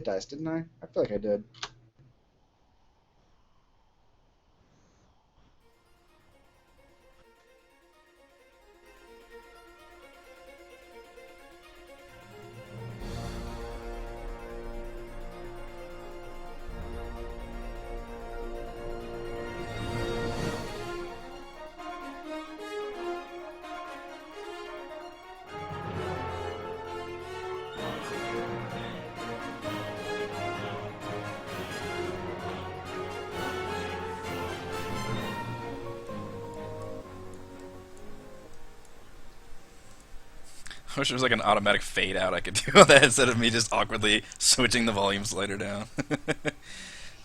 hit dice, didn't I? I feel like I did. I wish there was like an automatic fade out I could do on that instead of me just awkwardly switching the volume slider down.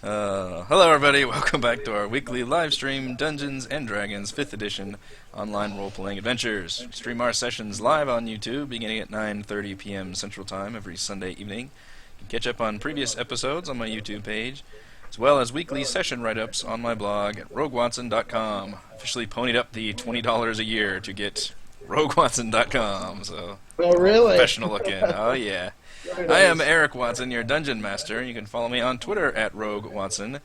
Hello everybody, welcome back to our weekly live stream Dungeons and Dragons 5th edition online role-playing adventures. We stream our sessions live on YouTube beginning at 9:30 p.m. Central Time every Sunday evening. You can catch up on previous episodes on my YouTube page, as well as weekly session write-ups on my blog at roguewatson.com. Officially ponied up the $20 a year to get roguewatson.com, so Oh, really? professional looking. Oh yeah. I am Eric Watson, your dungeon master. You can follow me on Twitter at roguewatson,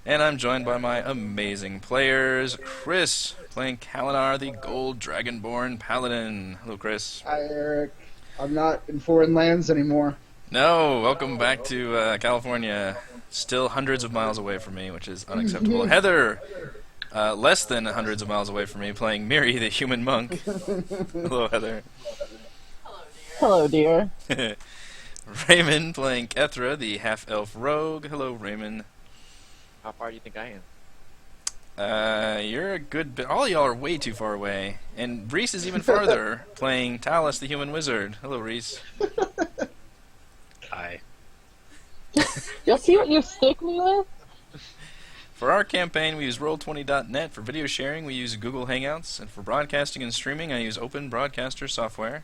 and I'm joined by my amazing players. Chris, playing Kalinar, the Gold Dragonborn Paladin. Hello, Chris. Hi, Eric. I'm not in foreign lands anymore. No, welcome back to California. Still hundreds of miles away from me, which is unacceptable. Heather, less than hundreds of miles away from me, playing Miri, the human monk. Hello, Heather. Hello, dear. Raymond, playing Kethra, the half-elf rogue. Hello, Raymond. How far do you think I am? You're a good bit. All y'all are way too far away. And Reese is even farther, playing Talos, the human wizard. Hello, Reese. Hi. You'll see what you stick me with? For our campaign, we use Roll20.net. For video sharing, we use Google Hangouts. And for broadcasting and streaming, I use Open Broadcaster software.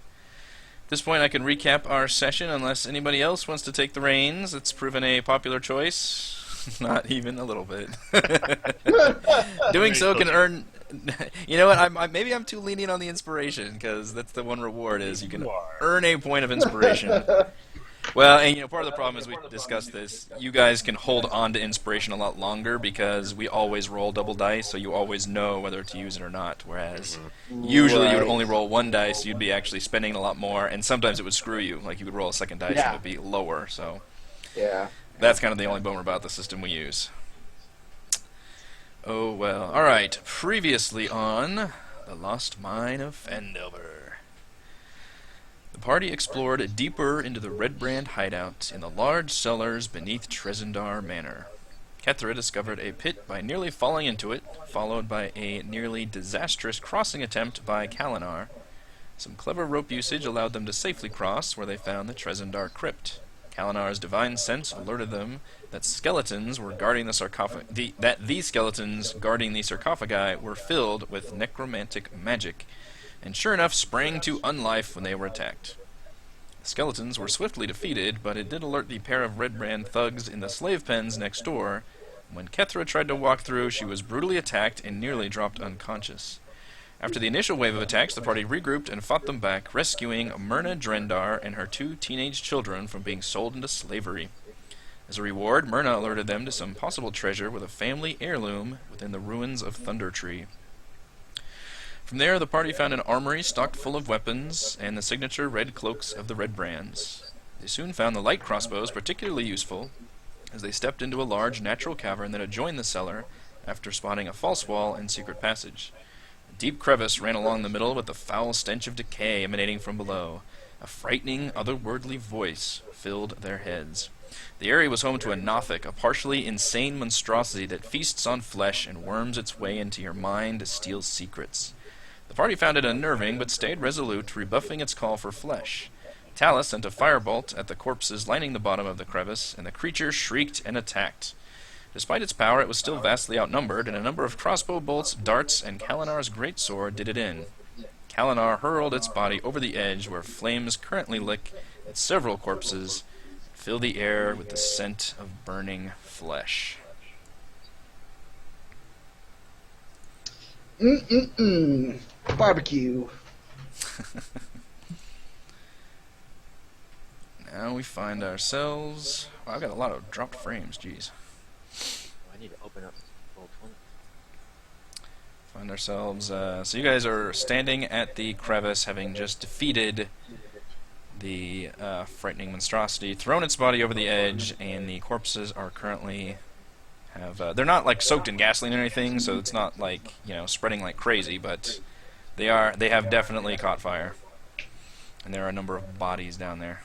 At this point, I can recap our session unless anybody else wants to take the reins. It's proven a popular choice. Not even a little bit. Doing so can earn... You know what? Maybe I'm too lenient on the inspiration, because that's the one reward is you can earn a point of inspiration. Well, and part of the problem is we discussed this. You guys can hold on to inspiration a lot longer because we always roll double dice, so you always know whether to use it or not. Whereas usually you would only roll one dice, you'd be actually spending a lot more, and sometimes it would screw you. Like you would roll a second dice and it would be lower. So Yeah. that's kind of the only bummer about the system we use. Oh well. All right. Previously on the Lost Mine of Phandelver. The party explored deeper into the Redbrand hideout in the large cellars beneath Trezendar Manor. Kethra discovered a pit by nearly falling into it, followed by a nearly disastrous crossing attempt by Kalinar. Some clever rope usage allowed them to safely cross where they found the Trezendar crypt. Kalinar's divine sense alerted them that skeletons were guarding the skeletons guarding the sarcophagi were filled with necromantic magic, and sure enough sprang to unlife when they were attacked. The skeletons were swiftly defeated, but it did alert the pair of Redbrand thugs in the slave pens next door. When Kethra tried to walk through, she was brutally attacked and nearly dropped unconscious. After the initial wave of attacks, the party regrouped and fought them back, rescuing Myrna Drendar and her 2 teenage children from being sold into slavery. As a reward, Myrna alerted them to some possible treasure with a family heirloom within the ruins of Thunder Tree. From there, the party found an armory stocked full of weapons and the signature red cloaks of the Redbrands. They soon found the light crossbows particularly useful, as they stepped into a large natural cavern that adjoined the cellar after spotting a false wall and secret passage. A deep crevice ran along the middle with the foul stench of decay emanating from below. A frightening, otherworldly voice filled their heads. The area was home to a Nothic, a partially insane monstrosity that feasts on flesh and worms its way into your mind to steal secrets. The party found it unnerving, but stayed resolute, rebuffing its call for flesh. Talus sent a firebolt at the corpses lining the bottom of the crevice, and the creature shrieked and attacked. Despite its power, it was still vastly outnumbered, and a number of crossbow bolts, darts, and Kalinar's greatsword did it in. Kalinar hurled its body over the edge, where flames currently lick at several corpses, and fill the air with the scent of burning flesh. Barbecue. Now we find ourselves Wow, I've got a lot of dropped frames, jeez. Oh, I need to open up roll 20. Find ourselves... so you guys are standing at the crevice, having just defeated the frightening monstrosity, thrown its body over the edge, and the corpses are currently... they're not like soaked in gasoline or anything, so it's not like, you know, spreading like crazy, but they have definitely caught fire. And there are a number of bodies down there.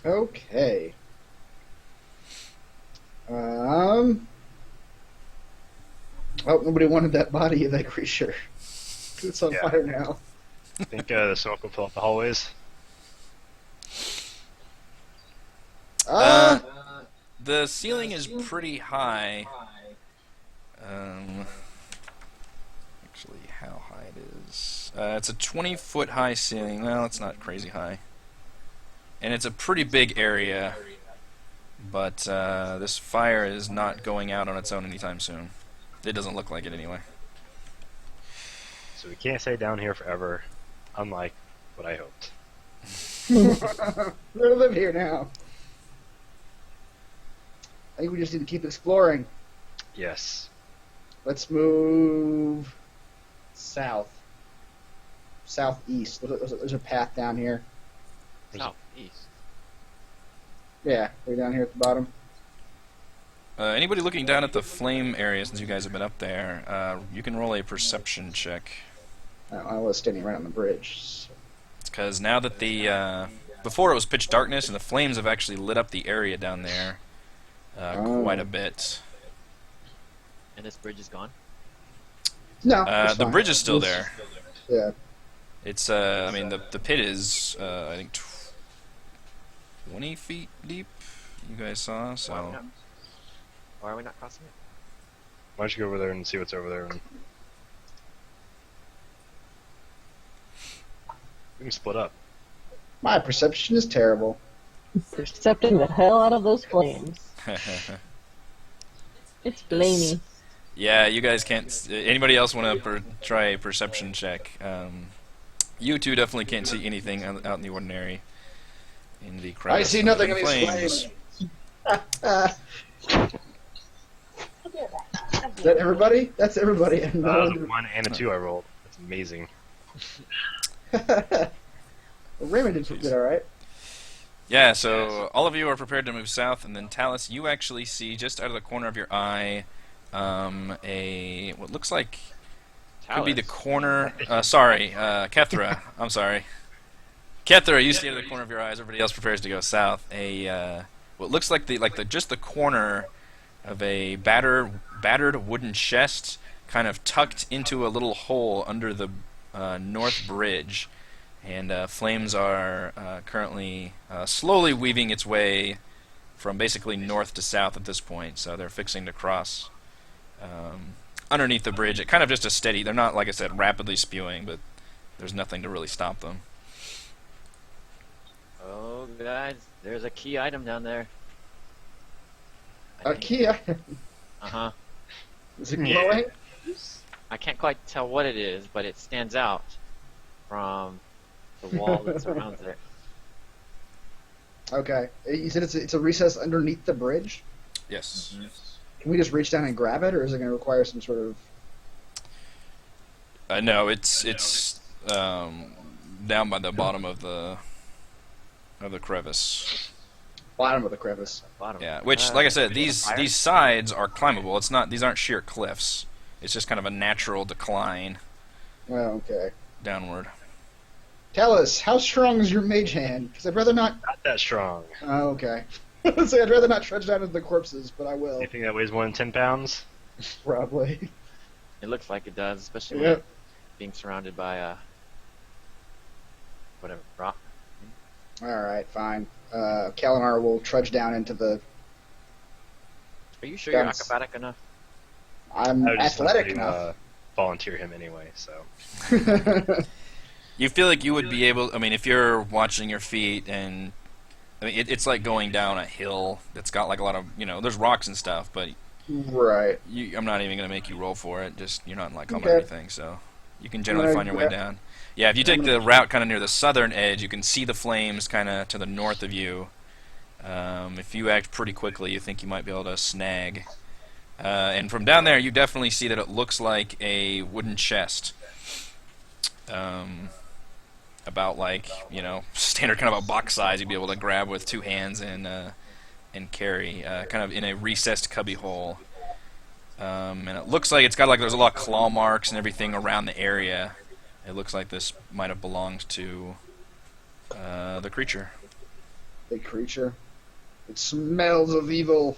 Okay. Oh, nobody wanted that body of that creature. It's on fire now. I think the smoke will fill up the hallways. The ceiling is pretty high. Actually, how high it is? It's a 20-foot high ceiling. Well, it's not crazy high. And it's a pretty big area. But this fire is not going out on its own anytime soon. It doesn't look like it anyway. So we can't stay down here forever, unlike what I hoped. We're gonna live here now. I think we just need to keep exploring. Yes. Let's move south. Southeast. There's a path down here. Southeast. Yeah, way down here at the bottom. Anybody looking down at the flame area, since you guys have been up there, you can roll a perception check. I was standing right on the bridge. So. It's because now that the... before it was pitch darkness, and the flames have actually lit up the area down there quite a bit. And this bridge is gone? No, the bridge is still there. Yeah. It's, I mean, the pit is, I think, 20 feet deep, you guys saw, so... Why are we not crossing it? Why don't you go over there and see what's over there? We can split up. My perception is terrible. Intercepting the hell out of those flames. It's blamey. Yeah, you guys can't... anybody else want to try a perception check? You two definitely can't see anything out in the ordinary. In the crowd. I see nothing in these flames. Is that everybody? That's everybody. That was a 1 and a 2 I rolled. That's amazing. Well, Raymond did all right. Yeah, so all of you are prepared to move south, and then Talus, you actually see just out of the corner of your eye what looks like could be the corner. Kethra. I'm sorry, Kethra. You see out of the corner of your eyes. Everybody else prepares to go south. What looks like just the corner of a battered wooden chest, kind of tucked into a little hole under the north bridge. And flames are currently slowly weaving its way from basically north to south at this point. So they're fixing to cross underneath the bridge. It kind of just a steady. They're not, like I said, rapidly spewing, but there's nothing to really stop them. Oh, guys, there's a key item down there. A key item? Uh-huh. Is it glowing? I can't quite tell what it is, but it stands out from the wall that surrounds it. Okay. You said it's a recess underneath the bridge? Yes. Can we just reach down and grab it, or is it going to require some sort of... No, it's down by the bottom of the crevice. Bottom of the crevice. Bottom. Yeah, which, like I said, these sides are climbable. These aren't sheer cliffs. It's just kind of a natural decline. Oh, okay. Downward. Tell us, how strong is your mage hand? Because I'd rather not... Not that strong. Oh, okay. So I'd rather not trudge down into the corpses, but I will. Anything that weighs more than 10 pounds? Probably. It looks like it does, especially Yep. when being surrounded by whatever rock. Alright, fine. Kalinar will trudge down into the... Are you sure you're acrobatic enough? I'm I would just athletic let him, enough. volunteer him anyway, so... You feel like you would be able... I mean, if you're watching your feet and... I mean, it's like going down a hill that's got like a lot of... There's rocks and stuff, but... Right. I'm not even going to make you roll for it. Just, you're not in like combat or anything, so... You can generally find your way down. Yeah, if you take the route kind of near the southern edge, you can see the flames kind of to the north of you. If you act pretty quickly, you think you might be able to snag. And from down there, you definitely see that it looks like a wooden chest. About like, standard kind of a box size you'd be able to grab with two hands and carry, kind of in a recessed cubby hole. And it looks like it's got like there's a lot of claw marks and everything around the area. It looks like this might have belonged to the creature. The creature. It smells of evil.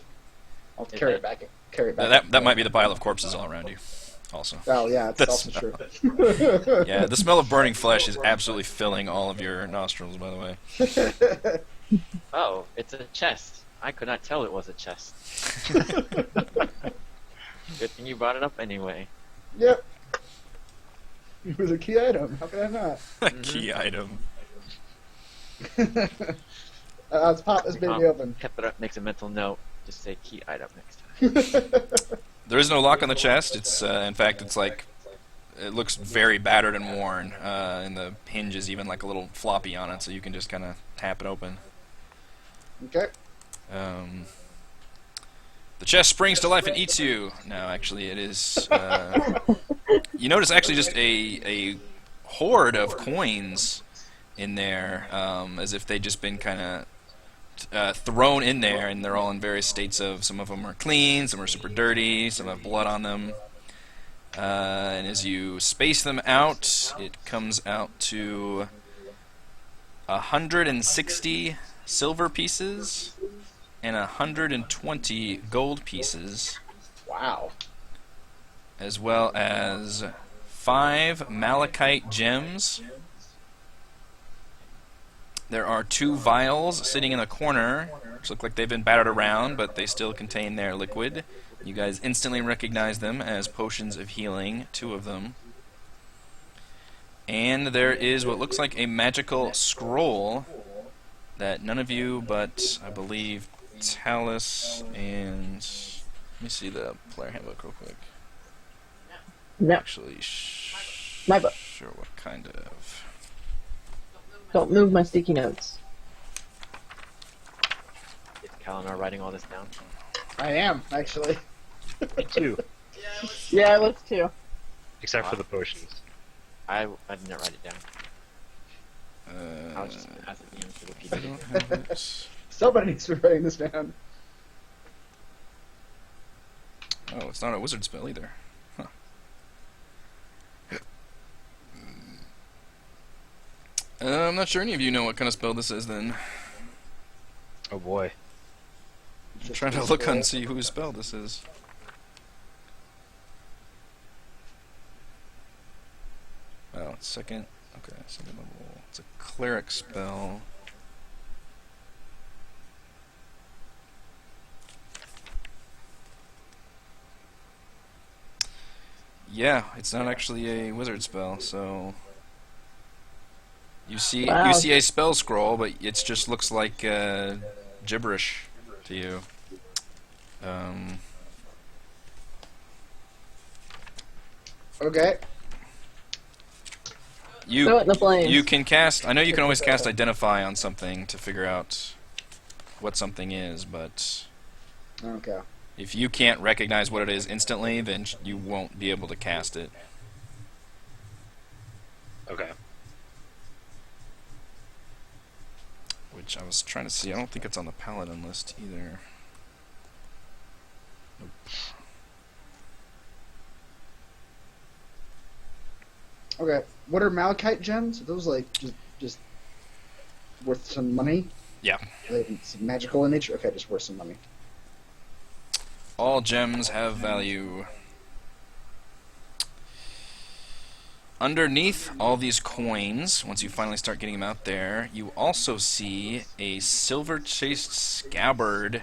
I'll carry it back. That might be the pile of corpses all around you. Also. Oh yeah, it's also true. Yeah, the smell of burning flesh is absolutely filling all of your nostrils. By the way. Oh, it's a chest. I could not tell it was a chest. Good thing you brought it up anyway. Yep. It was a key item. How could I not? A key item. Let's pop this baby open. Kept it up. Makes a mental note. Just say key item next time. There is no lock on the chest. It's in fact, it's like it looks very battered and worn. And the hinge is even like a little floppy on it, so you can just kind of tap it open. Okay. The chest springs to life and eats you. No, actually, it is. You notice actually just a horde of coins in there, as if they'd just been kind of thrown in there, and they're all in various states of. Some of them are clean, some are super dirty, some have blood on them. And as you space them out, it comes out to 160 silver pieces and 120 gold pieces. Wow. As well as 5 malachite gems. There are 2 vials sitting in a corner, which look like they've been battered around, but they still contain their liquid. You guys instantly recognize them as potions of healing, 2 of them. And there is what looks like a magical scroll that none of you but, I believe, Talus and... Let me see the player handbook real quick. No. Actually, My book. sure what kind of... Don't move my sticky notes. Is Talon writing all this down? I am, actually. Me too. Yeah, I was too. Except for the potions. I didn't write it down. I was just gonna ask the DM to repeat I it. don't have it. Somebody needs to be writing this down. Oh, it's not a wizard spell either. Huh. I'm not sure any of you know what kind of spell this is then. Oh boy. I'm trying to look and see whose spell this is. Oh, it's second. Okay, second level. It's a cleric spell. Yeah, it's not actually a wizard spell, so you see Wow. you see a spell scroll, but it just looks like gibberish to you. Okay. Throw it in the flames. You can cast. I know you can always cast Identify on something to figure out what something is, but Okay. if you can't recognize what it is instantly, then you won't be able to cast it. Okay. Which I was trying to see. I don't think it's on the Paladin list either. Nope. Okay. What are malachite gems? Are those like just worth some money? Yeah. Are they magical in nature? Okay, just worth some money. All gems have value. Underneath all these coins, once you finally start getting them out there, you also see a silver-chased scabbard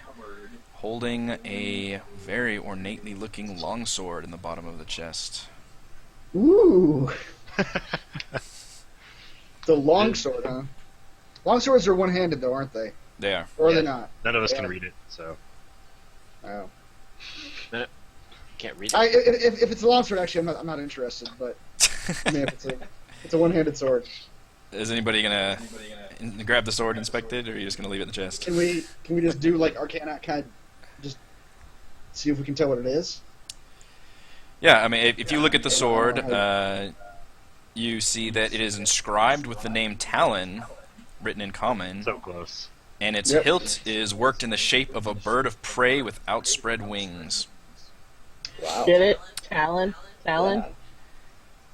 holding a very ornately looking longsword in the bottom of the chest. Ooh. The longsword, huh? Longswords are one-handed, though, aren't they? They are. Or are Yeah. they not? None of us Yeah. can read it, so. Oh. can't read it. If it's a longsword, actually, I'm not interested. But I mean, if it's a one-handed sword. Is anybody gonna grab the sword, inspect it, or are you just gonna leave it in the chest? Can we just do like Arcana, kind of just see if we can tell what it is? Yeah, I mean, if you look at the sword, you see that it is inscribed with the name Talon, written in common, So close. and its hilt is worked in the shape of a bird of prey with outspread wings. Wow. Get it? Talon? Talon?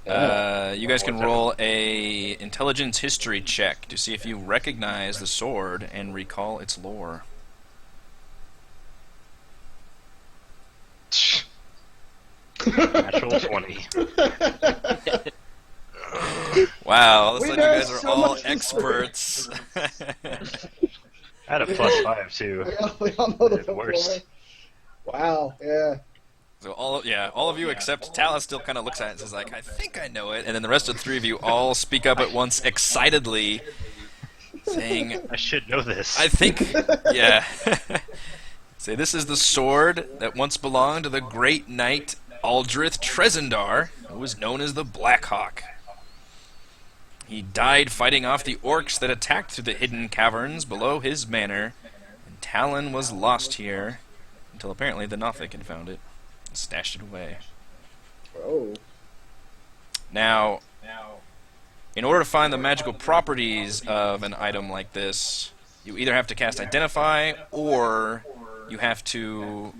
You guys can roll a intelligence history check to see if you recognize the sword and recall its lore. Natural 20. Wow, all of a We sudden you know guys are so all much history. experts. I had a +5 too. We all know the It's worse. Wow. Yeah. So all of you except Talon still kind of looks at it and says like, I think I know it, and then the rest of the three of you all speak up at once excitedly, saying, I should know this. I think, yeah. Say, this is the sword that once belonged to the great knight Aldrich Trezendar, who was known as the Black Hawk. He died fighting off the orcs that attacked through the hidden caverns below his manor, and Talon was lost here until apparently the Nothic had found it and stashed it away. Oh. Now, in order to find the magical properties of an item like this, you either have to cast Identify, or you have to...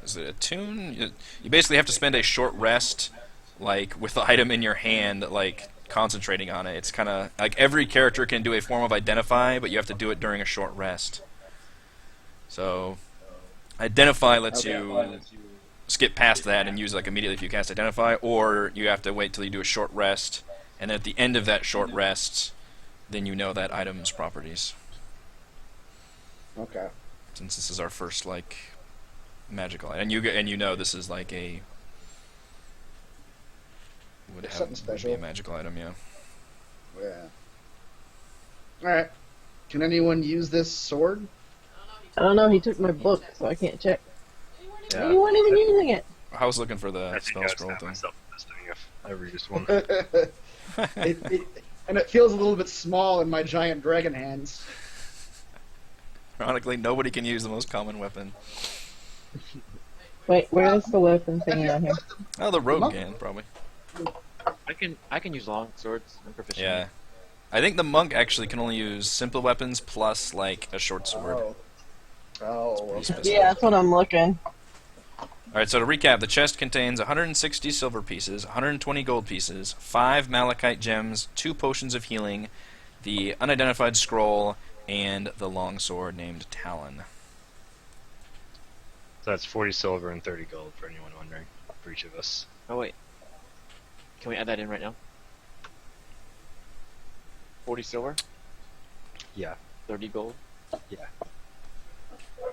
is it attune? You basically have to spend a short rest, like, with the item in your hand, like, concentrating on it. It's kind of... like, every character can do a form of Identify, but you have to do it during a short rest. So, Identify lets you skip past that and use like immediately if you cast Identify, or you have to wait till you do a short rest, and then at the end of that short rest, then you know that item's properties. Okay. Since this is our first like magical item, and you know this is like a Something would special. be a magical item, yeah. Yeah. All right. Can anyone use this sword? I don't know, he took my book, so I can't check. Yeah. You weren't even using it. I was looking for the I think spell I would scroll stab thing. myself with this thing if I ever used one. And it feels a little bit small in my giant dragon hands. Ironically, nobody can use the most common weapon. Wait, where's the weapon thingy on here? Oh, the rogue can probably. I can use long swords. I'm proficient. Yeah. I think the monk actually can only use simple weapons plus like a short sword. Oh. Pretty Okay. specific. Yeah, that's what I'm looking. Alright, so to recap, the chest contains 160 silver pieces, 120 gold pieces, 5 malachite gems, 2 potions of healing, the unidentified scroll, and the long sword named Talon. So that's 40 silver and 30 gold for anyone wondering, for each of us. Oh wait, can we add that in right now? 40 silver, Yeah. 30 gold. Yeah.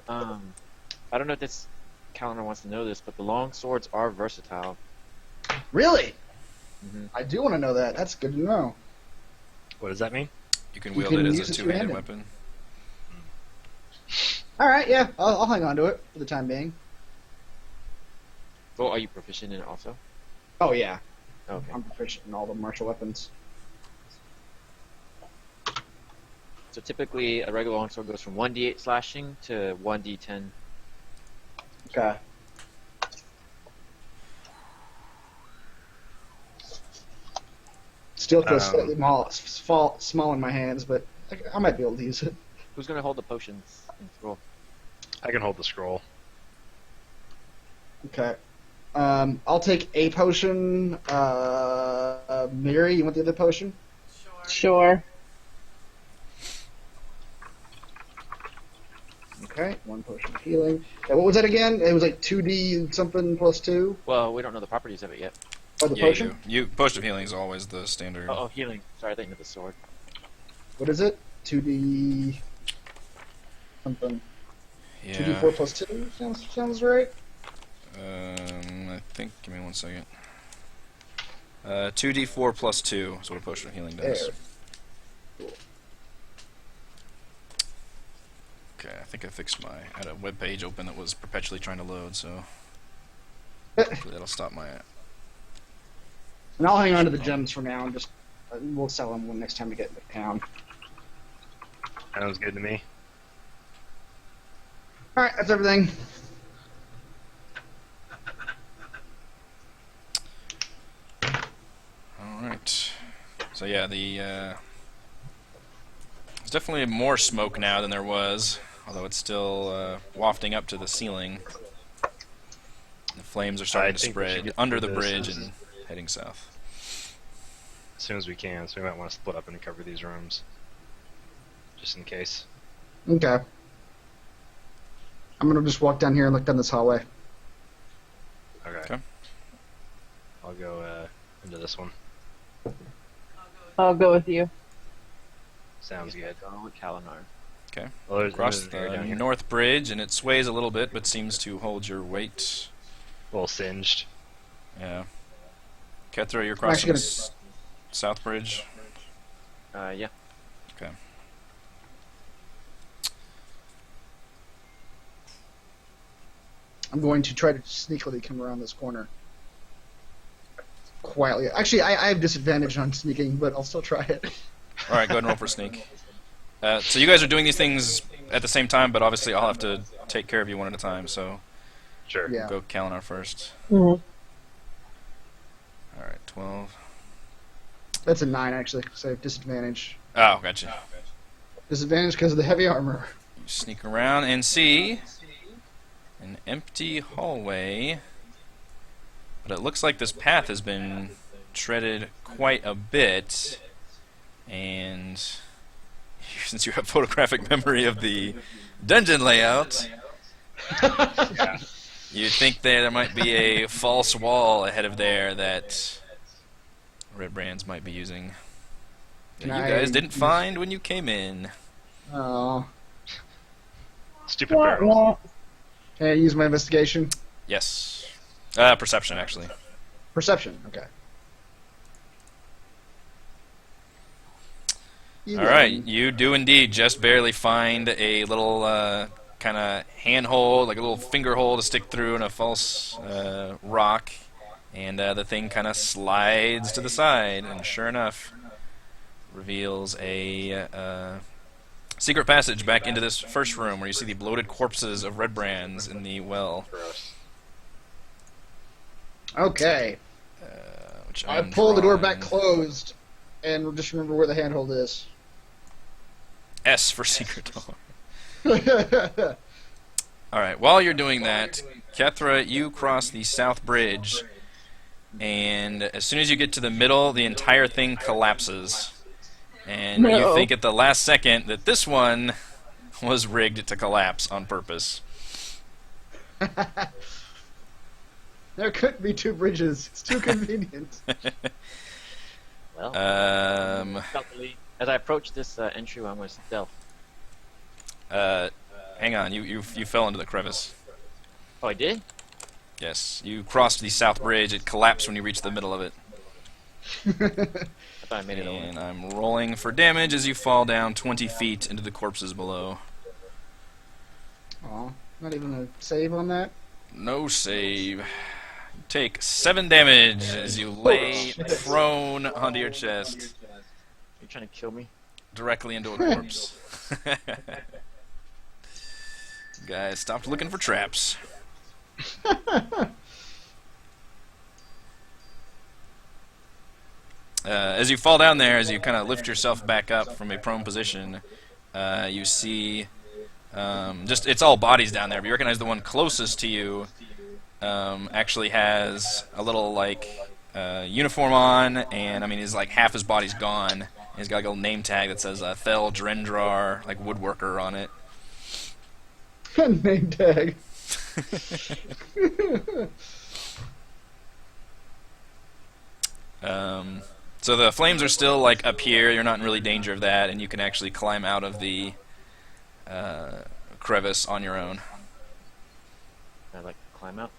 I don't know if this calendar wants to know this, but the long swords are versatile. Really? Mhm. I do want to know that. That's good to know. What does that mean? You can You wield can it use as a it two-handed two-handed. weapon. All right. Yeah. I'll hang on to it for the time being. Oh, are you proficient in it also? Oh yeah. Okay. I'm proficient in all the martial weapons. So typically, a regular longsword goes from 1d8 slashing to 1d10. Okay. Still feels slightly small in my hands, but I might be able to use it. Who's gonna hold the potions and scroll? I can hold the scroll. Okay. I'll take a potion. Miri, you want the other potion? Sure. Okay, 1 potion of healing. And what was that again? It was like 2d something plus 2? Well, we don't know the properties of it yet. Oh, the Yeah, potion? you potion of healing is always the standard. Oh, healing. Sorry, I think of the sword. What is it? 2d something. Yeah. 2d4 plus 2? Sounds right. I think. Give me 1 second. 2d4 plus 2 is what a potion of healing does. There. Cool. Okay, I think I fixed my... I had a web page open that was perpetually trying to load, so... And hopefully that'll stop my... I'll hang on to the gems for now and just we'll sell them when next time we get into town. Sounds good to me. All right, that's everything. Alright. So yeah, there's definitely more smoke now than there was, although it's still wafting up to the ceiling. The flames are starting to think we should spread get under through the this bridge as- and heading south. As soon as we can, so we might want to split up and cover these rooms. Just in case. Okay. I'm gonna just walk down here and look down this hallway. Okay. Okay. I'll go into this one. I'll go with you. Sounds good. Go with Kalinar. Okay. Well, Across there's an area the down here. north bridge, and it sways a little bit, but seems to hold your weight. A little singed. Yeah. Kethra, you're I'm crossing actually the south bridge. Yeah. Okay. I'm going to try to sneakily come around this corner. Quietly. Actually, I have disadvantage on sneaking, but I'll still try it. All right, go ahead and roll for sneak. So you guys are doing these things at the same time, but obviously I'll have to take care of you one at a time. So Sure. Yeah. go Kalinar first. Mhm. All right, 12. That's a 9, actually, so I have disadvantage. Oh, gotcha. Disadvantage because of the heavy armor. You sneak around and see an empty hallway, but it looks like this path has been treaded quite a bit, and since you have photographic memory of the dungeon layout, you think there might be a false wall ahead of there that Redbrands might be using that you guys didn't find when you came in. Oh. Stupid Wah, barrels. wah. Can I use my investigation? Yes. Perception, actually. Perception, okay. All right, you do indeed just barely find a little kind of handhold, like a little finger hole to stick through in a false rock, and the thing kind of slides to the side, and sure enough, reveals a secret passage back into this first room where you see the bloated corpses of Redbrands in the well. Gross. Okay. Which I I'm pull the door back drawing closed, and just remember where the handhold is. S for secret door. Alright, while you're doing that, Kethra, you cross the south bridge, and as soon as you get to the middle, the entire thing collapses. And you No. think at the last second that this one was rigged to collapse on purpose. There couldn't be two bridges. It's too convenient. Well, Um, as I approach this entryway, I'm going to stealth. hang on, you fell into the crevice. Oh, I did? Yes, you crossed the south bridge. It collapsed when you reached the middle of it. I thought I made it over. And I'm rolling for damage as you fall down 20 feet into the corpses below. Aw, not even a save on that? No save. You take 7 damage as you lay prone onto your chest, You're trying to kill me? directly into a corpse. Guys, stop looking for traps. As you fall down there, as you kind of lift yourself back up from a prone position, you see just it's all bodies down there. But you recognize the one closest to you actually has a little like uniform on, and I mean he's like half his body's gone. He's got like a little name tag that says Thel Drendrar, like woodworker, on it. Name tag. So the flames are still like up here. You're not in really danger of that, and you can actually climb out of the crevice on your own. I like to climb out.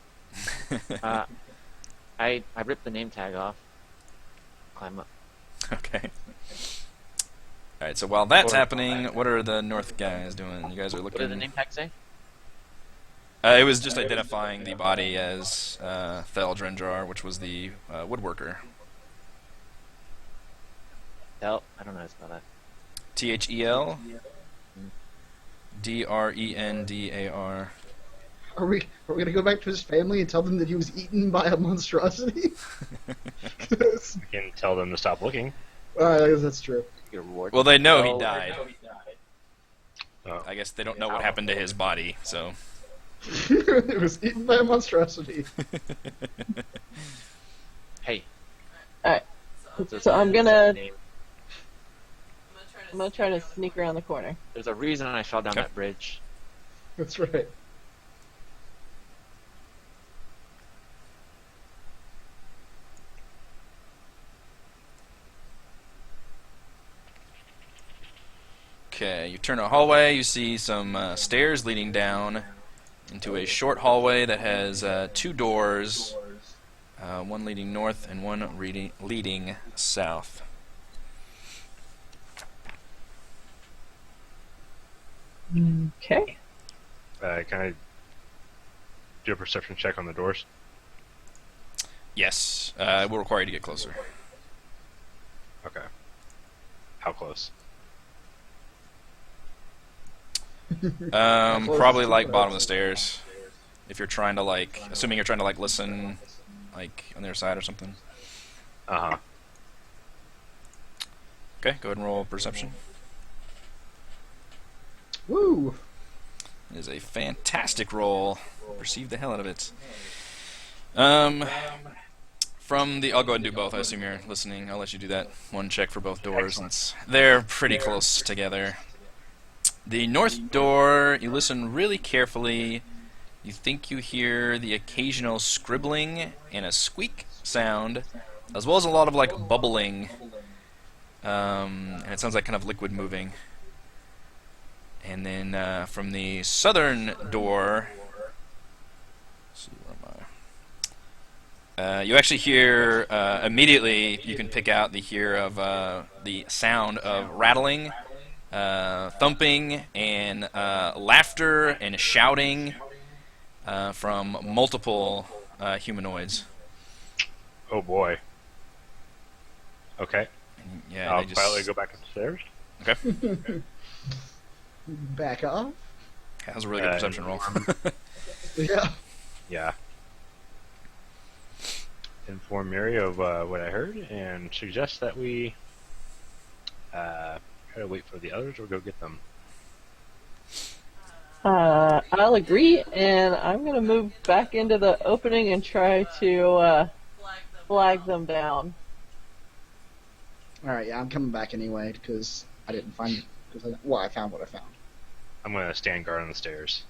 I rip the name tag off. Climb up. Okay. Alright, so while that's happening, what are the north guys doing? You guys are What looking... did the name tag say? It was just identifying the body as Theldrendrar, which was the woodworker. Hell, I don't know how to spell that. Thel Drendar. Are we gonna go back to his family and tell them that he was eaten by a monstrosity? We can tell them to stop looking. I guess that's true. Get a reward. Well, they know he died. Oh. I guess they don't know what happened to his body, so... It was eaten by a monstrosity. Hey. Alright. So I'm gonna try to sneak around the corner. There's a reason I fell down Okay. that bridge. That's right. Okay, you turn a hallway, you see some stairs leading down into a short hallway that has 2 doors, one leading north and one leading south. Okay. Can I do a perception check on the doors? Yes, it will require you to get closer. Okay. How close? Probably like bottom of the stairs. If you're trying to like, assuming you're trying to like listen, like on their side or something. Uh-huh. Okay, go ahead and roll perception. Woo! It is a fantastic roll. Perceive the hell out of it. From the, I'll go ahead and do both. I assume you're listening. I'll let you do that. One check for both doors. Since they're pretty close together. The north door, you listen really carefully. You think you hear the occasional scribbling and a squeak sound, as well as a lot of like bubbling. And it sounds like kind of liquid moving. And then from the southern door, let's see, where am I? You actually hear immediately. You can pick out the sound of rattling. Thumping and laughter and shouting from multiple humanoids. Oh boy. Okay. And, yeah, I'll they just quietly go back upstairs. Okay. Back off. That was a really good perception roll. Yeah. Yeah. Inform Mary of what I heard and suggest that we try to wait for the others or go get them. I'll agree, and I'm gonna move back into the opening and try to flag them down. Alright, yeah, I'm coming back anyway, because I didn't find... I found what I found. I'm going to stand guard on the stairs.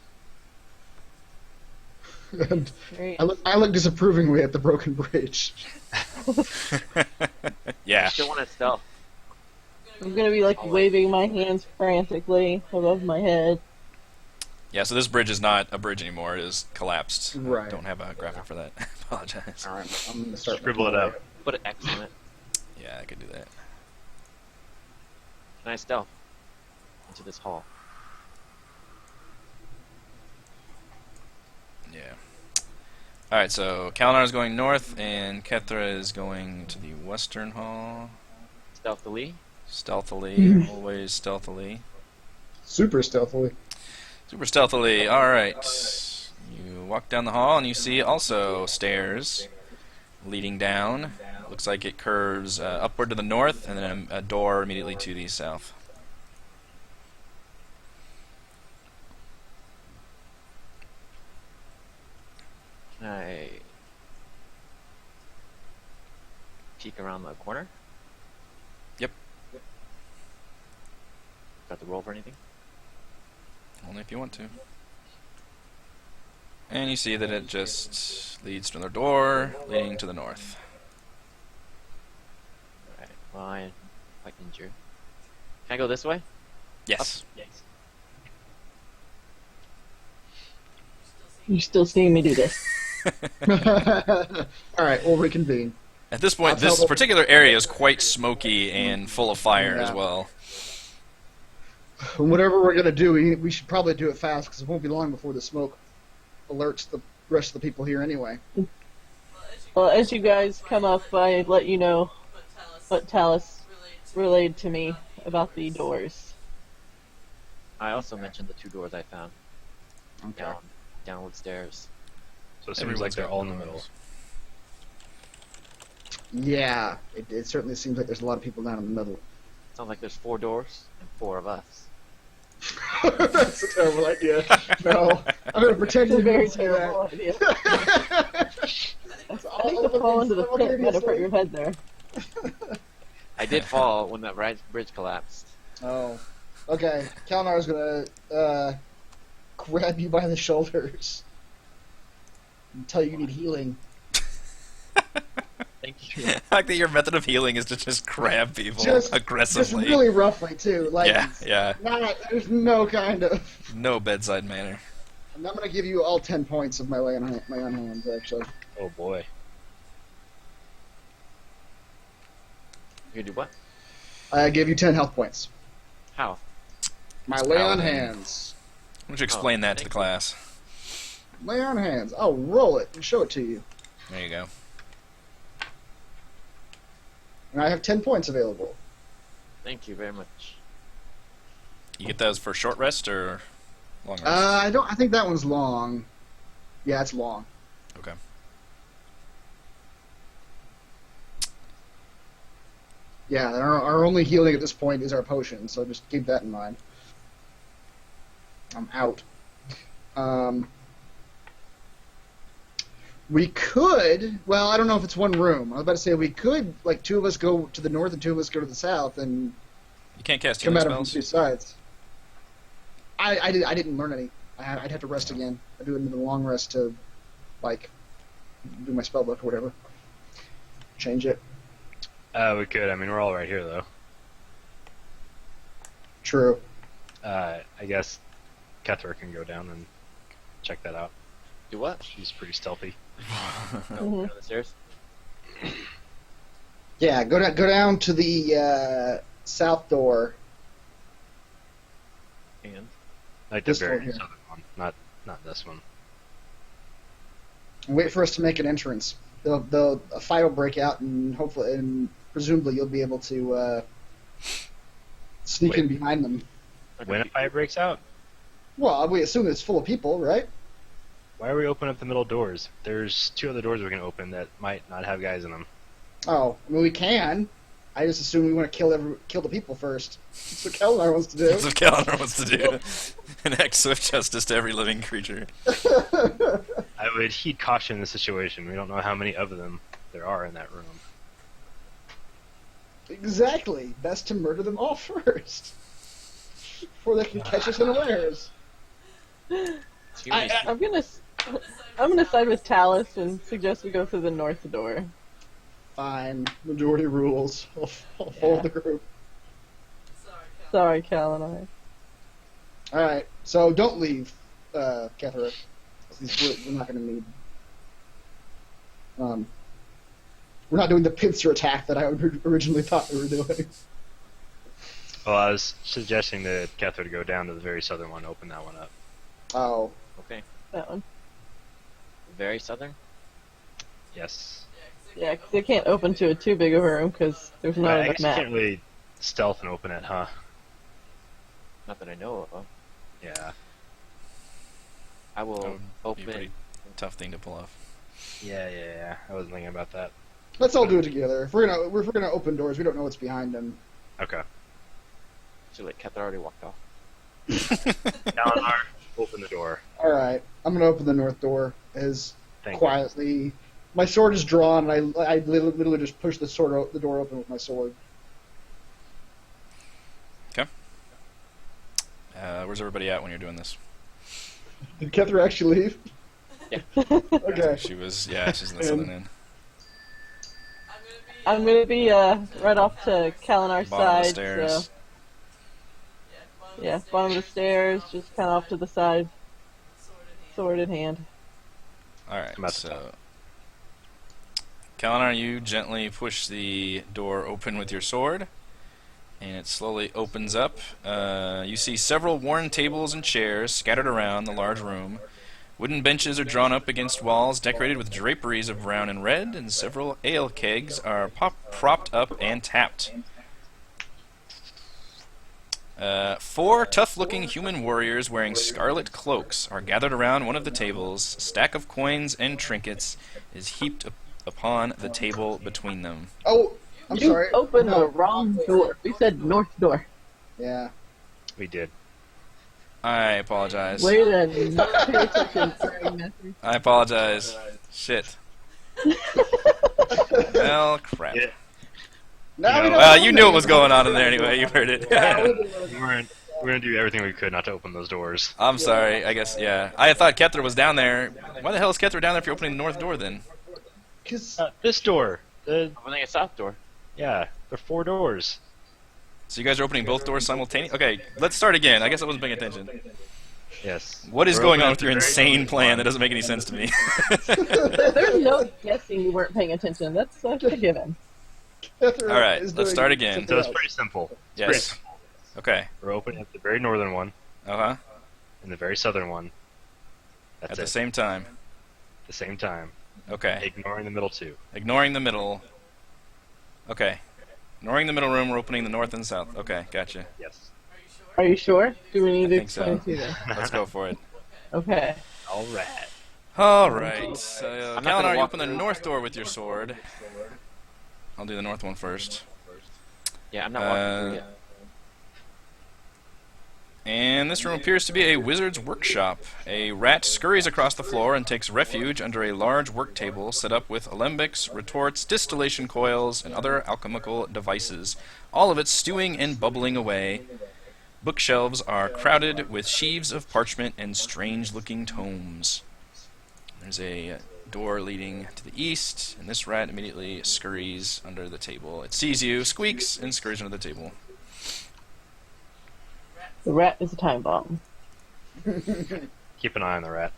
And Great. I look disapprovingly at the broken bridge. Yeah. Still want to stealth. I'm gonna be like waving my hands frantically above my head. Yeah, so this bridge is not a bridge anymore. It is collapsed. Right. Don't have a graphic for that. Apologize. Alright, I'm gonna start... Scribble it out. Put an X on it. Yeah, I could do that. Can I stealth into this hall? Yeah. Alright, so Kalinar is going north, and Kethra is going to the western hall. Stealthily. Stealthily, always stealthily. Super stealthily. Super stealthily, alright. You walk down the hall, and you see also stairs leading down. Looks like it curves upward to the north, and then a door immediately to the south. Can I peek around the corner? Yep. Got the roll for anything? Only if you want to. And you see that it just leads to another door leading to the north. Alright, well, I injured. Can I go this way? Yes. Yes. You're still seeing me do this. Alright, we'll reconvene. At this point, I'll tell this them- particular area is quite smoky and full of fire as Yeah. well. whatever we're gonna do, we should probably do it fast because it won't be long before the smoke alerts the rest of the people here anyway. Well, as you guys come up, I let you know what Talus relayed to me about the doors. I also mentioned the 2 doors I found Okay. downward stairs. So it seems like they're all in the middle. rooms. Yeah, it certainly seems like there's a lot of people down in the middle. Sounds like there's 4 doors and 4 of us. That's a terrible idea. No, I'm gonna pretend It's a you very didn't say terrible that. idea. I think the fall into the pit might have hurt your head there. I did fall when that bridge collapsed. Oh, okay. Kalinar's gonna grab you by the shoulders and tell you you need healing. Thank you. I like that your method of healing is to just grab people Just aggressively. really roughly too. Like, Yeah. there's no kind of. No bedside manner. And I'm gonna give you all 10 points of my lay on hands, actually. Oh boy. You do what? I give you 10 health points. How? My lay on Paladin. hands. Why don't you explain that to the thank you. class? Lay on hands. I'll roll it and show it to you. There you go. And I have 10 points available. Thank you very much. You get those for short rest or long rest? I think that one's long. Yeah, it's long. Okay. Yeah, our only healing at this point is our potion, so just keep that in mind. I'm out. We could, well, I don't know if it's one room. I was about to say we could, like, 2 of us go to the north and 2 of us go to the south and You can't cast come healing at them from spells? 2 sides. I didn't learn any. I'd have to rest again. I do another long rest to, like, do my spell book or whatever. Change it. We could. I mean, we're all right here, though. True. I guess Kethra can go down and check that out. Do what? She's pretty stealthy. Go Mhm. down the stairs. Yeah, go down to the south door. And Like the This one very here. southern one, not this one. And wait for us to make an entrance. A fight will break out, and hopefully, and presumably, you'll be able to sneak in Wait. behind them. When a fire breaks out, Well, we assume it's full of people, right? why are we opening up the middle doors? There's 2 other doors we can open that might not have guys in them. Oh, I mean, we can. I just assume we want to kill the people first. That's what Kelnar wants to do. That's what Calendar wants to do. Enact swift justice to every living creature. I would heed caution in this situation. We don't know how many of them there are in that room. Exactly. Best to murder them all first. Before they can catch us unawares. too many I'm gonna side with Talus and suggest we go through the north door. Fine. Majority rules. I'll follow the group. Sorry, Cal and I. Alright, so don't leave, Kethra. We're not going to need... we're not doing the pincer attack that I originally thought we were doing. Well, I was suggesting to Kethra to go down to the very southern one, open that one up. Oh. Okay. That one. Very southern? Yes. Yeah, 'cause they can't open to a too big of a room because there's not I enough guess you map. can't really stealth and open it, huh? Not that I know of. Yeah. I That will would be a open. pretty tough thing to pull off. Yeah. I wasn't thinking about that. Let's all do it together. If we're gonna open doors, we don't know what's behind them. Okay. Actually, Kethra already walked off. Dalinar, open the door. Alright, I'm gonna open the north door as Thank quietly... My sword is drawn, and I literally just push the door open with my sword. Where's everybody at when you're doing this? Did Kethra actually leave? Yeah. Okay. She's in the southern end. I'm gonna be right off to Kalinar's Bottom of the side. stairs. So yeah, bottom of the stairs, just kind of off to the side, sword in hand. Alright, I'm at the so... Kalinar, you gently push the door open with your sword, And it slowly opens up. You see several worn tables and chairs scattered around the large room. Wooden benches are drawn up against walls decorated with draperies of brown and red, and several ale kegs are propped up and tapped. 4 tough-looking human warriors wearing scarlet cloaks are gathered around one of the tables. A stack of coins and trinkets is heaped upon the table between them. Oh, I'm You sorry. opened No. the wrong door. We said north door. Yeah. We did. I apologize. Way to not pay attention during that. I apologize. Shit. Well, crap. Yeah. Now we You know, don't Well, know you that. knew what was going on in there anyway. You heard it. We're gonna do everything we could not to open those doors. I'm sorry. I guess, yeah. I thought Kethra was down there. Why the hell is Kethra down there if you're opening the north door then? 'Cause- This door. The Opening a south door. yeah, there are 4 doors. So you guys are opening both doors simultaneously? Okay, let's start again. I guess I wasn't paying attention. Yes. What is We're going opening on with your the very insane northern plan? one. That doesn't make any sense to me. There's no guessing you weren't paying attention. That's a given. Kethra All right, is let's doing start again. something So it's else. pretty simple. It's pretty Yes. simple. Okay. We're opening up the very northern one Uh-huh. and the very southern one. That's At it. the same time. At the same time. Okay. Ignoring the middle 2. Ignoring the middle. Okay. Ignoring the middle room, we're opening the north and south. Okay, gotcha. Yes. Are you sure? Do we need to think so. explain to you? Let's go for it. Okay. All right. All right. So, I'm not gonna Talon, you walk open the through. north door with your sword. I'll do the north one first. Yeah, I'm not walking through yet. And this room appears to be a wizard's workshop. A rat scurries across the floor and takes refuge under a large work table set up with alembics, retorts, distillation coils, and other alchemical devices, all of it stewing and bubbling away. Bookshelves are crowded with sheaves of parchment and strange-looking tomes. There's a door leading to the east, and this rat immediately scurries under the table. It sees you, squeaks, and scurries under the table. The rat is a time bomb. Keep an eye on the rat.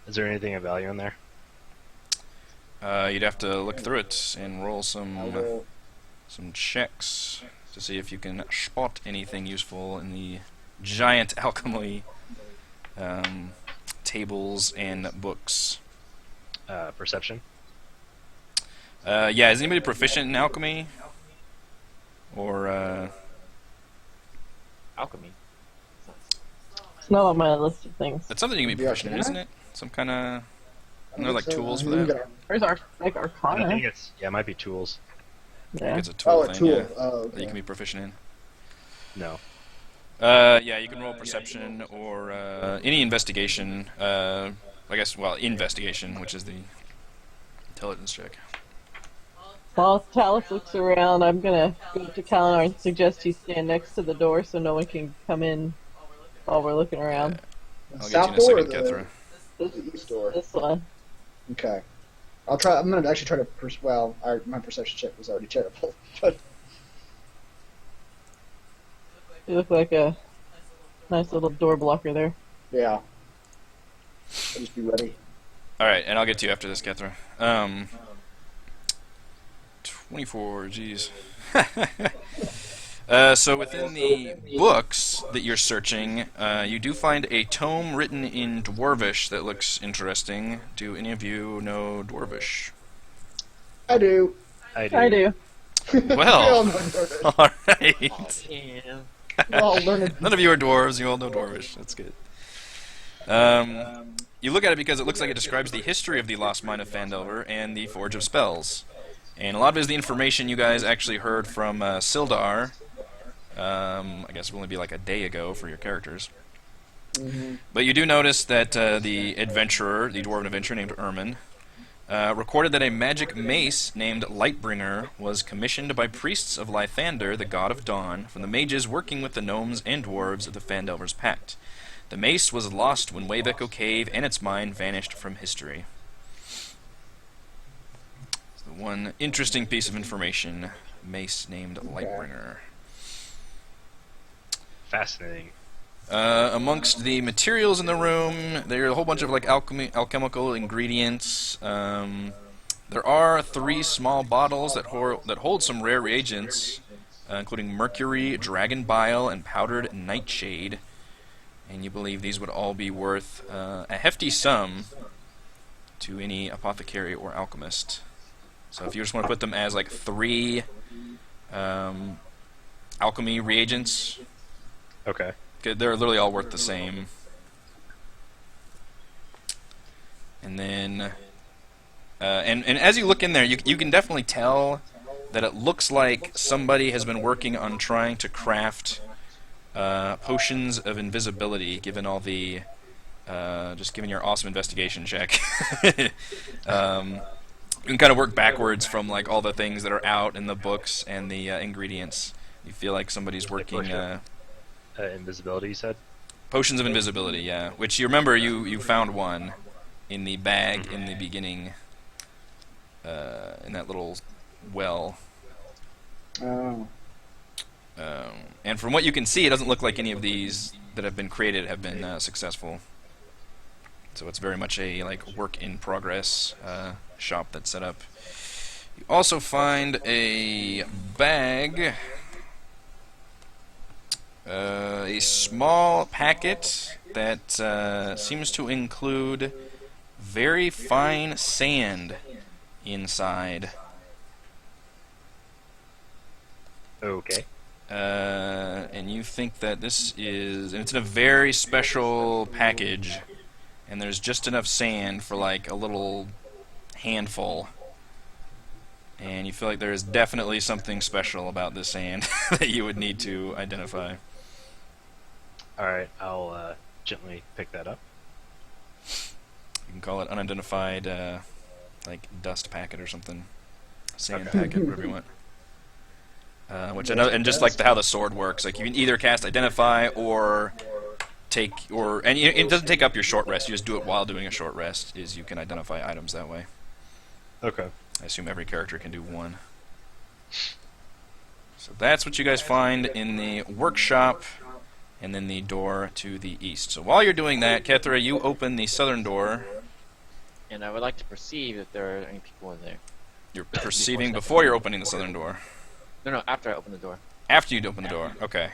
Is there anything of value in there? You'd have to look through it and roll I some will- checks to see if you can spot anything useful in the giant alchemy tables and books. Perception? Yeah, is anybody proficient in alchemy? Or, Alchemy. It's not on my list of things. that's something you can be Yeah, proficient in, can I? isn't it? Some kind of, I there think like so. tools for I think that? we got Where's our I Arcana? think it's it might be tools. Yeah. It's a tool Oh, a thing, tool. yeah, Oh, that you okay. can be proficient in. No. Yeah, you can roll perception or any investigation. I guess, well, investigation, which is the intelligence check. While Talus looks around, I'm gonna go to Kalinar and suggest he stand next to the door so no one can come in while we're looking around. I'll get you South in a door or second, Kethra. the east door? This one. Okay. I'll try. I'm gonna actually try to. My perception check was already terrible. But You look like a nice little door blocker there. yeah, I'll just be ready. Alright, and I'll get to you after this, Kethra. 24, jeez. So within the books that you're searching, you do find a tome written in Dwarvish that looks interesting. Do any of you know Dwarvish? I do. I do. We all Well, know Dwarvish. alright. Yeah. We all learn it. None of you are dwarves, you all know Dwarvish. That's good. You look at it because it looks like it describes the history of the Lost Mine of Phandelver and the Forge of Spells. And a lot of it is the information you guys actually heard from Sildar. I guess it will only be like a day ago for your characters. Mhm. But you do notice that the adventurer, the dwarven adventurer named Ermin, recorded that a magic mace named Lightbringer was commissioned by priests of Lythander, the god of dawn, from the mages working with the gnomes and dwarves of the Phandelver's Pact. The mace was lost when Wave Echo Cave and its mine vanished from history. So one interesting piece of information, mace named Lightbringer. Fascinating. Amongst the materials in the room, there are a whole bunch of like alchemical ingredients. There are 3 small bottles that hold some rare reagents, including mercury, dragon bile, and powdered nightshade. And you believe these would all be worth a hefty sum to any apothecary or alchemist. So if you just want to put them as like 3 alchemy reagents, Okay. they're literally all worth the same. And then, and as you look in there, you can definitely tell that it looks like somebody has been working on trying to craft potions of invisibility, given all the, just given your awesome investigation check. You can kind of work backwards from like all the things that are out in the books and the ingredients. You feel like somebody's working Invisibility, you said? potions of invisibility, yeah. Which you remember you found one in the bag in the beginning, in that little well. Oh. And from what you can see, it doesn't look like any of these that have been created have been successful. So it's very much a like work in progress shop that's set up. You also find a bag, a small packet that seems to include very fine sand inside. Okay. And you think that this is, and it's in a very special package, and there's just enough sand for like a little handful. And you feel like there is definitely something special about this sand that you would need to identify. Alright, I'll gently pick that up. You can call it unidentified, like dust packet or something, sand Okay. packet, whatever you want. Which I know, and just like how the sword works, like you can either cast identify or take, and it doesn't take up your short rest. You just do it while doing a short rest. Is you can identify items that way. Okay. I assume every character can do one. So that's what you guys find in the workshop, and then the door to the east. So while you're doing that, Kethra, you open the southern door. And I would like to perceive if there are any people in there. You're perceiving before you're opening the southern door. No, after I open the door. After you open the door, okay.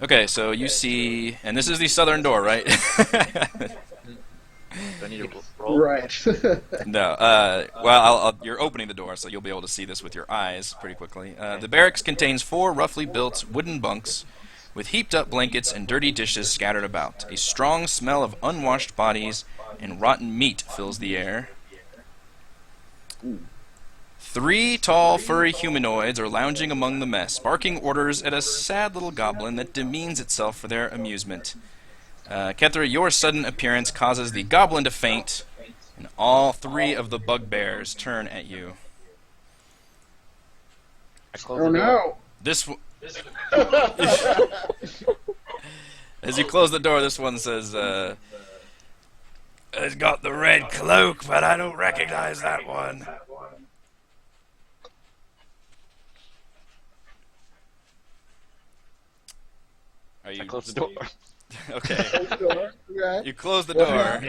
Okay, so you see, and this is the southern door, right? Do I need to roll? Right. No. Well, you're opening the door, so you'll be able to see this with your eyes pretty quickly. The barracks contains 4 roughly built wooden bunks with heaped-up blankets and dirty dishes scattered about. A strong smell of unwashed bodies and rotten meat fills the air. 3 tall, furry humanoids are lounging among the mess, barking orders at a sad little goblin that demeans itself for their amusement. Kethra, your sudden appearance causes the goblin to faint, and all 3 of the bugbears turn at you. I close Oh the door. no! As you close the door, this one says, "It's got the red cloak, but I don't recognize that one." Are I you close the door. okay? Okay. You close the door.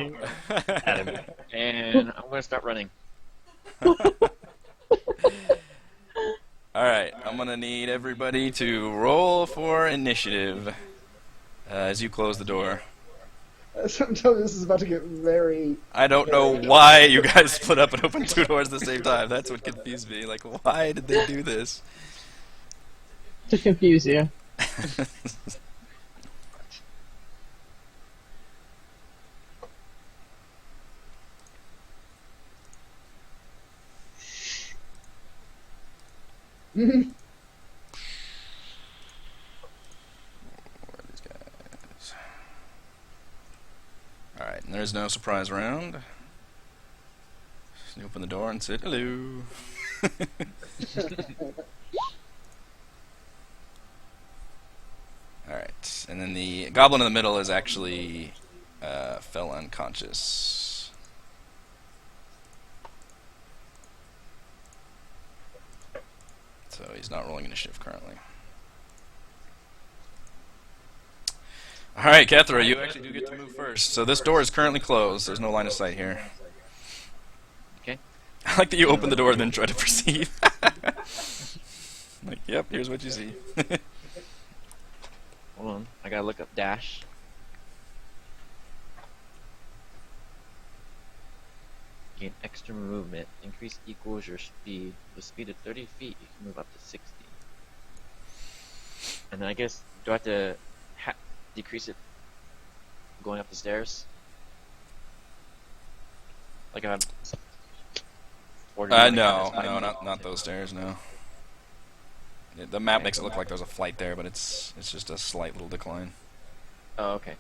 And I'm going to start running. Alright, I'm gonna need everybody to roll for initiative as you close the door. I'm telling you, this is about to get very... I don't know why you guys split up and opened 2 doors at the same time. That's what confused me. Like, why did they do this? To confuse you. Where are these guys? Alright, and there's no surprise round. So you open the door and say hello. Alright, and then the goblin in the middle is actually fell unconscious. So he's not rolling initiative currently. All right, Kethra, you actually do get to move first. So this door is currently closed. There's no line of sight here. Okay. I like that you open the door and then try to proceed. Like, yep, here's what you see. Hold on. I gotta look up dash. Gain extra movement. Increase equals your speed. With speed of 30 feet, you can move up to 60. And then I guess, do I have to decrease it going up the stairs? Like if I'm... Or do you want me to No, have this not those stairs, no. The map makes it look like there's a flight there, but it's just a slight little decline. Oh, okay.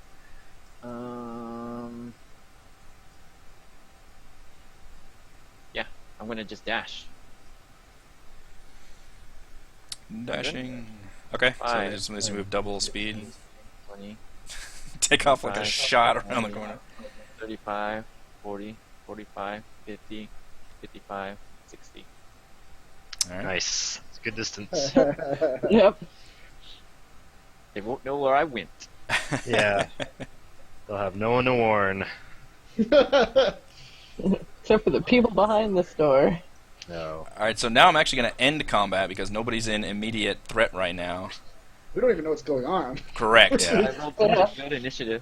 Yeah, I'm gonna just dash. Dashing. Okay, so Five, they just move double speed. 20, Take off like a 25, shot around the corner. 35, 40, 45, 50, 55, 60. All right. Nice. It's a good distance. Yep. They won't know where I went. Yeah. They'll have no one to warn. Except for the people behind this door. No. All right, so now I'm actually going to end combat because nobody's in immediate threat right now. We don't even know what's going on. Correct. Yeah. I rolled pretty good initiative.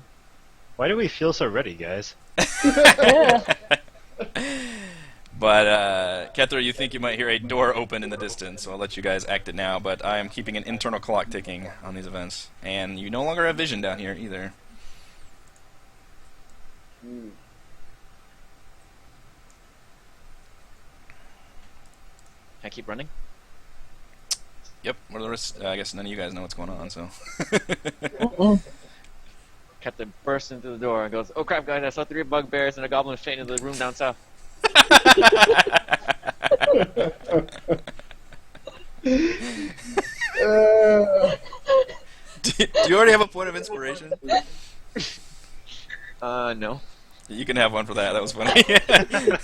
Why do we feel so ready, guys? Yeah. But, Kethra, you think you might hear a door open in the distance, so I'll let you guys act it now, but I am keeping an internal clock ticking on these events. And you no longer have vision down here, either. Mm. Can I keep running? Yep, what are the risks? I guess none of you guys know what's going on, so... Captain bursts into the door and goes, "Oh crap, guys, I saw 3 bugbears and a goblin fainted in the room down south." Do you already have a point of inspiration? No. You can have one for that. That was funny.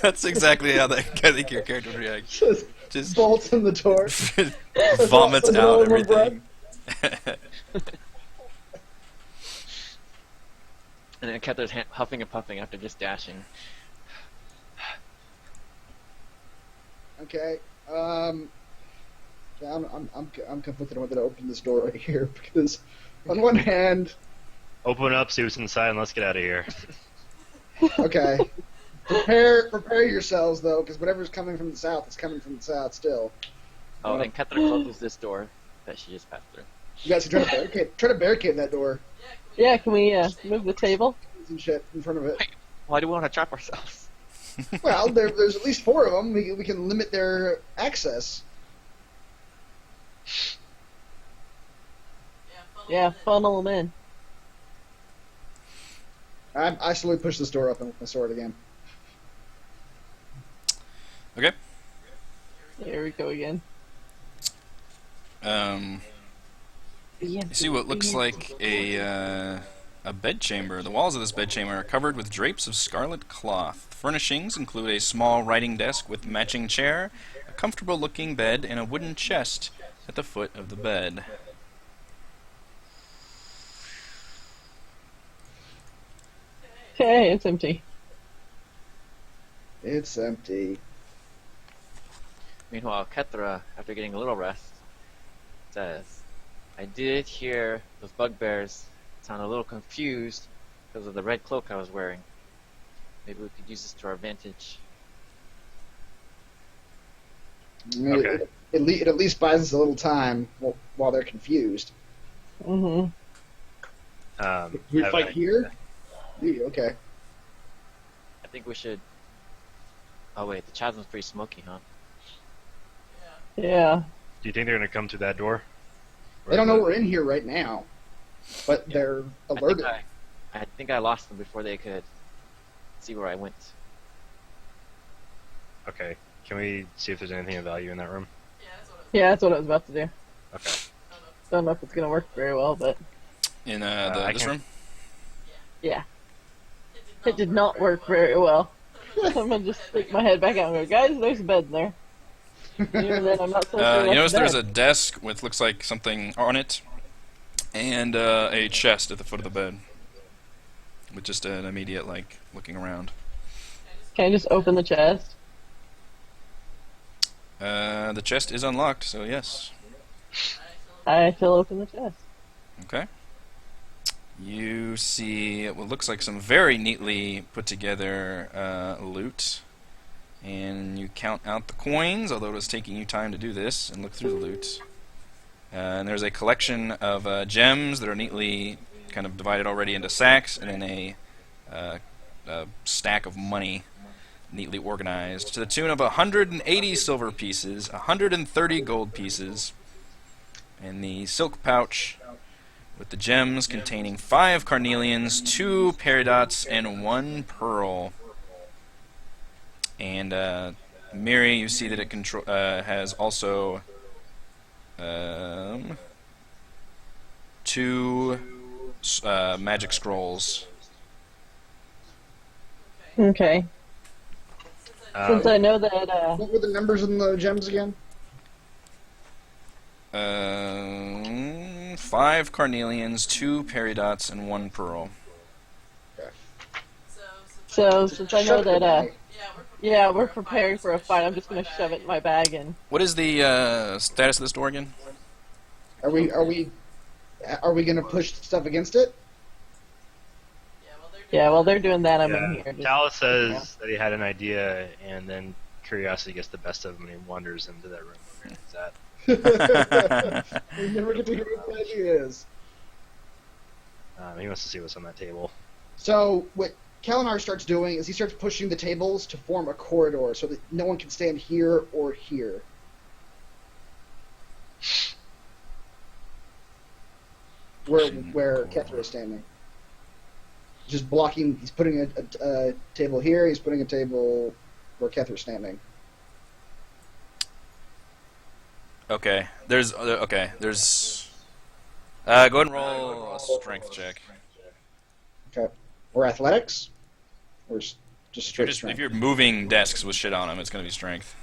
That's exactly how I think your character would react. Just bolts in the door. vomits out everything. And then Kether's huffing and puffing after just dashing. Okay. Yeah, I'm conflicted on whether to open this door right here because, on one hand, Open up, see what's inside, and let's get out of here. okay, prepare yourselves though, because whatever's coming from the south is coming from the south still. Oh, then Kether closes this door that she just passed through. You guys can try to barricade that door Yeah, can we move the table? and shit in front of it. Why do we want to trap ourselves? Well, there's at least 4 of them. We can limit their access. Yeah, funnel them in. I slowly push this door open with my sword again. Okay. Here we go again. You see what looks like a bedchamber. The walls of this bedchamber are covered with drapes of scarlet cloth. Furnishings include a small writing desk with matching chair, a comfortable-looking bed, and a wooden chest at the foot of the bed. Okay, it's empty. It's empty. Meanwhile, Kethra, after getting a little rest, says, "I did hear those bugbears sound a little confused because of the red cloak I was wearing. Maybe we could use this to our advantage." Okay. It at least buys us a little time while they're confused. Mm-hmm. We have fight an here? Yeah, okay. I think we should... Oh wait, the chasm's pretty smoky, huh? Yeah. Do you think they're going to come through that door? They don't know we're in here right now, but they're alerted. I think I lost them before they could see where I went. Okay. Can we see if there's anything of value in that room? Yeah, that's what I was about to do. Okay. Don't know if it's gonna work very well, but In I this can- room? yeah. It did not work very well. I'm gonna just stick my head back out and go, guys, there's a bed in there. Even then, I'm not so sure You that's notice there's a bed. desk with looks like something on it, and a chest at the foot of the bed, with just an immediate looking around. Can I just open the chest? The chest is unlocked, so yes. I still open the chest. Okay. You see what looks like some very neatly put together loot. And you count out the coins, although it is taking you time to do this, and look through the loot. And there's a collection of gems that are neatly kind of divided already into sacks, and then a stack of money neatly organized to the tune of 180 silver pieces, 130 gold pieces, and the silk pouch with the gems containing 5 carnelians, 2 peridots, and 1 pearl. And Miri, you see that it has also 2 magic scrolls. Okay. Since I know that, What were the numbers in the gems again? 5 carnelians, 2 peridots, and 1 pearl. so since I know Shove it that, away. yeah, we're preparing for a fight, I'm just gonna shove it in my bag and... What is the status of this door again? Are we gonna push stuff against it? Yeah, while they're doing that, I'm in Yeah. here. Just- Talon says that he had an idea, and then curiosity gets the best of him, and he wanders into that room where he's at. We never get to hear what the idea is. He wants to see what's on that table. So what Kalinar starts doing is he starts pushing the tables to form a corridor so that no one can stand here or here. Where Kethra is standing. Just blocking. He's putting a table here. He's putting a table where Kethra is standing. Okay. There's. Okay. There's. Go ahead and roll a strength check. Okay. Or athletics, or just straight If strength. you're moving desks with shit on them, it's going to be strength.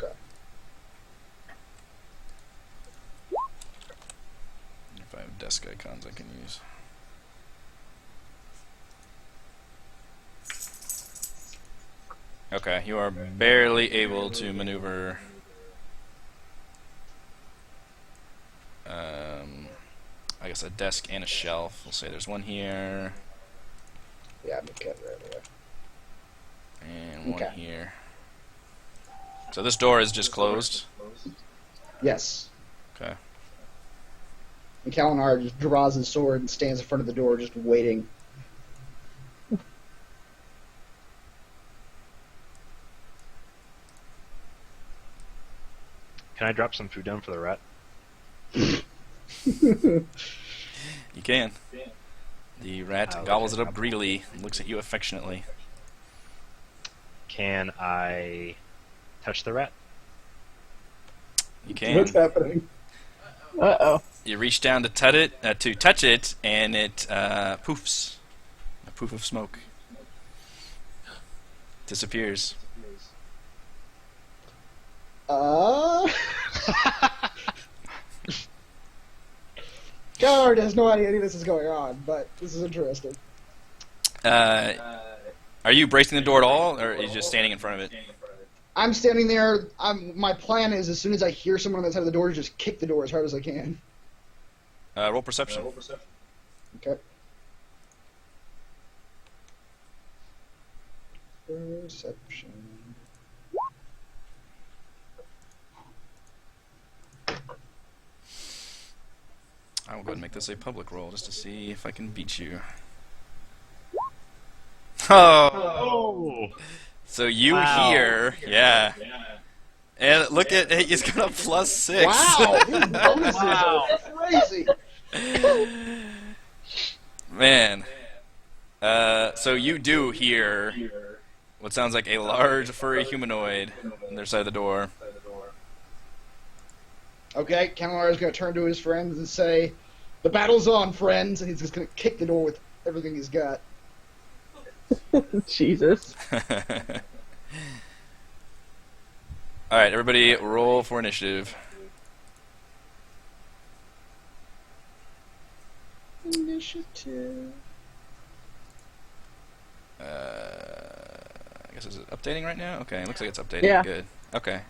Okay. If I have desk icons, I can use. Okay, you are barely able to maneuver. I guess a desk and a shelf. We'll say there's one here Yeah, I'm Kethra right away. and one Okay. here. So this door is just closed. Yes. Okay. And Kalinar just draws his sword and stands in front of the door, just waiting. Can I drop some food down for the rat? You can. The rat I'll gobbles look it it up up. greedily and looks at you affectionately. Can I touch the rat? You can. What's happening? Uh-oh. You reach down to touch it, and it poofs. A poof of smoke. Disappears. Kalinar has no idea any of this is going on, but this is interesting. Are you bracing the door at all, or are you just standing in front of it? I'm standing there. My plan is, as soon as I hear someone on the side of the door, to just kick the door as hard as I can. Roll perception. Okay. Perception. I will go ahead and make this a public roll just to see if I can beat you. Oh! Oh! So you Wow. hear, yeah. And look at, he's got a +6. Wow! These bonuses Wow. are crazy. Man. So you do hear what sounds like a large furry humanoid on their side of the door. Okay, Kalinar is going to turn to his friends and say, "The battle's on, friends!" And he's just going to kick the door with everything he's got. Jesus. Alright, everybody roll for initiative. Initiative. I guess is it updating right now? Okay, it looks like it's updating. Yeah. Good. Okay.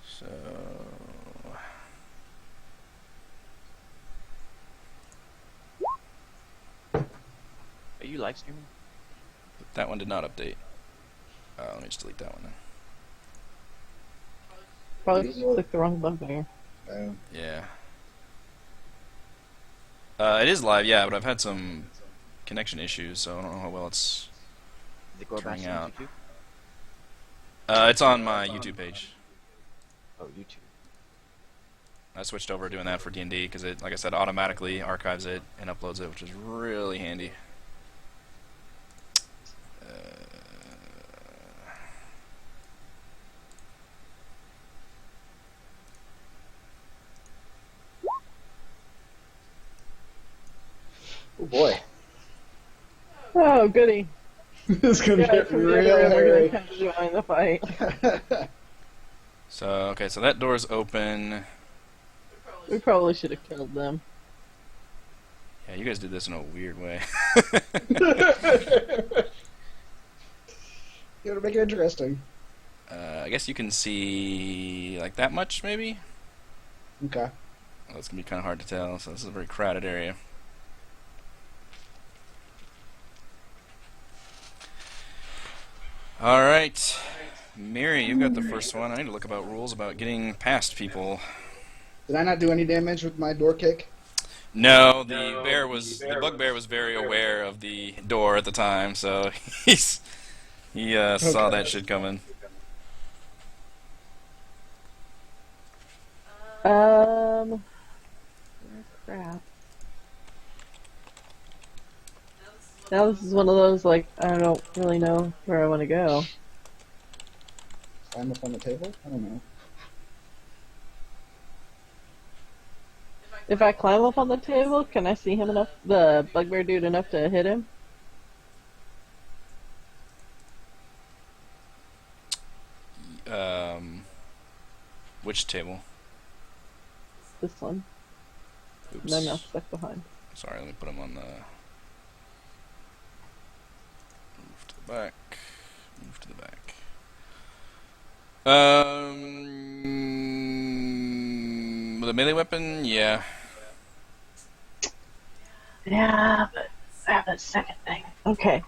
So Are you live streaming? that one did not update. Let me just delete that one then. Probably just clicked the wrong bugbear. Yeah. It is live, yeah, but I've had some connection issues, so I don't know how well it's Did it go back turning to out. YouTube? It's on my YouTube page. Oh, YouTube. I switched over doing that for D&D because it, like I said, automatically archives it and uploads it, which is really handy. Oh boy. Oh, goody. This is gonna Yeah, get from the real other room, we're hairy. gonna come join the fight. So, okay, so that door's open. We probably should have killed them. Yeah, you guys did this in a weird way. You gotta make it interesting. I guess you can see like that much, maybe? Okay. Well, it's going to be kind of hard to tell, so this is a very crowded area. Alright. Mary, you've got the first one. I need to look about rules about getting past people. Did I not do any damage with my door kick? No, the bugbear was very aware of the door at the time, so he saw that shit coming. Crap. Now this is one of those, like, I don't really know where I want to go. Climb up on the table? I don't know. If I climb up on the table, can I see him enough, the bugbear dude enough to hit him? Which table? This one. Oops. And I'm not stuck behind. Sorry, let me put him on the... Move to the back. Move to the back. With a melee weapon? Yeah. Yeah, but I have that second thing. Okay.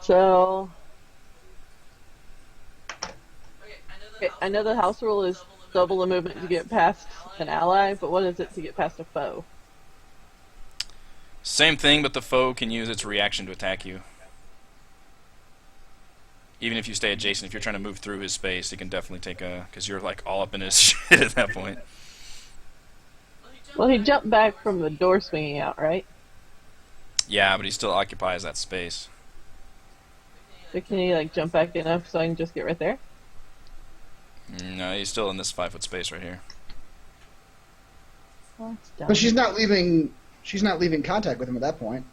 So... Okay, I know the house rule is double the movement to get past an ally, but what is it to get past a foe? Same thing, but the foe can use its reaction to attack you. Even if you stay adjacent, if you're trying to move through his space, he can definitely take a... Because you're like all up in his shit at that point. Well, he jumped back from the door swinging out, right? Yeah, but he still occupies that space. But can he, like, jump back enough so I can just get right there? No, he's still in this 5-foot space right here. Well, that's dumb. But she's not leaving contact with him at that point.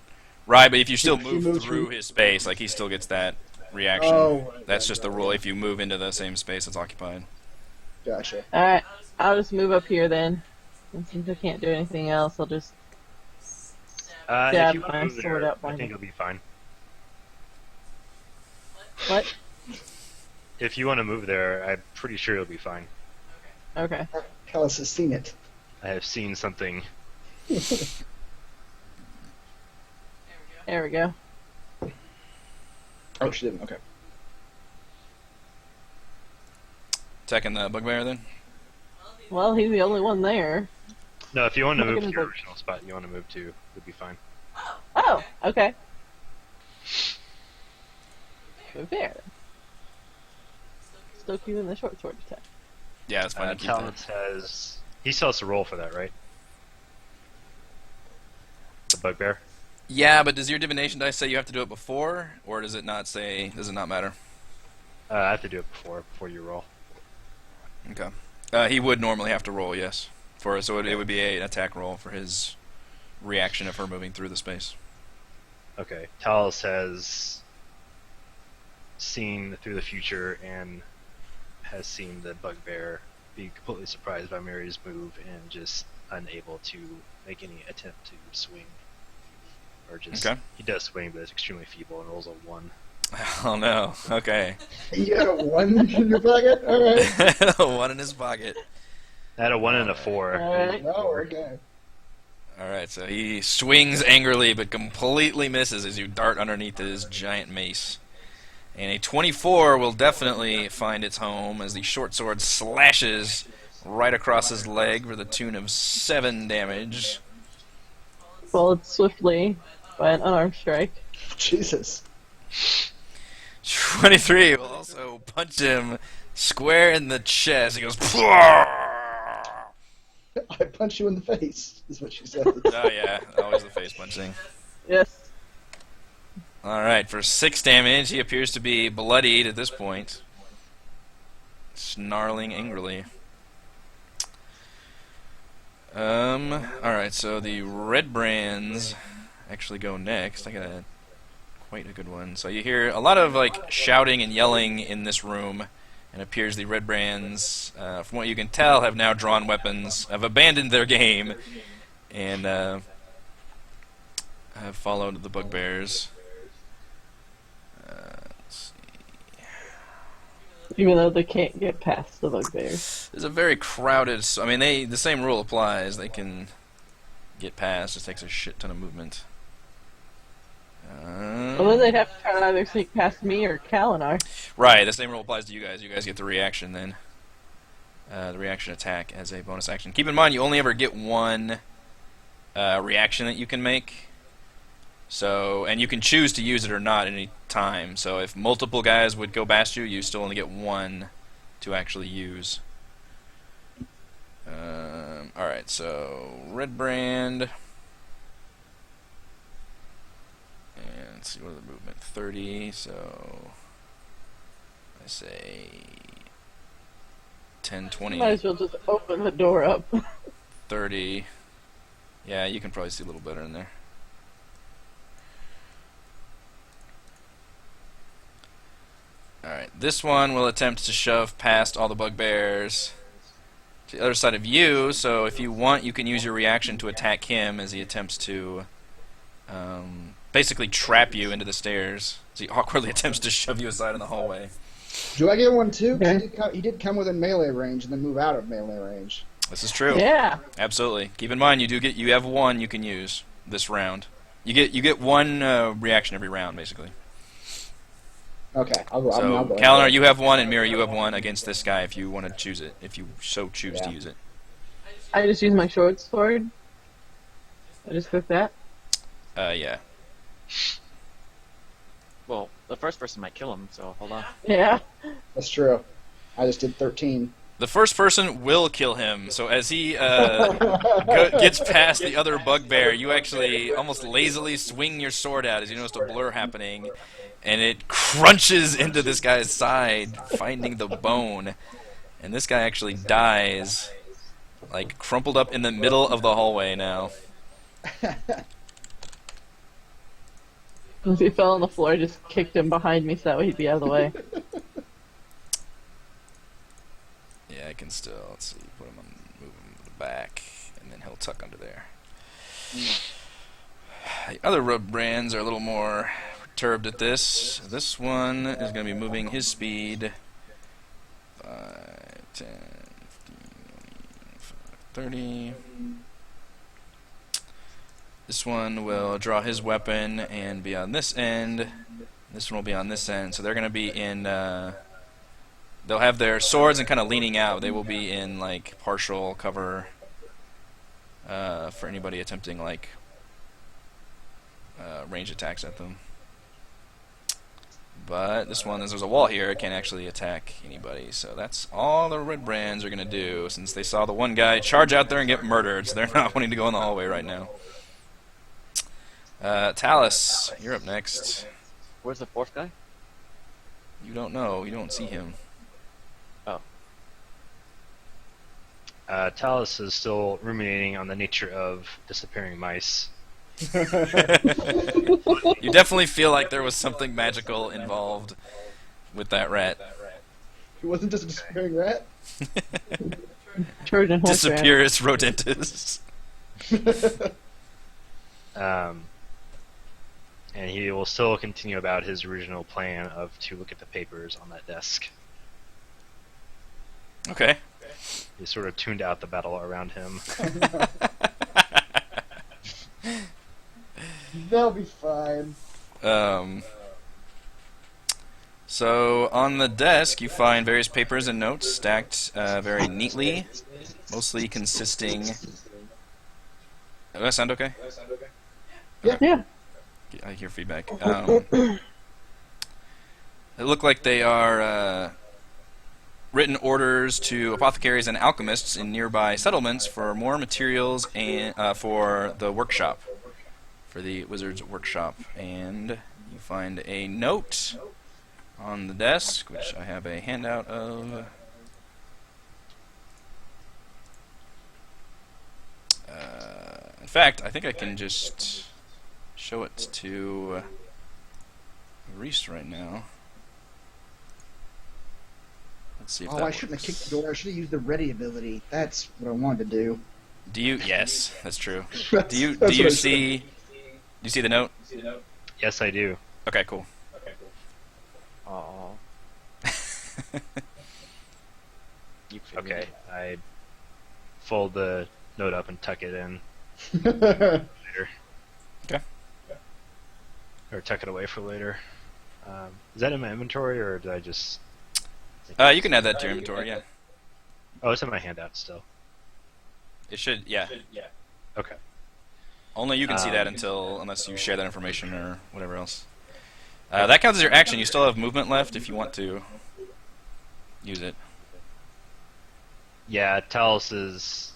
Right, but if you still She move moves through through- his space, like he still gets that reaction. Oh, That's just the rule. If you move into the same space that's occupied. gotcha. Alright, I'll just move up here then. And since I can't do anything else, I'll just... If Stab you want my to move sword there, out I behind think me. it'll be fine. What? If you want to move there, I'm pretty sure it'll be fine. Okay. Callis has seen it. I have seen something. There we go. Oh, she didn't. Okay. Attacking the bugbear then? Well, he's the only one there. No, if you want to Look move at to your him. original spot, you want to move to, it'll be fine. Oh, okay. Move there. Still keeping the short sword attack. Yeah, that's fine. You keep Talon that. says he still has to roll for that, right? The bugbear. Yeah, but does your divination dice say you have to do it before, or does it not say? Does it not matter? I have to do it before you roll. Okay. He would normally have to roll, yes. So it would be an attack roll for his reaction of her moving through the space. Okay. Tal has seen through the future and has seen the bugbear being completely surprised by Mary's move and just unable to make any attempt to swing. Or just, Okay. he does swing, but it's extremely feeble and rolls a 1. Oh no. Okay. You got a 1 in your pocket? Alright. 1 in his pocket. I had a 1 and a 4. Alright. No, okay. Alright, so he swings angrily but completely misses as you dart underneath his giant mace. And a 24 will definitely find its home as the short sword slashes right across his leg for the tune of 7 damage. Followed swiftly by an unarmed strike. Jesus. 23 will also punch him square in the chest. He goes, I punch you in the face, is what she said. oh yeah, always the face punching. Yes. Alright, for 6 damage, he appears to be bloodied at this point. Snarling angrily. Alright, so the Redbrands actually go next. I got quite a good one. So you hear a lot of like shouting and yelling in this room, and it appears the Redbrands, from what you can tell, have now drawn weapons, have abandoned their game, and have followed the Bugbears. Let's see. Even though they can't get past the bugbears. There's a very crowded. I mean, the same rule applies. They can get past. It takes a shit ton of movement. Well, then they'd have to try to either sneak past me or Kalinar. Right, the same rule applies to you guys. You guys get the reaction then. The reaction attack as a bonus action. Keep in mind, you only ever get one reaction that you can make. So, and you can choose to use it or not at any time. So if multiple guys would go past you, you still only get one to actually use. Alright, so Redbrand. And let's see, what are the movement? 30, so I say 10, 20, Might as well just open the door up. 30. Yeah, you can probably see a little better in there. Alright, this one will attempt to shove past all the bugbears to the other side of you, so if you want, you can use your reaction to attack him as he attempts to basically trap you into the stairs. So he awkwardly attempts to shove you aside in the hallway. Do I get one too? 'Cause Okay. he did come within melee range and then move out of melee range. This is true. Yeah. Absolutely. Keep in mind, you have one you can use this round. You get one reaction every round, basically. Okay, I'll go. So, I'll go. Kalinar, you have one, and Mira, you have one against this guy if you want to choose it, if you so choose to Yeah. use it. I just use my short sword. I just click that. Yeah. Well, the first person might kill him, so hold on. Yeah. That's true. I just did 13. The first person will kill him, so as he gets past the other bugbear, you actually almost lazily swing your sword out as you notice a blur happening, and it crunches into this guy's side, finding the bone, and this guy actually dies, like crumpled up in the middle of the hallway now. As he fell on the floor, I just kicked him behind me so that way he'd be out of the way. Yeah, I can still, let's see, move him to the back, and then he'll tuck under there. The other Redbrands are a little more perturbed at this. This one is going to be moving his speed 5, 10, 15, 30. This one will draw his weapon and be on this end. This one will be on this end. So they're going to be in... they'll have their swords and kind of leaning out. They will be in like partial cover for anybody attempting like range attacks at them. But this one, as there's a wall here, it can't actually attack anybody. So that's all the Redbrands are going to do, since they saw the one guy charge out there and get murdered. So they're not wanting to go in the hallway right now. Talus, you're up next. Where's the fourth guy? You don't know. You don't see him. Talus is still ruminating on the nature of disappearing mice. You definitely feel like there was something magical involved with that rat. He wasn't just a disappearing rat. Trojan horse rat. Disappearus rodentus. And he will still continue about his original plan of to look at the papers on that desk. Okay. He sort of tuned out the battle around him. They'll be fine. So on the desk, you find various papers and notes stacked very neatly, mostly consisting. Does that sound okay? Yeah. I hear feedback. They look like they are written orders to apothecaries and alchemists in nearby settlements for more materials and for the workshop, for the wizard's workshop. And you find a note on the desk, which I have a handout of. In fact, I think I can just show it to Reese right now. Let's see if that I shouldn't have kicked the door. I should have used the ready ability. That's what I wanted to do. Do you? Yes, that's true. That's- Do you that's what I see? Do you see the note? Yes, I do. Okay, cool. Oh. Okay, I fold the note up and tuck it in should. later. Okay. Or tuck it away for later. Is that in my inventory, or did I just... You can add that to your inventory. Yeah, Oh, it's in my handout still. it should. Yeah. Okay. Only you can see that unless you share that information or whatever else. That counts as your action. You still have movement left if you want to use it. Yeah, Talos is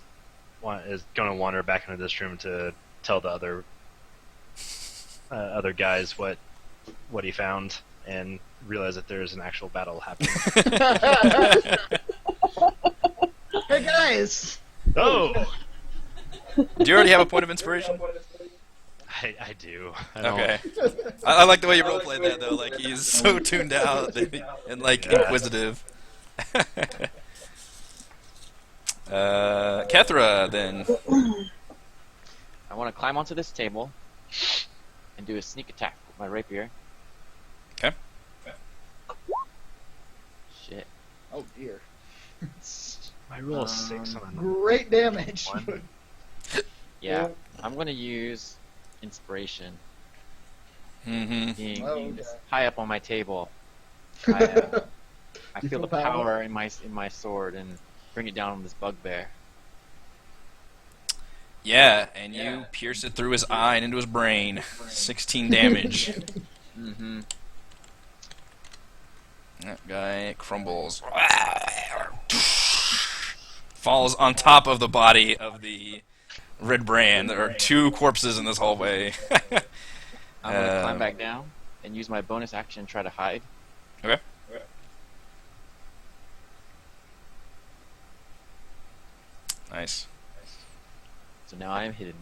going to wander back into this room to tell the other guys what he found and realize that there's an actual battle happening. Hey guys! Oh! Do you already have a point of inspiration? I do. I don't- Okay. I like the way you roleplayed that though. Like he's so tuned out and like inquisitive. Kethra then. I want to climb onto this table and do a sneak attack with my rapier. Okay. Shit. Oh dear. I roll a 6 on Great damage. One. Yeah, I'm gonna use inspiration. Mm-hmm. Being Oh, okay. high up on my table, I You feel the feel power? power in my sword and bring it down on this bugbear. Yeah, and you pierce it through his eye and into his brain. 16 damage. Mm-hmm. That guy crumbles. Falls on top of the body of the Redbrand. There are 2 corpses in this hallway. I'm gonna climb back down and use my bonus action and try to hide. Okay. Nice. So now I am hidden.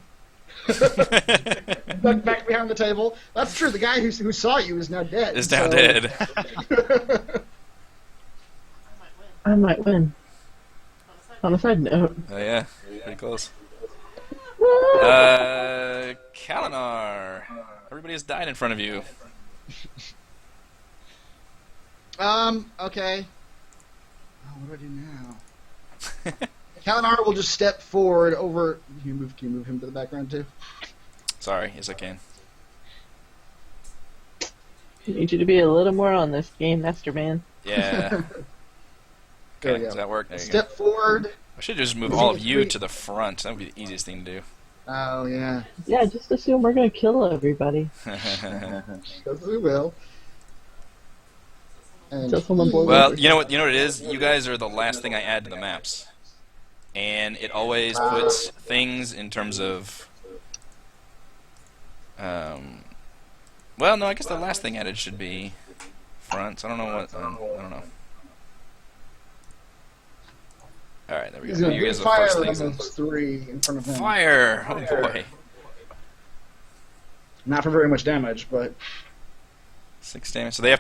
Back behind the table. That's true. The guy who saw you is now dead. Is now so- dead. I might win. On a side note. Oh yeah, pretty close. Kalinar. Everybody has died in front of you. Okay. Oh, what do I do now? Kalinar will just step forward over. Can you move him to the background too? Sorry, yes I can. I need you to be a little more on this game, Master Man. Yeah. There Okay, we does go. that work? There you Step forward. go. I should just move all of you to the front. That would be the easiest thing to do. Oh yeah. Yeah, just assume we're gonna kill everybody. Yes, we will. And Until someone blows Well, you know what it is? You guys are the last thing I add to the maps. And it always puts things in terms of well, no, I guess the last thing added should be fronts. I don't know what I don't know. Alright, there we He's go. gonna You guys are the fire first on things. those 3 in front of him. Fire! Oh boy. Not for very much damage, but 6 damage. So they all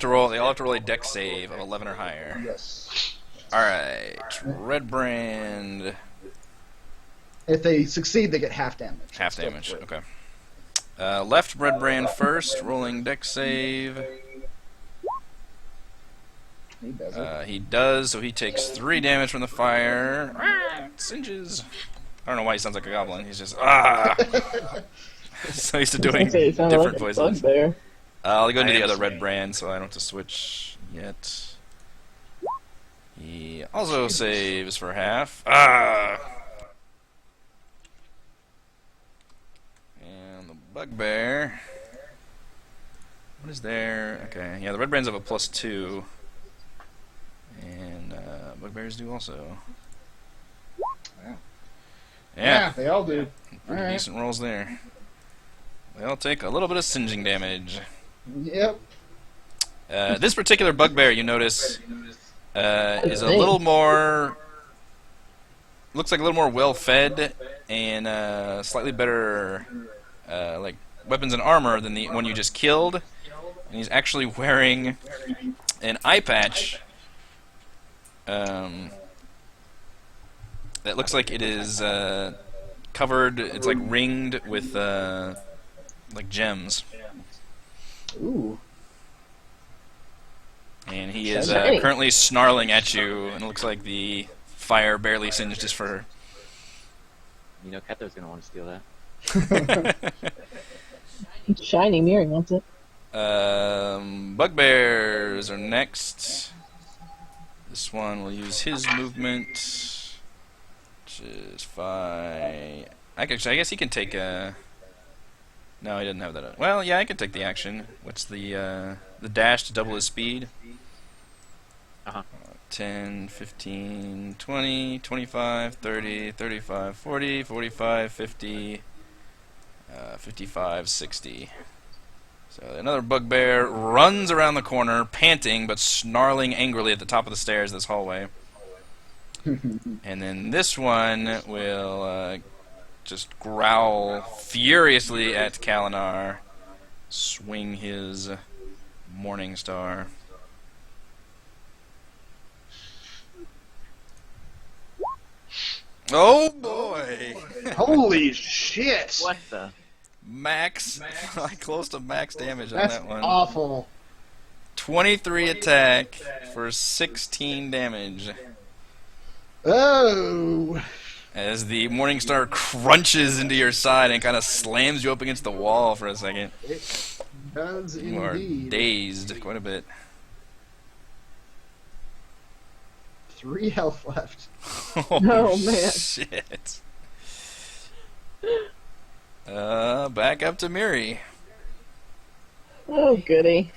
have to roll a dex save of 11 or higher. yes. Alright, Redbrand. If they succeed, they get half damage. Half Still damage, great. okay. Left Redbrand first, rolling dex save. He does it. He does, so he takes 3 damage from the fire. Singes. I don't know why he sounds like a goblin. He's just, So used to doing It sounded different like a voices. bugbear. I'll go into the other Redbrand, so I don't have to switch yet. He also saves for half. And the bugbear. What is there? Okay, yeah, the Redbrands have a +2. And bugbears do also. Yeah. Yeah, They all do. pretty Alright. decent rolls there. They all take a little bit of singeing damage. Yep. This particular bugbear, you notice, is a Big. little more. Looks like a little more well-fed and slightly better, like weapons and armor than the one you just killed. And he's actually wearing an eye patch. That looks like it is covered. It's like ringed with like gems. Ooh. And he is Shiny. currently snarling at you, and it looks like the fire barely singed his fur. You know, Ketho's gonna want to steal that. Shiny Miri wants it. Bugbears are next. This one will use his movement, which is 5. I guess he can take a. No, he doesn't have that. Well, yeah, I can take the action. What's the dash to double his speed? 10, 15, 20, 25, 30, 35, 40, 45, 50, 55, 60. So another bugbear runs around the corner, panting but snarling angrily at the top of the stairs of this hallway. And then this one will just growl furiously at Kalinar, swing his Morning Star. Oh boy! Holy shit! What the? Max, like close to max damage on That's that one. awful. 23 attack for 16 damage. Oh. As the Morning Star crunches into your side and kind of slams you up against the wall for a second. It does You are indeed. dazed quite a bit. 3 health left. Oh, man. Shit. Back up to Miri. Oh, goody.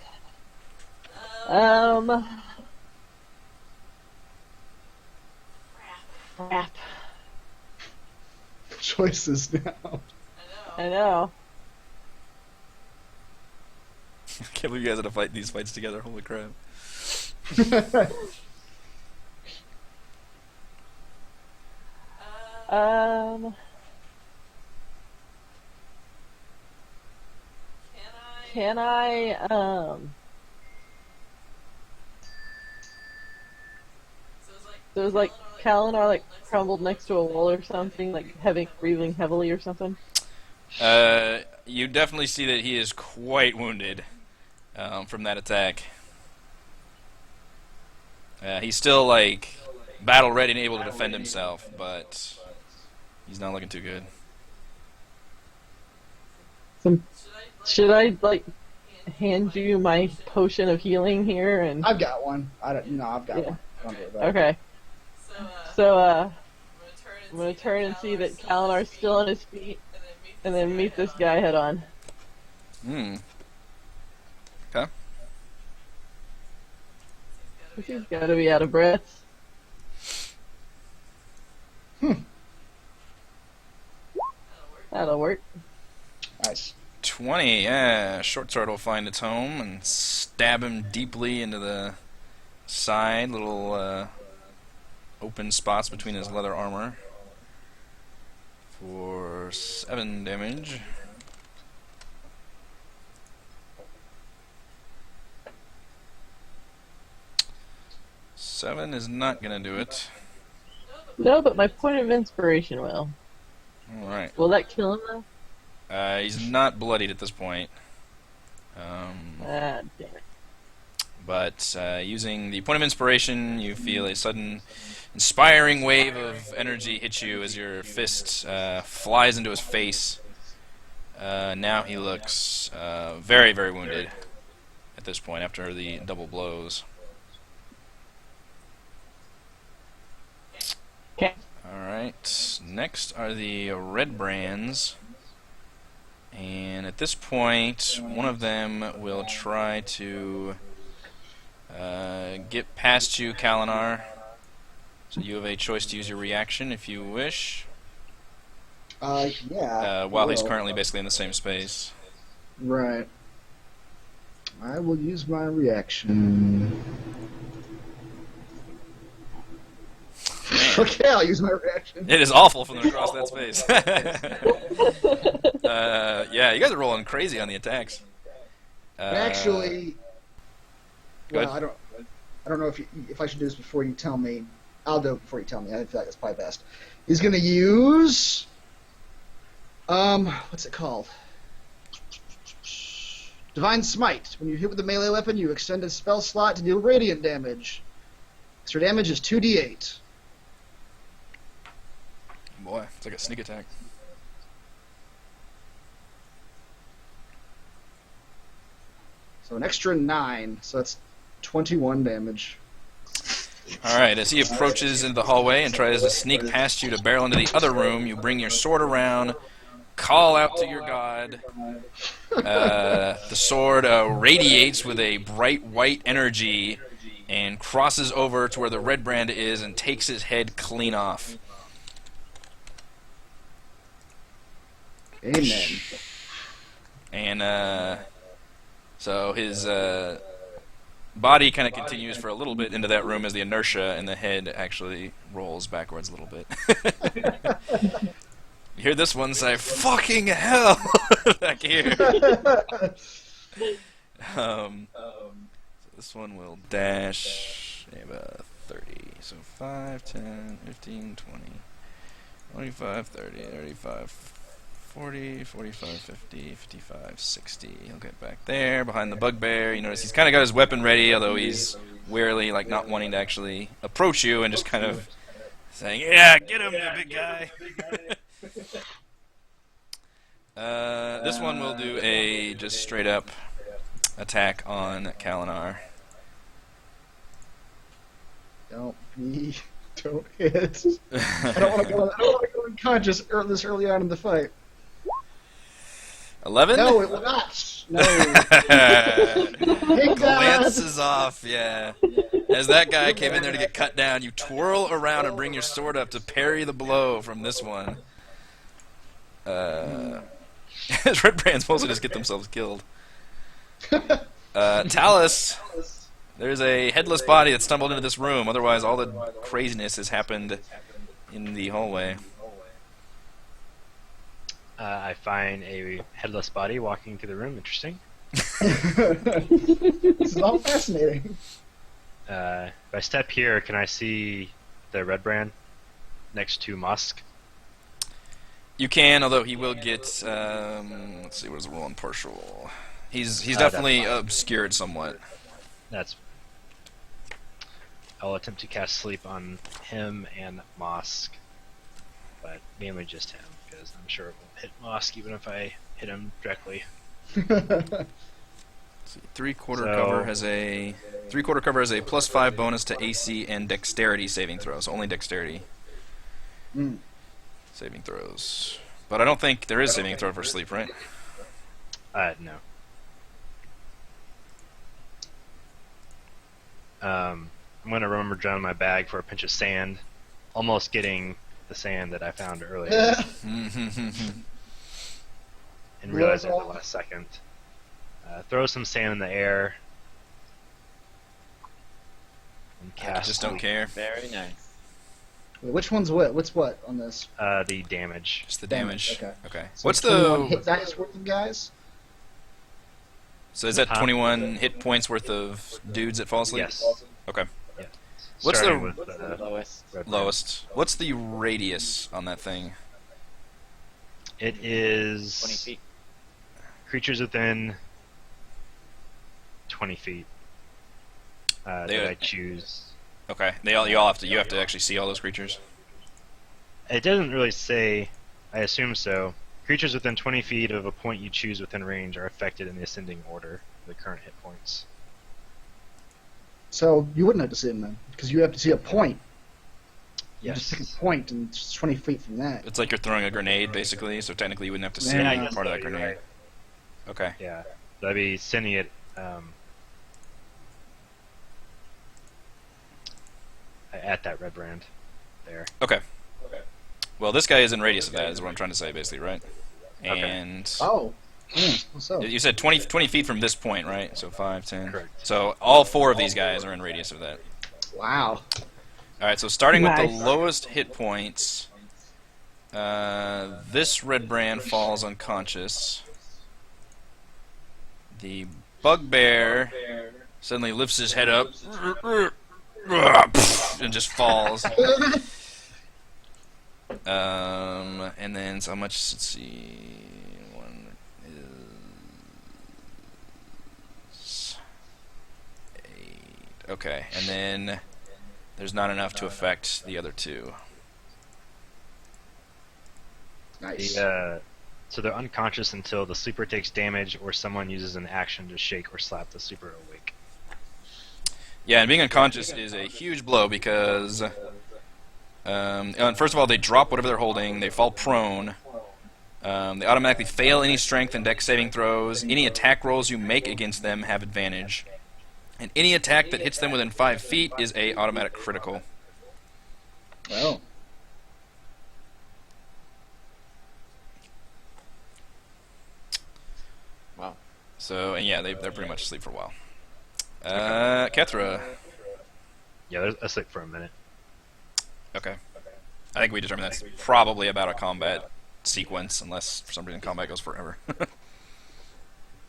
Crap. Choices now. I know. I can't believe you guys had to fight these fights together. Holy crap. Can I, So it was like Kalinar like crumbled next to a wall or something, like breathing heavily or something. You definitely see that he is quite wounded from that attack. He's still like battle ready and able to defend himself, but he's not looking too good. Should I like hand you my potion of healing here and? I've got one. I've got Yeah. one. Don't worry about it. Okay. So I'm gonna turn and see that Kalinar's still on his feet, and then meet this guy head on. Okay. He's gotta be out of breath. That'll work. Nice. 20, yeah. Short sword will find its home and stab him deeply into the side, little open spots between his leather armor for 7 damage. 7 is not gonna do it. No, but my point of inspiration will. Alright. Will that kill him though? He's not bloodied at this point. Damn it. But using the point of inspiration, you feel a sudden inspiring wave of energy hit you as your fist flies into his face. Now he looks very, very wounded at this point after the double blows. Okay. Alright, next are the Redbrands. And at this point, one of them will try to get past you, Kalinar. So you have a choice to use your reaction if you wish. Yeah. While he's will. currently basically in the same space. Right. I will use my reaction. Okay, I'll use my reaction. It is awful for them to cross that space. Yeah, you guys are rolling crazy on the attacks. Actually, go well, ahead. I don't know if I should do this before you tell me. I'll do it before you tell me. I feel like that's probably best. He's gonna use what's it called? Divine Smite. When you hit with a melee weapon, you extend a spell slot to deal radiant damage. Extra damage is 2d8. Boy, it's like a sneak attack. So an extra 9, so that's 21 damage. Alright, as he approaches into the hallway and tries to sneak past you to barrel into the other room, you bring your sword around, call out to your god. The sword radiates with a bright white energy and crosses over to where the Redbrand is and takes his head clean off. Amen. And so his body kind of continues for a little bit into that room as the inertia and the head actually rolls backwards a little bit. You hear this one say, "Fucking hell!" back here. So this one will dash about 30. So 5, 10, 15, 20, 25, 30, 35, 40, 45, 50, 55, 60. He'll get back there behind the bugbear. You notice he's kind of got his weapon ready, although he's warily, like not wanting to actually approach you and just kind of saying, "Yeah, get him, you big guy." This one will do a just straight up attack on Kalinar. Don't hit. I don't want to go unconscious this early on in the fight. 11? No, it will not. No. Glances off, yeah. As that guy came in there to get cut down, you twirl around and bring your sword up to parry the blow from this one. Redbrands mostly just get themselves killed. Talus, there's a headless body that stumbled into this room. Otherwise, all the craziness has happened in the hallway. I find a headless body walking through the room. Interesting. This is all fascinating. If I step here, can I see the Redbrand next to Musk? You can, although he will get. Let's see, what is the roll on partial? He's definitely obscured somewhat. I'll attempt to cast sleep on him and Mosk, but mainly just him, because I'm sure it won't hit Mosk even if I hit him directly. See, three-quarter cover has a +5 bonus to AC and dexterity saving throws. Only dexterity saving throws. But I don't think there is saving throw for sleep, right? No. I'm going to remember John in my bag for a pinch of sand, almost getting the sand that I found earlier, and realize at the last second. Throw some sand in the air and cast. Just don't care. Very nice. Wait, which one's what? What's what on this? The damage. Just the damage. Okay. So What's 21 hit the? dice worth of guys? So is that 21 hit points worth of dudes that fall asleep? Yes. Okay. Yes. What's Starting the with Lowest. Redbrand. lowest? What's the radius on that thing? It is 20 feet. creatures within 20 feet They- that I choose. Okay, you have to actually see all those creatures. It doesn't really say. I assume so. Creatures within 20 feet of a point you choose within range are affected in the ascending order of the current hit points. So you wouldn't have to see him then, because you have to see a point. You Yes. just pick a point, and it's 20 feet from that. It's like you're throwing a grenade, basically. So technically, you wouldn't have to see Yeah, I any guess part of so, that you're grenade. right. Okay. Yeah. So I'd be sending it at that Redbrand there. Okay. Well, this guy is in radius of that, is what I'm trying to say, basically, right? Okay. And Oh, what's up? you said 20 feet from this point, right? So 5, 10. Correct. So all 4 of these guys are in radius of that. Wow. All right. So starting with Nice. the lowest hit points, this Redbrand falls unconscious. The Bugbear suddenly lifts his head up and just falls. And then so how much? Let's see. One is 8. Okay, and then there's not enough to affect the other 2. Nice. So they're unconscious until the sleeper takes damage or someone uses an action to shake or slap the sleeper awake. Yeah, and being unconscious is a huge blow because, first of all, they drop whatever they're holding, they fall prone, they automatically fail any strength and dex saving throws, any attack rolls you make against them have advantage, and any attack that hits them within 5 feet is a automatic critical. Well, Wow. So, and yeah, they're pretty much asleep for a while. Kethra. Yeah, there's asleep for a minute. Okay. I think we determined that's probably about a combat sequence, unless for some reason combat goes forever.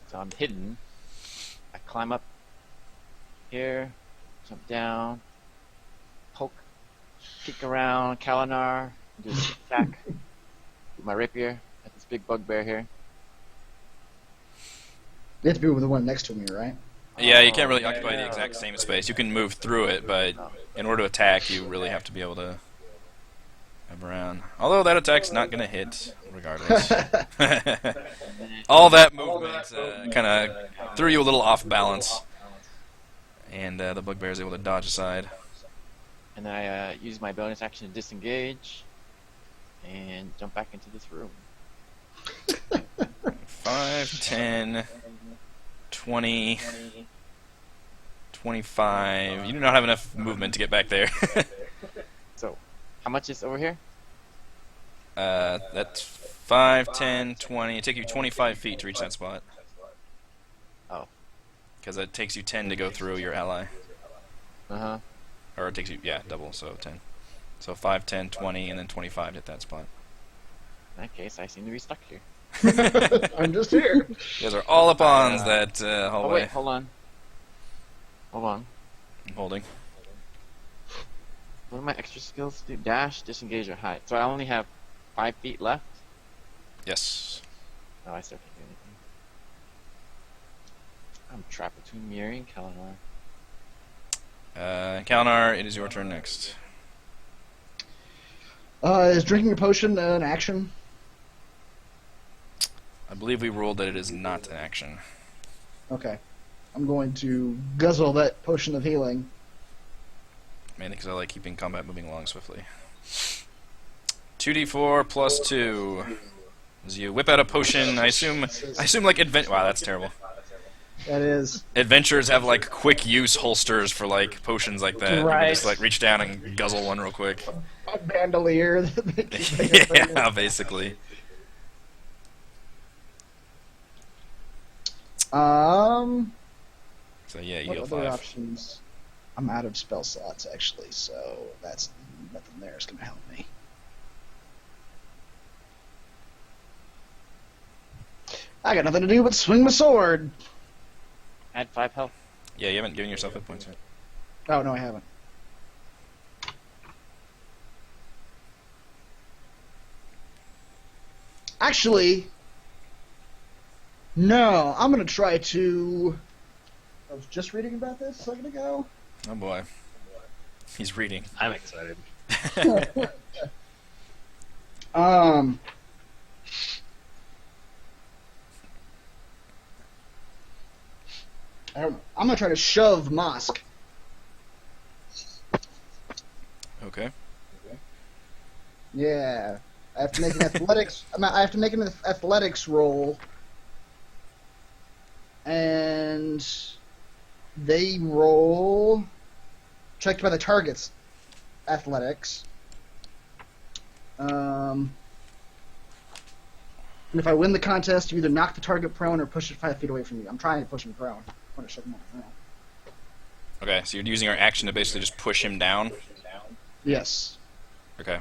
So I'm hidden. I climb up here, jump down, poke, kick around Kalinar, do a sneak attack with my rapier at this big bugbear here. you have to be with the one next to me, right? Yeah, you can't really occupy the exact same space. You can move through it, but in order to attack, you really have to be able to move around. Although that attack's not going to hit, regardless. All that movement kind of threw you a little off balance, and the bugbear is able to dodge aside. And then I use my bonus action to disengage and jump back into this room. 5, 10, 20, 25. You do not have enough movement to get back there. So, how much is over here? That's 5, 10, 20. It takes you 25 feet to reach that spot. Oh. Because it takes you 10 to go through your ally. Uh-huh. Or it takes you, yeah, double, so 10. So 5, 10, 20, and then 25 to hit that spot. In that case, I seem to be stuck here. I'm just here. You guys are all up on that Oh hallway. wait, hold on. Hold on. I'm holding. What do my extra skills do? Dash, disengage, or hide. So I only have 5 feet left? Yes. Oh, I still can't do anything. I'm trapped between Miri and Kalinar. Kalinar, it is your turn next. Is drinking a potion an action? I believe we ruled that it is not an action. Okay. I'm going to guzzle that potion of healing. Mainly because I like keeping combat moving along swiftly. 2d4 plus 2. As you whip out a potion, I assume like wow, that's terrible. That is. Adventurers have like quick use holsters for like potions like that. You can Right. just like reach down and guzzle one real quick. A bandolier. that they keep Yeah, basically. Um, So yeah, you what heal other 5. options? I'm out of spell slots, actually, so that's nothing there is going to help me. I got nothing to do but swing my sword. Add 5 health. Yeah, you haven't given yourself hit points yet. Oh, no, I haven't. Actually, no. I'm gonna try to. I was just reading about this a second ago. Oh boy. He's reading. I'm excited. Um. I'm gonna try to shove Mosk. Okay. Yeah. I have to make an athletics. I have to make an athletics roll, and they roll checked by the target's athletics. And if I win the contest, you either knock the target prone or push it 5 feet away from you. I'm trying to push him prone. I want to shove him on the ground. Okay, so you're using your action to basically just push him down? Yes. Okay.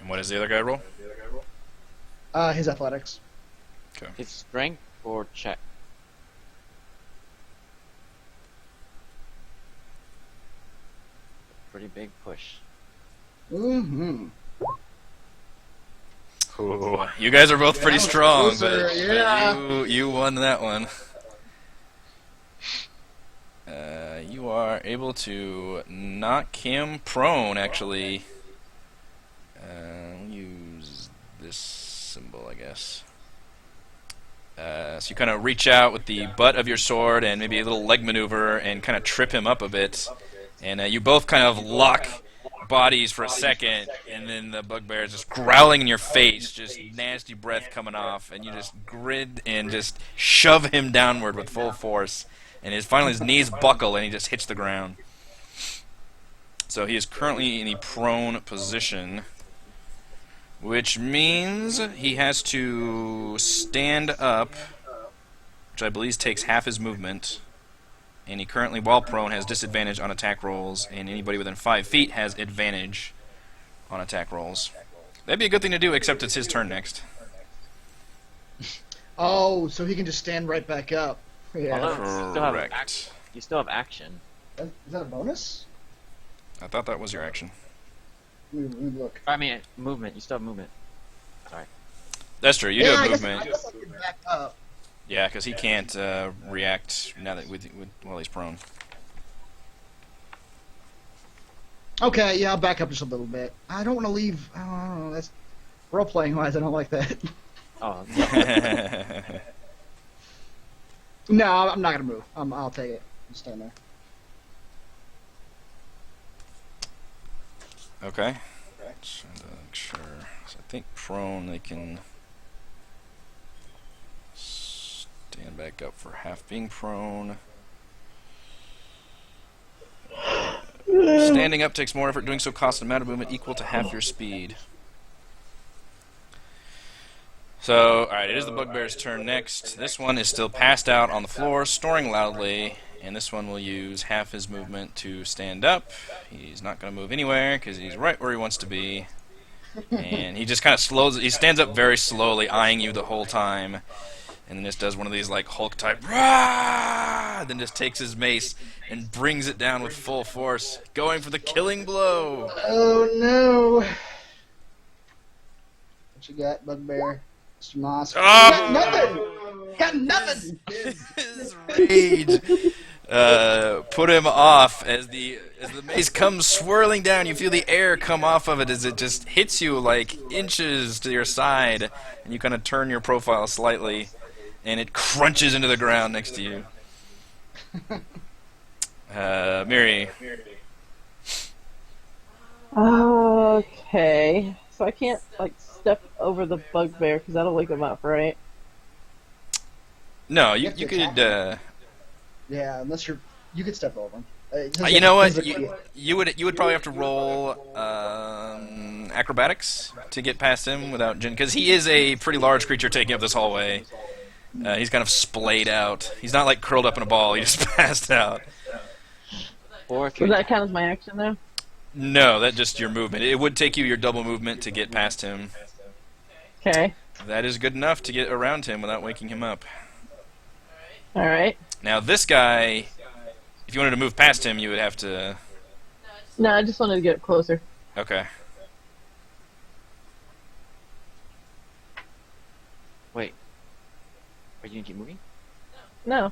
And what does the other guy roll? His athletics. Okay. It's strength or check. Pretty big push. Mm-hmm. Ooh, you guys are both pretty strong, closer, but yeah. you won that one. You are able to knock him prone, actually. We'll use this symbol, I guess. So you kind of reach out with the butt of your sword and maybe a little leg maneuver and kind of trip him up a bit. And you both kind of lock bodies for a second, and then the bugbear is just growling in your face, just nasty breath coming off, and you just grin and just shove him downward with full force. And finally his knees buckle and he just hits the ground. So he is currently in a prone position, which means he has to stand up, which I believe takes half his movement. And he currently, while prone, has disadvantage on attack rolls, and anybody within 5 feet has advantage on attack rolls. That'd be a good thing to do, except it's his turn next. Oh, so he can just stand right back up. Yeah. Correct. You still have action. Is that a bonus? I thought that was your action. Let me look. I mean, movement. You still have movement. Sorry. That's true, you do have movement. I guess I can back up. Yeah, because he can't react now that while he's prone. Okay, yeah, I'll back up just a little bit. I don't want to leave. I don't know. That's role-playing wise. I don't like that. Oh, No, I'm not gonna move. I'll take it. I'm staying there. Okay. Just trying to make sure. So I think prone they can stand back up for half being prone. Standing up takes more effort. Doing so costs an amount of movement equal to half your speed. So, alright, it is the bugbear's turn next. This one is still passed out on the floor, snoring loudly, and this one will use half his movement to stand up. He's not going to move anywhere because he's right where he wants to be. And he just kind of he stands up very slowly, eyeing you the whole time. And then just does one of these like Hulk type, rah! Then just takes his mace and brings it down with full force, going for the killing blow. Oh no! What you got, bugbear? Mr. Moss? Oh! Got nothing. His rage put him off as the mace comes swirling down. You feel the air come off of it as it just hits you like inches to your side, and you kind of turn your profile slightly, and it crunches into the ground next to you. Miri. Okay. So I can't, like, step over the bugbear because that'll wake him up, right? No, You you have to could. attack Yeah, unless you could step over him. You know what? You would probably have to roll acrobatics to get past him without because he is a pretty large creature taking up this hallway. He's kind of splayed out. He's not like curled up in a ball. He just passed out. or if Does you that count as my action, though? No, that's just your movement. It would take you your double movement to get past him. Okay. That is good enough to get around him without waking him up. All right. Now this guy, if you wanted to move past him, you would have to... No, I just wanted to get closer. Okay. Wait. Are you gonna keep moving? No.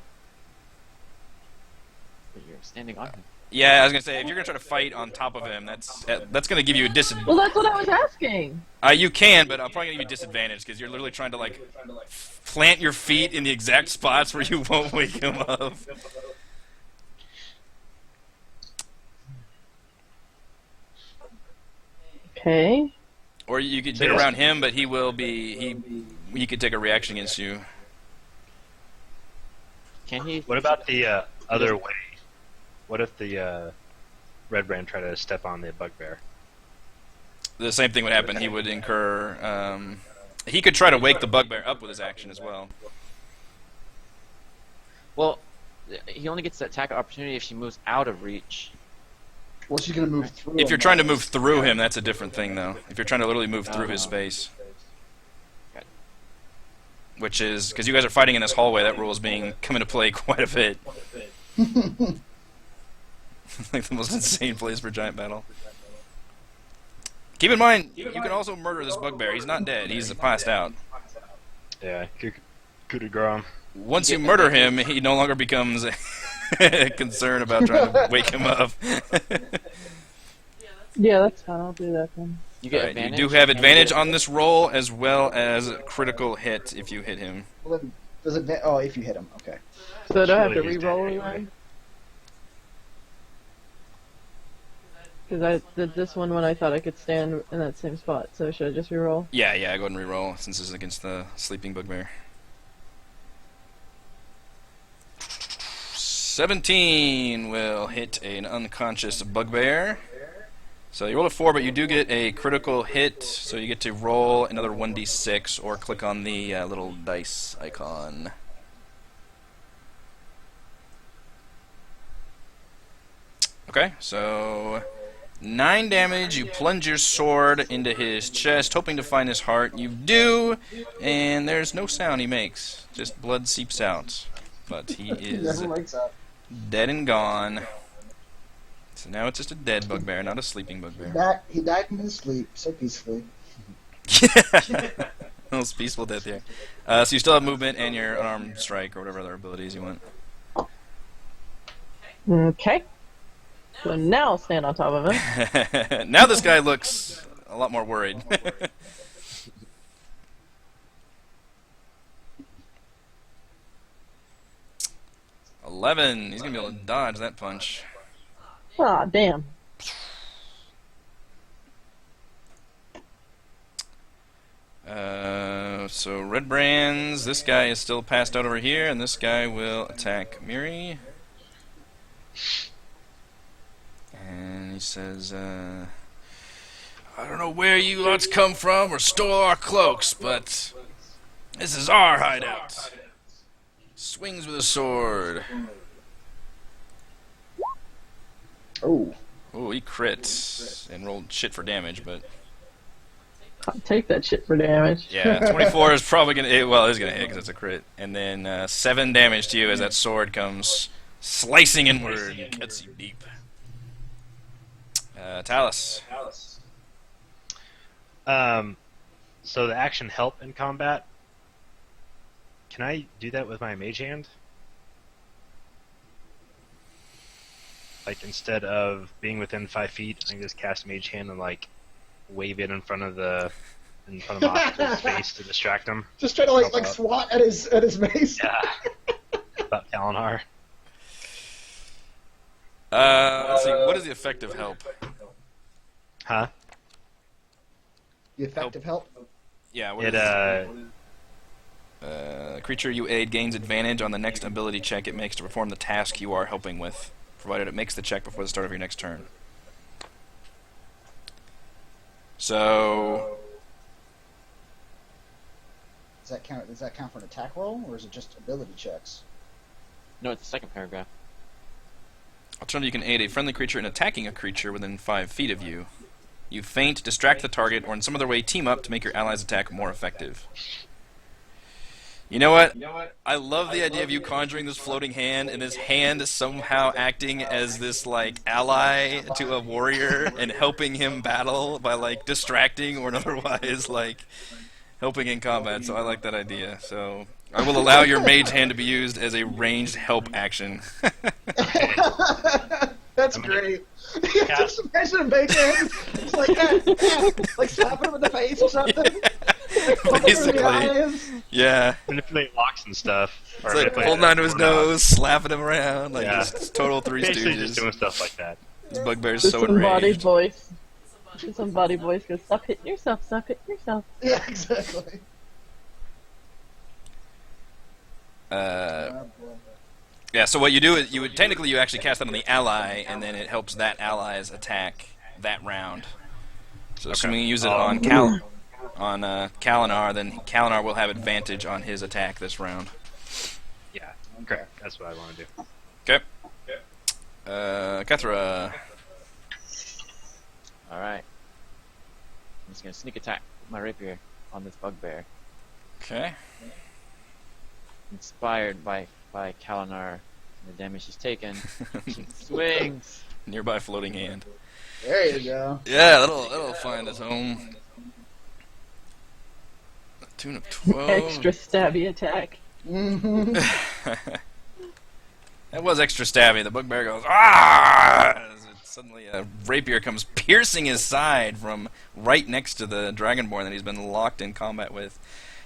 But you're standing on him. Yeah, I was gonna say, if you're gonna try to fight on top of him, that's gonna give you a disadvantage. Well, that's what I was asking. You can, but I'm probably gonna give you a disadvantage because you're literally trying to like plant your feet in the exact spots where you won't wake him up. Okay. Or you could get around him, but he could take a reaction against you. Can he? What about the other way? What if the Redbrand tried to step on the Bugbear? The same thing would happen. He would incur. He could try to wake the Bugbear up with his action as well. Well, he only gets the attack opportunity if she moves out of reach. Well, she's gonna move through. If you're trying to move through him, that's a different thing, though. If you're trying to literally move through his space. Okay. Which is, because you guys are fighting in this hallway, that rule is being come into play quite a bit. Like the most insane place for giant battle. Keep in mind, you can also murder this Bugbear. He's not dead. He's passed out. Yeah, coup de grace. Once you murder him, he no longer becomes a concern about trying to wake him up. Yeah, that's fine. I'll do that then. You get Right, advantage. you do have advantage on this roll, as well as critical hit if you hit him. Well, then, does it? Oh, if you hit him, okay. So do I have to Surely he's re-roll dead again? anyway. Because I did this one when I thought I could stand in that same spot. So should I just re-roll? Yeah, go ahead and reroll, since this is against the sleeping Bugbear. 17 will hit an unconscious Bugbear. So you roll a 4, but you do get a critical hit, so you get to roll another 1d6, or click on the little dice icon. Okay, so 9 damage. You plunge your sword into his chest, hoping to find his heart. You do, and there's no sound he makes. Just blood seeps out. But he is Never wakes up. dead and gone. So now it's just a dead Bugbear, not a sleeping Bugbear. He died in his sleep, so peacefully. Most peaceful death here. So you still have movement and your unarmed strike, or whatever other abilities you want. Okay. So now I'll stand on top of him. Now this guy looks a lot more worried. 11. He's gonna be able to dodge that punch. Ah, damn. So Redbrands, this guy is still passed out over here, and this guy will attack Miri. And he says, I don't know where you lots come from or stole our cloaks, but this is our hideout. Swings with a sword. Oh. Oh, he crit and rolled shit for damage, but I'll take that shit for damage. yeah, 24 is probably gonna hit. Well, it is gonna hit because it's a crit, and then 7 damage to you as that sword comes slicing inward and cuts you deep. Talus. So the action help in combat. Can I do that with my mage hand? Like instead of being within 5 feet, I can just cast mage hand and like wave it in front of Moss's face to distract him. Just try to like swat at his mace. Yeah. About Talon. Let's see. What is the effective help? Huh? The effective help. Yeah. What It is creature you aid gains advantage on the next ability check it makes to perform the task you are helping with, provided it makes the check before the start of your next turn. So, Does that count for an attack roll, or is it just ability checks? No, it's the second paragraph. alternatively, you can aid a friendly creature in attacking a creature within 5 feet of you. You feint, distract the target, or in some other way team up to make your allies' attack more effective. You know what? I love the idea of you conjuring this floating hand, and this hand somehow acting as this like ally to a warrior and helping him battle by like distracting or otherwise like helping in combat. So I like that idea. So I will allow your mage hand to be used as a ranged help action. That's great. Just imagine a mage hand, just like that, like slapping him in the face or something. Like, Basically, yeah. Manipulate locks and stuff. It's like holding onto his nose, slapping him around, like just total Three Basically Stooges. just doing stuff like that. This bugbear's so Disembodied enraged. voice. Disembodied voice goes, stop hitting yourself, stop hitting yourself. Yeah, exactly. Yeah, so what you do is you actually cast that on the ally, and then it helps that ally's attack that round. So assuming you use it on Kalinar, then Kalinar will have advantage on his attack this round. Yeah, correct. That's what I want to do. Okay. Kethra. Alright. I'm just gonna sneak attack with my rapier on this bugbear. Okay. Inspired by Kalinar and the damage she's taken. She swings! Nearby floating hand. There you go. Yeah, that'll find his home. A tune of 12. Extra stabby attack. Mm-hmm. That was extra stabby. The bugbear goes, ah! Suddenly a rapier comes piercing his side from right next to the dragonborn that he's been locked in combat with.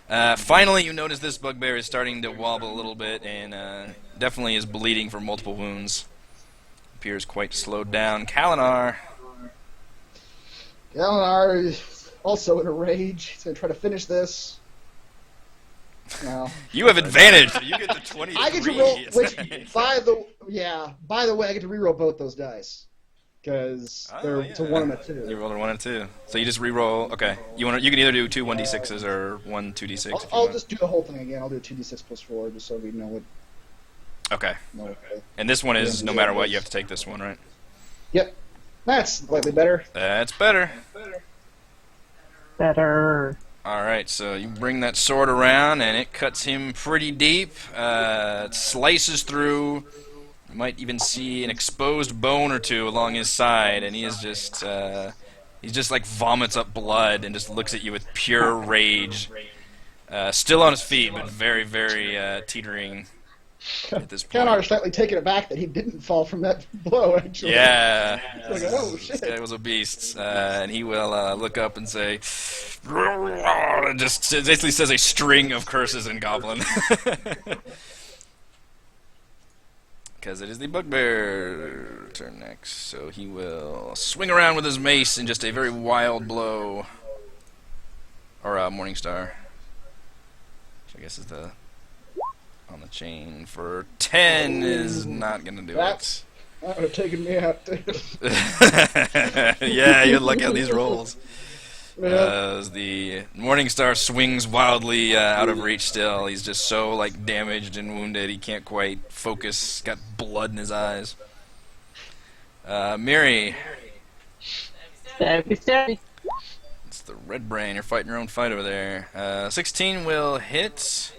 Finally, you notice this bugbear is starting to wobble a little bit and definitely is bleeding from multiple wounds. Appears quite slowed down. Kalinar. Galinar is also in a rage. He's going to try to finish this. No. You have advantage. You get the 23. I get to roll, which, by the way, I get to reroll both those dice. Because it's a 1 and a 2. You rolled a 1 and 2. So you just reroll. Okay. You can either do 2 1d6s or 1 2d6. I'll just do the whole thing again. I'll do 2d6 plus 4 just so we know what. Okay. And this one is no matter what, you have to take this one, right? Yep. That's slightly better. That's better. Better. Alright, so you bring that sword around, and it cuts him pretty deep. It slices through. You might even see an exposed bone or two along his side, and he is just, like vomits up blood and just looks at you with pure rage. Still on his feet, but very, very teetering at this point. Kalinar is slightly taken aback that he didn't fall from that blow, actually. Yeah. It's like, oh, shit. This guy was a beast. And he will look up and say, just basically says a string of curses in Goblin. Because it is the bugbear turn next. So he will swing around with his mace in just a very wild blow. Or Morningstar. Which I guess is the on the chain for 10 is not going to do it. That would have taken me out, too. Yeah, you'd luck out these rolls. Yeah. As the Morningstar swings wildly out of reach still. He's just so like damaged and wounded he can't quite focus. Got blood in his eyes. Miri. Stabby, stabby. It's the Redbrand. You're fighting your own fight over there. 16 will hit.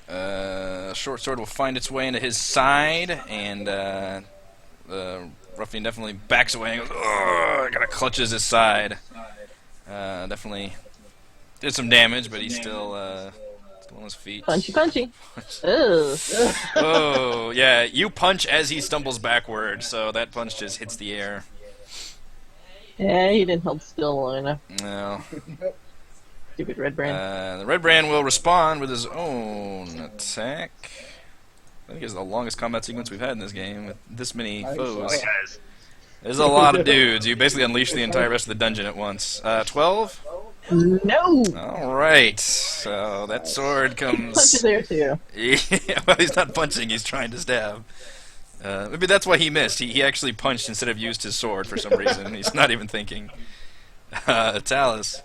Short sword will find its way into his side, and the ruffian definitely backs away and goes, "Ugh!" Kind of clutches his side. Definitely did some damage, but he's still on his feet. Punchy, punchy. Ugh. Oh, yeah, you punch as he stumbles backward, so that punch just hits the air. Yeah, he didn't hold still long enough. No. Stupid Redbrand. The Redbrand will respond with his own attack. I think it's the longest combat sequence we've had in this game with this many foes. Guys, There's a lot of dudes. You basically unleash the entire rest of the dungeon at once. 12? No! Alright. So that sword comes... Punches there too. Yeah, well, he's not punching, he's trying to stab. Maybe that's why he missed. He actually punched instead of used his sword for some reason. He's not even thinking. Talus.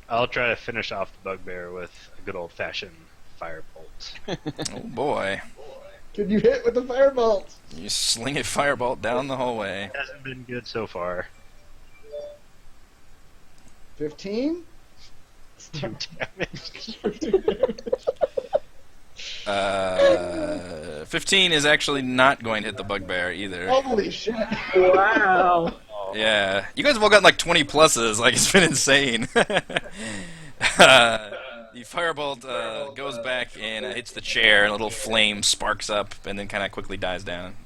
I'll try to finish off the bugbear with a good old-fashioned firebolt. Oh boy. Could you hit with the firebolt? You sling a firebolt down the hallway. Hasn't been good so far. 15? It's 2 damage. 15 is actually not going to hit the bugbear either. Holy shit! Wow. Yeah, you guys have all gotten like 20 pluses. Like, it's been insane. The firebolt goes back and hits the chair, and a little flame sparks up, and then kind of quickly dies down.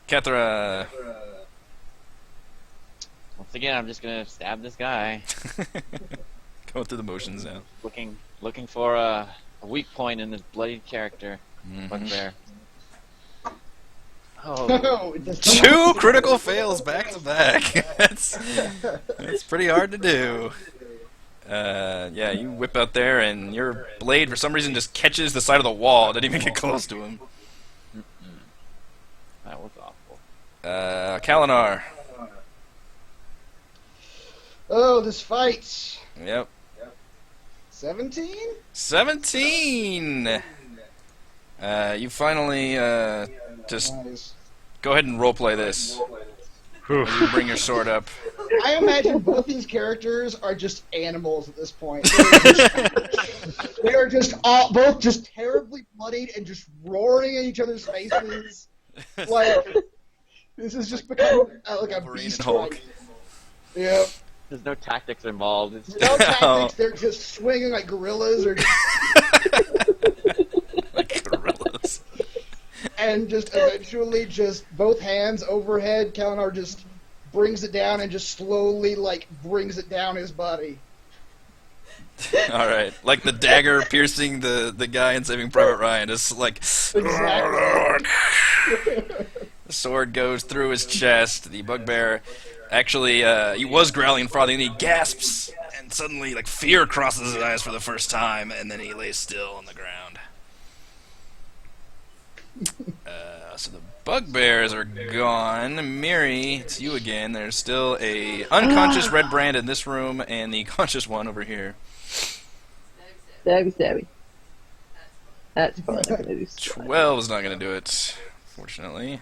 Kethra. Once again, I'm just gonna stab this guy. Going through the motions now. Looking for a weak point in this bloody character. Mhm. Bugbear. Oh, No, it does not. 2 critical fails back to back. That's pretty hard to do. Yeah, you whip out there, and your blade, for some reason, just catches the side of the wall. Doesn't even get close to him. that was awful. Kalinar. Oh, this fight. Yep. 17? 17! You finally, just Nice. go ahead and roleplay this. Whew. You bring your sword up. I imagine both these characters are just animals at this point. They are just all, both just terribly bloodied and just roaring at each other's faces. Like, this has just become like a Wolverine beast and Hulk. fight. Yep. There's no tactics involved. It's No tactics, they're just swinging like gorillas or Like gorillas. and just eventually just both hands overhead, Kalinar just brings it down and just slowly like brings it down his body. Alright. Like the dagger piercing the guy in Saving Private Ryan. Just like... Exactly. The sword goes through his chest. The bugbear actually, he was growling farther, and he gasps, and suddenly, like, fear crosses his eyes for the first time, and then he lays still on the ground. So the bugbears are gone. Miri, it's you again. There's still a unconscious Redbrand in this room, and the conscious one over here. Stabby, stabby. That's fun. I'm gonna do 12 is not going to do it, fortunately.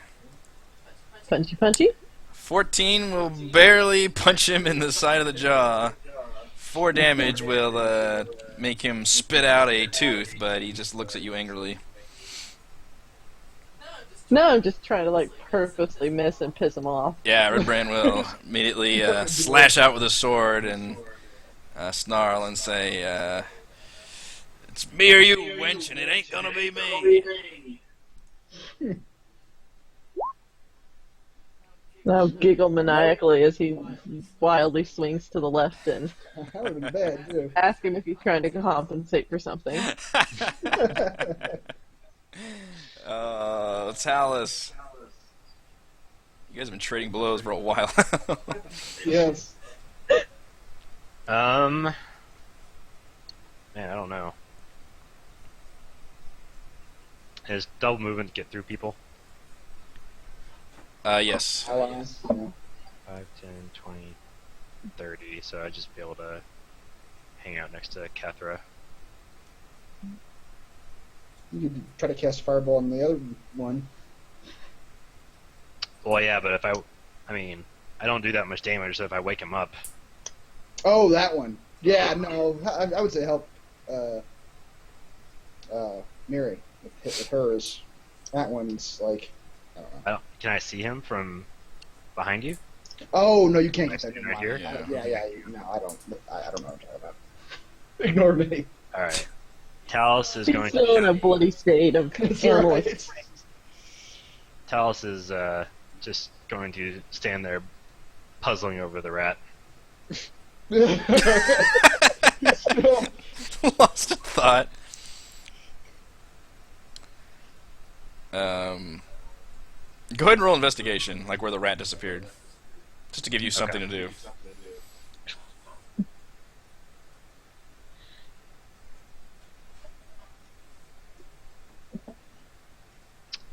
punchy, punchy. 14 will barely punch him in the side of the jaw. 4 damage will make him spit out a tooth, but he just looks at you angrily. No, I'm just trying to like purposely miss and piss him off. Yeah, Redbrand will immediately slash out with his sword and snarl and say, "It's me or you, wench, and it ain't gonna be me." I'll giggle maniacally as he wildly swings to the left and That would have been bad, too. ask him if he's trying to compensate for something. Talus. You guys have been trading blows for a while. Yes. Man, I don't know. Is double movement get through people? Yes. Allies. Yeah. 5, 10, 20, 30, so I'd just be able to hang out next to Kethra. You could try to cast Fireball on the other one. Well, yeah, but if I mean, I don't do that much damage, so if I wake him up, Oh, that one. Yeah, no, I would say help Miri with hers. That one's like, I don't know. can I see him from behind you? Oh, no, you can't Am I get that. sitting right here? Yeah, no, I don't know what I'm talking about. Ignore me. Alright. Talus is He's going still in a to... bloody state of That's animal. right. Talus is just going to stand there puzzling over the rat. He's still, Lost in thought. Go ahead and roll investigation, like where the rat disappeared. Just to give you something to do.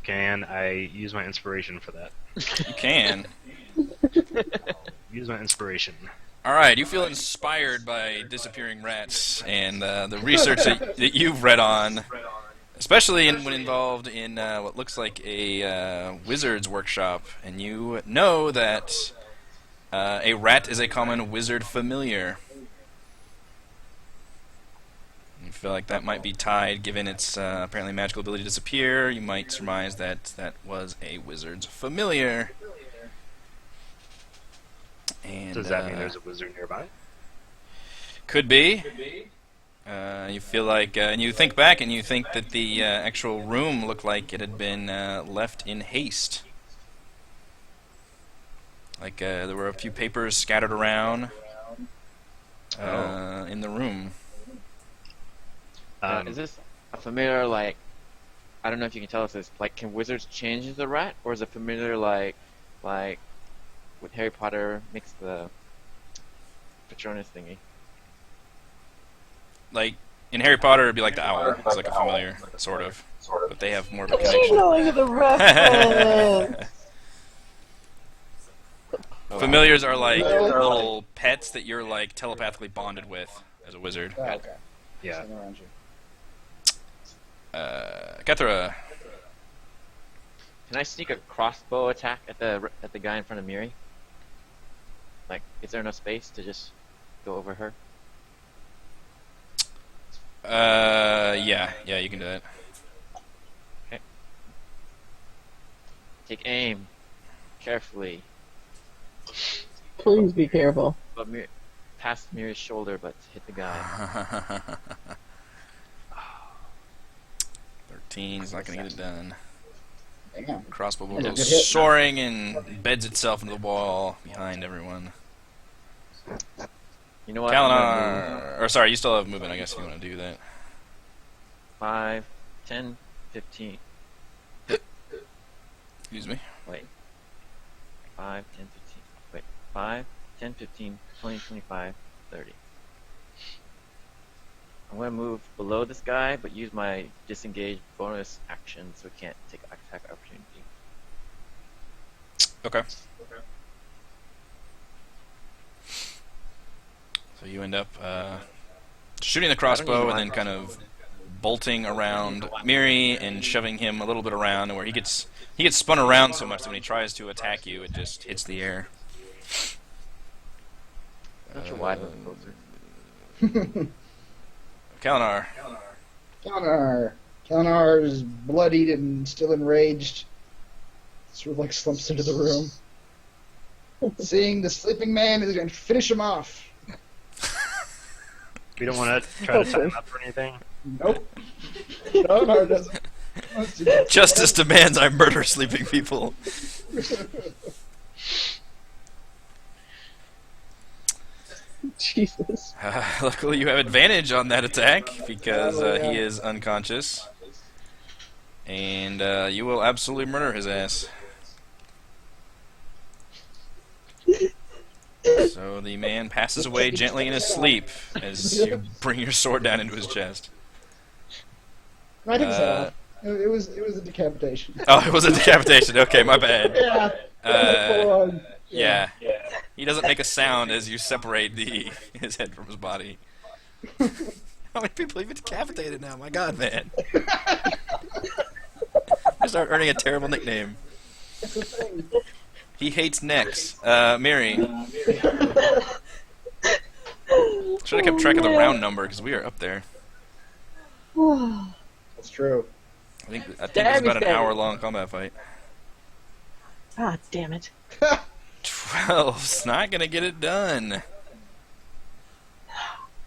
Can I use my inspiration for that? You can. Use my inspiration. Alright, you feel inspired by disappearing rats and the research that you've read on, especially when involved in what looks like a wizard's workshop, and you know that a rat is a common wizard familiar. You feel like that might be tied, given its apparently magical ability to disappear. You might surmise that that was a wizard's familiar. And, Does that mean there's a wizard nearby? Could be. You feel like, and you think back, and you think that the actual room looked like it had been left in haste. Like there were a few papers scattered around in the room. Is this a familiar, like, I don't know if you can tell us this, like, can wizards change into the rat, or is it familiar like with Harry Potter makes the Patronus thingy? Like, in Harry Potter, it'd be like the owl. It's like a familiar, sort of. But they have more of a Keep connection. going to the reference. Familiars are like little pets that you're like telepathically bonded with as a wizard. Oh, okay. Yeah. Something around you. Kethra. Can I sneak a crossbow attack at the guy in front of Miri? Like, is there enough space to just go over her? Yeah, you can do that. Okay. Take aim carefully, Please be careful. but past Miri's shoulder, but hit the guy. 13 is not going to get it done. Damn. Crossbow That's a goes good hit. soaring and beds itself into the wall behind everyone. You know what? I'm gonna move Kalinar, or sorry, you still have movement, I guess, if you want to do that. 5, 10, 15. Excuse me. Wait. 5, 10, 15. Wait. 5, 10, 15, 20, 25, 30. I'm going to move below this guy, but use my disengage bonus action so we can't take attack opportunity. Okay. So you end up shooting the crossbow and then kind of bolting around Miri and shoving him a little bit around, where he gets spun around so much that when he tries to attack you, it just hits the air. Not sure why I wasn't closer. Kalinar. Kalinar is bloodied and still enraged. Sort of like slumps into the room. Seeing the sleeping man is going to finish him off. We don't want to try to tie him up or anything. Nope. Kalinar doesn't. Justice demands I murder sleeping people. Jesus. Luckily, you have advantage on that attack because he is unconscious, and you will absolutely murder his ass. So the man passes away gently in his sleep as you bring your sword down into his chest. I didn't say that. It was a decapitation. Oh, it was a decapitation. Okay, my bad. Yeah. Full on. Yeah. He doesn't make a sound as you separate his head from his body. How many people have you decapitated now? My God, man. I start earning a terrible nickname. It's a thing. He hates necks. Miri. Should have kept track of the round number because we are up there. That's true. I think it's about an hour-long combat fight. Ah, damn it. 12's not gonna get it done.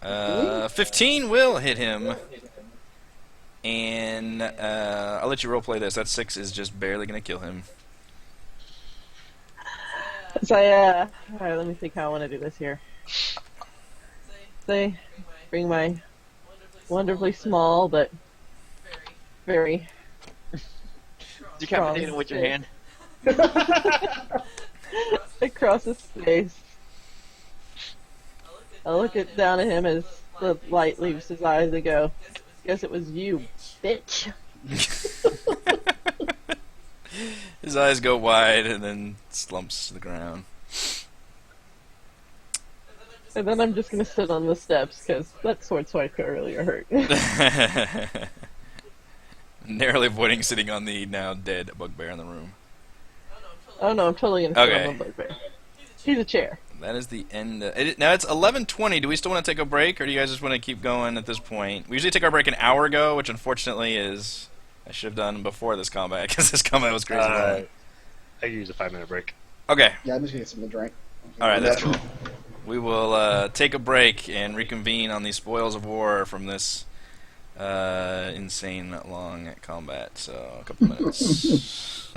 15 will hit him. And I'll let you roleplay this. That 6 is just barely gonna kill him. So alright, let me think how I want to do this here. Say, bring my wonderfully small but very Decapitate him with your hand. across his face. I look down at him as the light leaves his eyes and go, guess it was you, bitch. His eyes go wide and then slumps to the ground. And then I'm just gonna sit on the steps because that sword swipe earlier hurt. Narrowly avoiding sitting on the now dead bugbear in the room. Oh no, I'm totally gonna sit Okay. on the bugbear. He's a chair. that is the end. Now it's 11:20. Do we still want to take a break, or do you guys just want to keep going at this point? We usually take our break an hour ago, which unfortunately is I should have done before this combat because this combat was crazy long. I could use a 5-minute break. Okay. Yeah, I'm just gonna get something to drink. All right, that's cool. We will take a break and reconvene on the spoils of war from this insane long combat. So a couple minutes.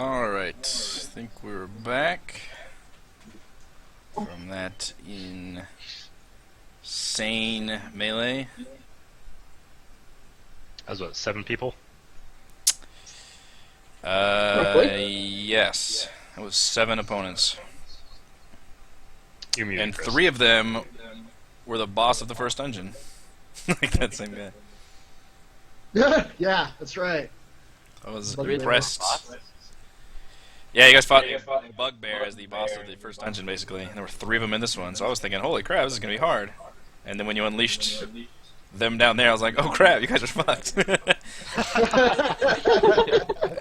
Alright, I think we're back from that insane melee. That was what, 7 people? Yes. That was 7 opponents. You're muted, And Chris. 3 of them were the boss of the first dungeon. Like that same guy. Yeah, that's right. I was Bugbear. impressed. Yeah, you guys fought a Bugbear as the boss of the first dungeon, basically. And there were 3 of them in this one, so I was thinking, holy crap, this is going to be hard. And then when you unleashed them down there, I was like, oh crap, you guys are fucked.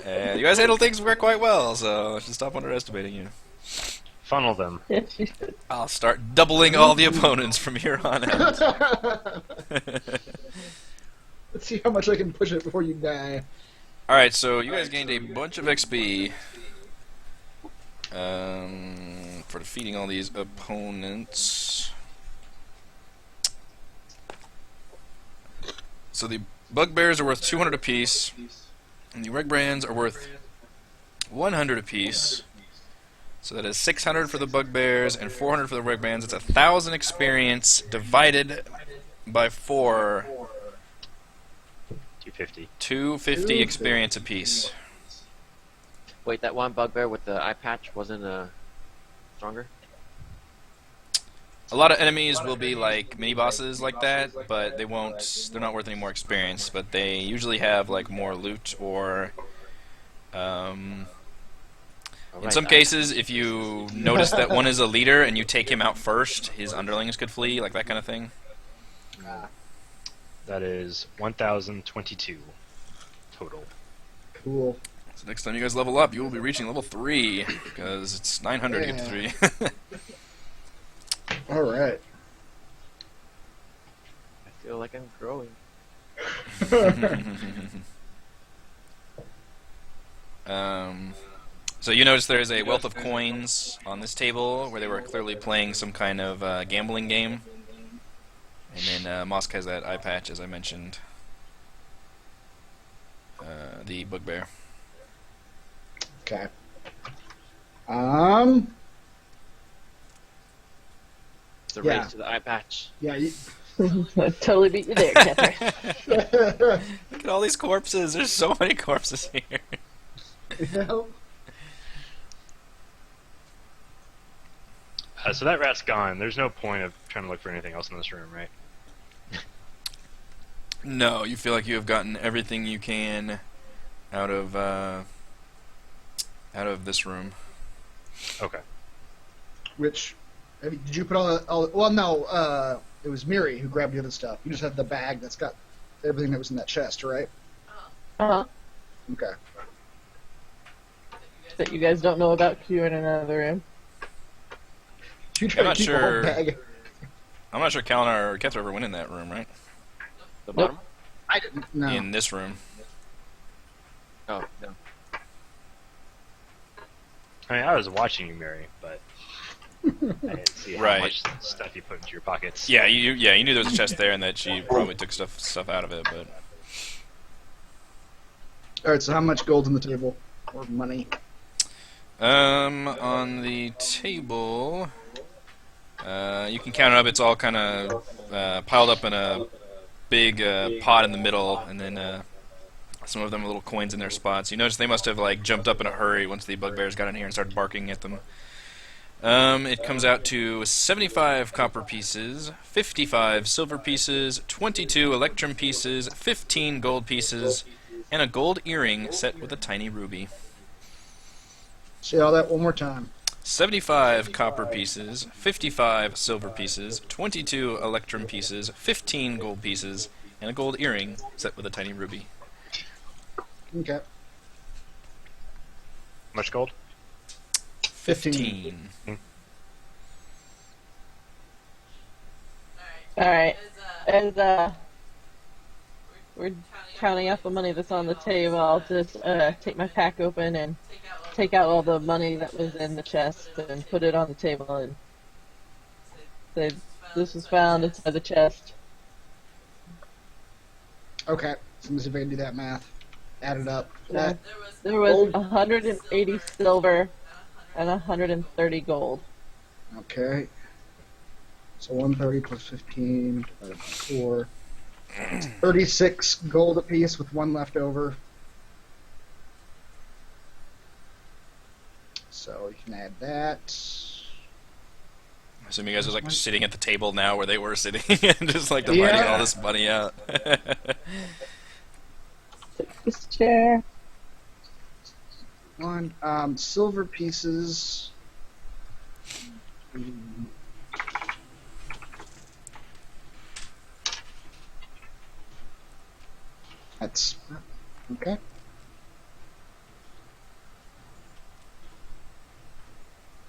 And you guys handle things quite well, so I should stop underestimating you. Funnel them. Yes, you should. I'll start doubling all the opponents from here on out. Let's see how much I can push it before you die. Alright, so you guys gained a bunch of XP for defeating all these opponents. So the Bugbears are worth 200 apiece, and the Redbrands are worth 100 apiece. So that is 600 for the Bugbears and 400 for the Redbrands. It's 1,000 experience divided by 4. 250. 250 experience apiece. Wait, that one bugbear with the eye patch wasn't stronger? A lot of enemies will be like mini bosses like that, but they won't. They're not worth any more experience. But they usually have like more loot, or in some cases, if you notice that one is a leader and you take him out first, his underlings could flee, like that kind of thing. That is 1,022 total. Cool. So next time you guys level up, you will be reaching level 3 because it's 900 to get to 3. All right. I feel like I'm growing. So you notice there is a wealth of coins on this table where they were clearly playing some kind of gambling game. And then Mosk has that eye patch, as I mentioned. The Bugbear. Okay. It's a Yeah. race to the eye patch. Yeah. You... I totally beat you there, Catherine. Look at all these corpses. There's so many corpses here. know? So that rat's gone. There's no point of trying to look for anything else in this room, right? No, you feel like you have gotten everything you can out of this room. Okay. Which, I mean, did you put all? Well, no. It was Miri who grabbed the other stuff. You just had the bag that's got everything that was in that chest, right? Uh-huh. Okay. That you guys don't know about because you're in another room. You try I'm to not keep the whole sure. bag. I'm not sure Kalnar or Kethra ever went in that room, right? The bottom? I didn't. No. In this room. Oh, no. I mean, I was watching you, Mary, but I didn't see how Right. much stuff you put into your pockets. Yeah, you knew there was a chest there and that she probably took stuff out of it, but All right. So how much gold on the table or money? on the table, you can count it up. It's all kind of piled up in a big pot in the middle, and then some of them are little coins in their spots. You notice they must have like jumped up in a hurry once the bugbears got in here and started barking at them. It comes out to 75 copper pieces, 55 silver pieces, 22 electrum pieces, 15 gold pieces, and a gold earring set with a tiny ruby. Say all that one more time. 75 copper pieces, 55 silver pieces, 22 electrum pieces, 15 gold pieces, and a gold earring set with a tiny ruby. Okay. How much gold? 15. Alright. As we're counting out the money that's on the table, I'll just take my pack open and take out all the money that was in the chest and put it on the table and say, this was found inside the chest. Okay. So let me see if I can do that math. added up. There was 180 silver and 130 gold. Okay. So 130 plus 15 divided by 4. 36 gold apiece with 1 left over. So you can add that. I assume you guys are like sitting at the table now where they were sitting and just like dividing all this money out. This chair. One. Silver pieces. That's okay. How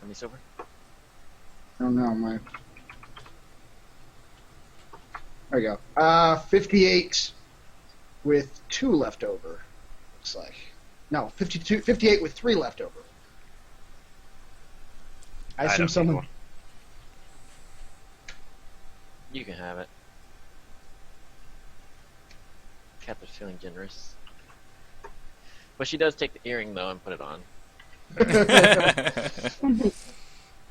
many silver? I don't know, my. There we go. 58 with 2 left over. Looks like. No, 58 with 3 left over. I assume someone. You can have it. Cap is feeling generous. But she does take the earring though and put it on.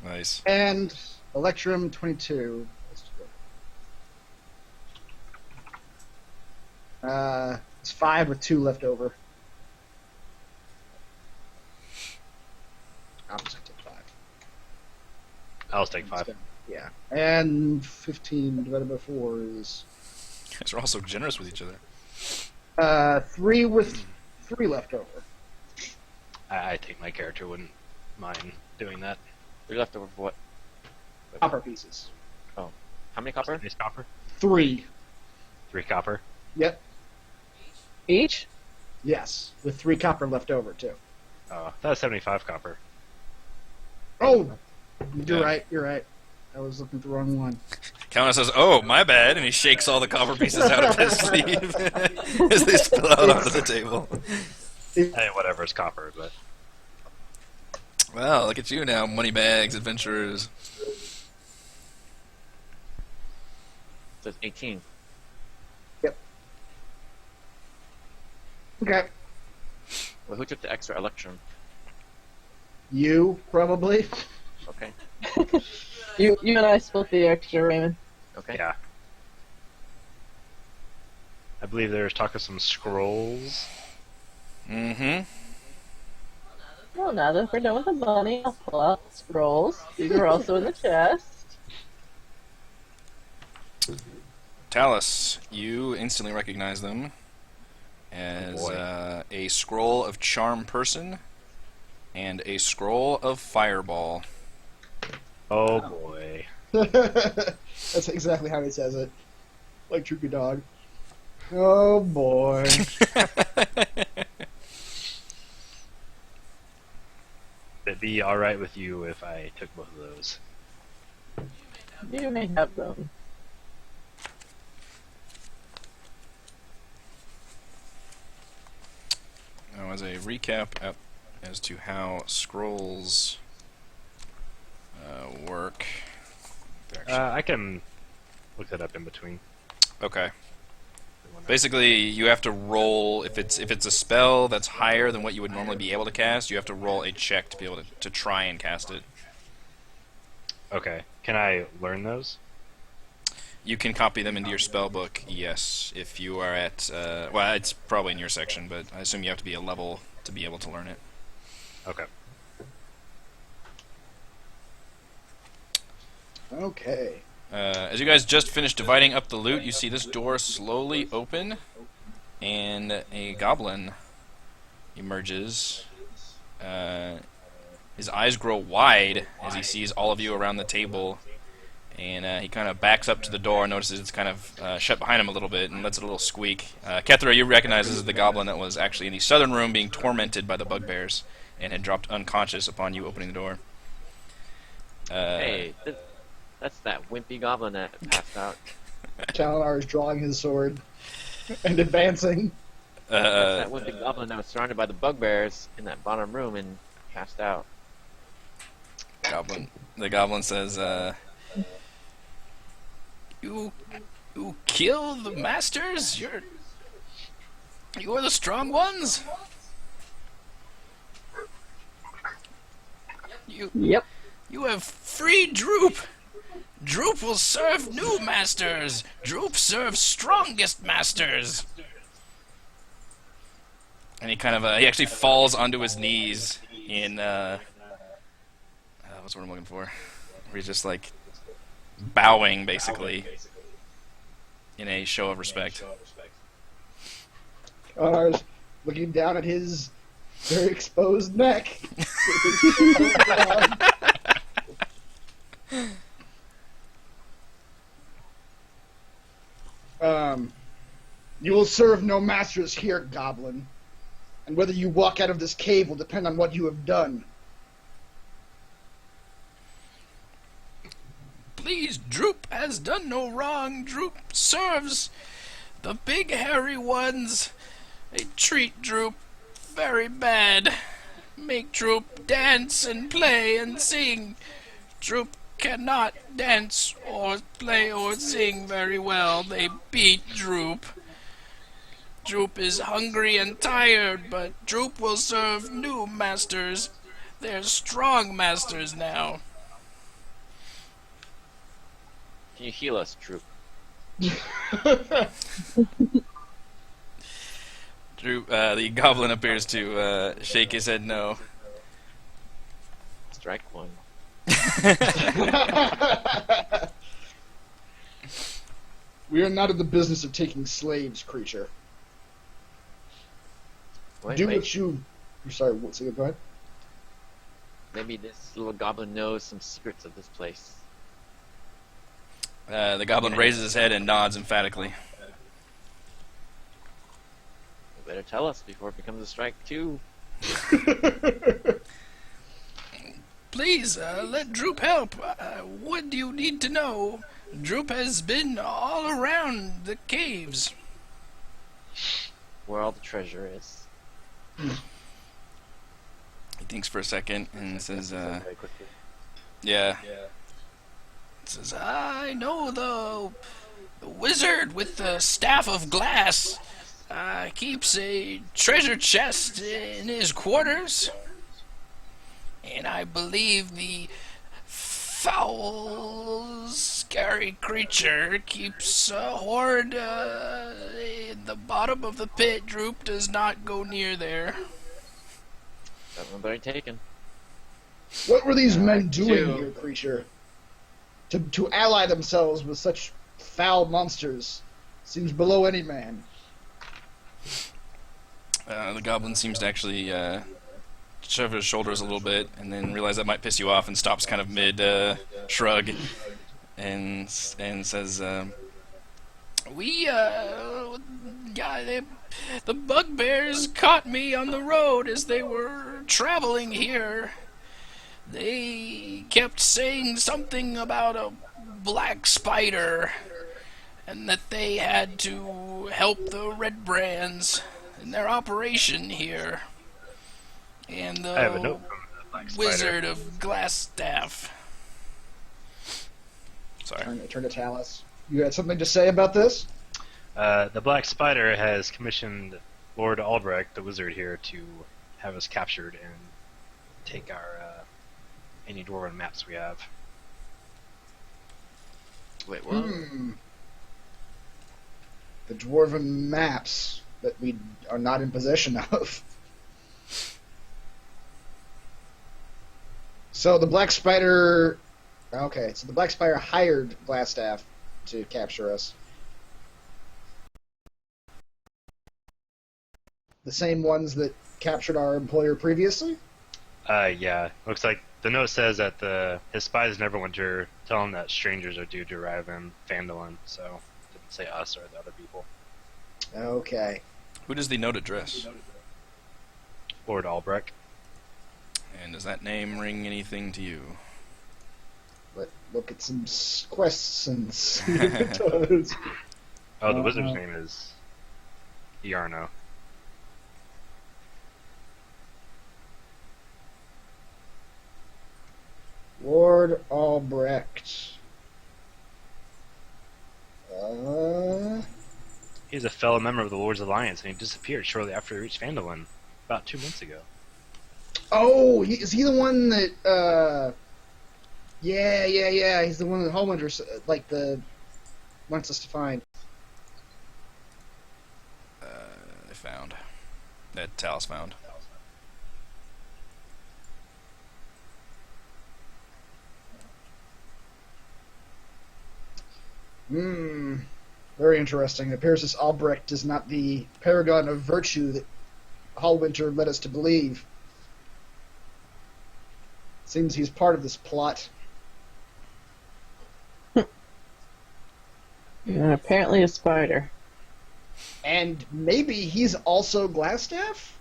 Nice. And Electrum 22. It's 5 with 2 left over. I'll just take 5. I'll take 5. Yeah. And 15 divided by 4 is... You guys are all so generous with each other. 3 with 3 left over. I think my character wouldn't mind doing that. 3 left over for what? Copper pieces. Oh. How many copper? Is copper? 3. 3 copper? Yep. Each? Yes. With 3 copper left over, too. Oh, that was 75 copper. Oh! You're Yeah. right, you're right. I was looking at the wrong one. Countess says, "Oh, my bad," and he shakes all the copper pieces out of his sleeve as they spill out onto the table. Hey, whatever, it's copper, but... Well, look at you now, moneybags, adventurers. So it's 18. Okay. Well, who took the extra electrum? You, probably. Okay. You and I split the extra, Raymond. Okay. Yeah. I believe there's talk of some scrolls. Mm-hmm. Well, now that we're done with the money, I'll pull out the scrolls. These are also in the chest. Talus, you instantly recognize them as a scroll of Charm Person and a scroll of Fireball. Oh boy. That's exactly how he says it. Like Droopy Dog. Oh boy. It'd be alright with you if I took both of those. You may have them. Now, as a recap as to how scrolls work. I can look that up in between. Okay. Basically, you have to roll if it's a spell that's higher than what you would normally be able to cast. You have to roll a check to be able to try and cast it. Okay. Can I learn those? You can copy them into your spell book, yes, if you are at well, it's probably in your section, but I assume you have to be a level to be able to learn it. Okay. Okay. As you guys just finished dividing up the loot, you see this door slowly open, and a goblin emerges. His eyes grow wide as he sees all of you around the table, and he kind of backs up to the door and notices it's kind of shut behind him a little bit and lets a little squeak. Kethra, you recognize this is the goblin that was actually in the southern room being tormented by the bugbears and had dropped unconscious upon you opening the door. Hey, that's that wimpy goblin that passed out. Talon is drawing his sword and advancing. That's that wimpy goblin that was surrounded by the bugbears in that bottom room and passed out. The goblin says, You kill the masters? You are the strong ones? Yep. You have freed Droop! Droop will serve new masters! Droop serves strongest masters! And he kind of, he actually falls onto his knees in, what's the word I'm looking for? Where he's just, like, bowing, basically, in a show of respect. Looking down at his very exposed neck. You will serve no masters here, Goblin. And whether you walk out of this cave will depend on what you have done. Please, Droop has done no wrong. Droop serves the big hairy ones. They treat Droop very bad. Make Droop dance and play and sing. Droop cannot dance or play or sing very well. They beat Droop. Droop is hungry and tired, but Droop will serve new masters. They're strong masters now. Can you heal us, Droop? Droop, the goblin appears to shake his head no. Strike one. We are not in the business of taking slaves, creature. Wait. What you... Sorry, what's it? Go ahead. Maybe this little goblin knows some secrets of this place. The goblin raises his head and nods emphatically. You better tell us before it becomes a strike two. Please, let Droop help. What do you need to know? Droop has been all around the caves. Where all the treasure is. He thinks for a second and says, Very quickly. yeah. Says, I know the wizard with the staff of glass keeps a treasure chest in his quarters. And I believe the foul, scary creature keeps a hoard in the bottom of the pit. Droop does not go near there. That one better taken. What were these men doing Two. here, creature? To ally themselves with such foul monsters seems below any man. The goblin seems to actually shove his shoulders a little bit, and then realize that might piss you off, and stops kind of mid shrug, and says, the bugbears caught me on the road as they were traveling here. They kept saying something about a black spider, and that they had to help the Redbrands in their operation here. And I have a note from the Black Spider. Wizard of Glassstaff. Sorry. Turn to Talus. You had something to say about this? The Black Spider has commissioned Lord Albrecht, the wizard here, to have us captured and take our any dwarven maps we have. Wait, what? The dwarven maps that we are not in possession of. So the Black Spider... Okay, so the Black Spider hired Glassstaff to capture us. The same ones that captured our employer previously? Yeah. Looks like the note says that his spies in Neverwinter tell him that strangers are due to arrive in Fandalin, so it didn't say us or the other people. Okay. Who does the note address? Lord Albrecht. And does that name ring anything to you? Let's look at some quests and see if it does. Oh, the wizard's name is Iarno. Lord Albrecht. He's a fellow member of the Lord's Alliance, and he disappeared shortly after he reached Fandalin, about 2 months ago. Oh, is he the one that? Yeah. He's the one that Homelander wants us to find. They found. That Talos found. Very interesting. It appears this Albrecht is not the paragon of virtue that Hallwinter led us to believe. Seems he's part of this plot. And apparently a spider. And maybe he's also Glassstaff?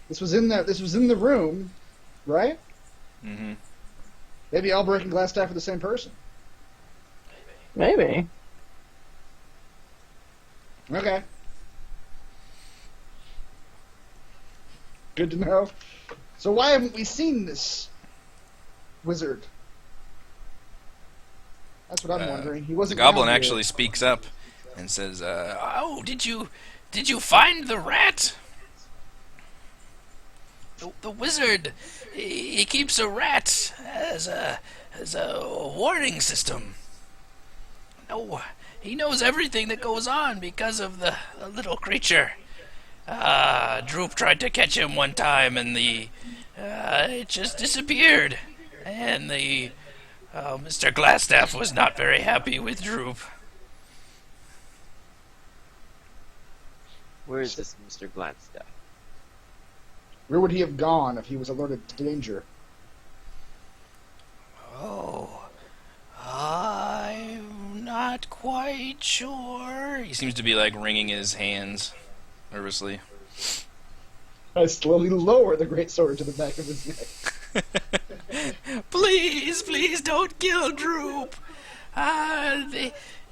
This was in the room, right? Mm-hmm. Maybe Albrecht and Glassstaff are the same person. Maybe. Okay. Good to know. So why haven't we seen this wizard? That's what I'm wondering. He The wasn't. goblin down here. actually speaks up and says, "Oh, did you find the rat? The wizard, he keeps a rat as a warning system. No, he knows everything that goes on because of the little creature. Droop tried to catch him one time, and it just disappeared. And Mr. Glassstaff was not very happy with Droop." Where is this Mr. Gladstaff? Where would he have gone if he was alerted to danger? Oh, I'm not quite sure. He seems to be like wringing his hands nervously. I slowly lower the greatsword to the back of his neck. Please don't kill Droop.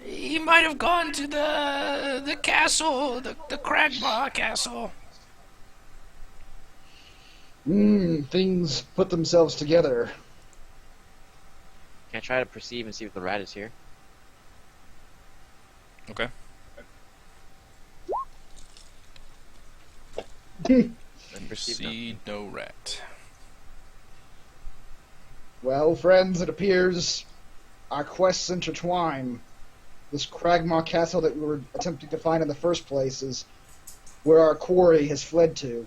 He might have gone to the castle, the Cragmaw castle. Things put themselves together. Can I try to perceive and see if the rat is here? Okay. See no rat. Well, friends, it appears our quests intertwine. This Cragmaw castle that we were attempting to find in the first place is where our quarry has fled to.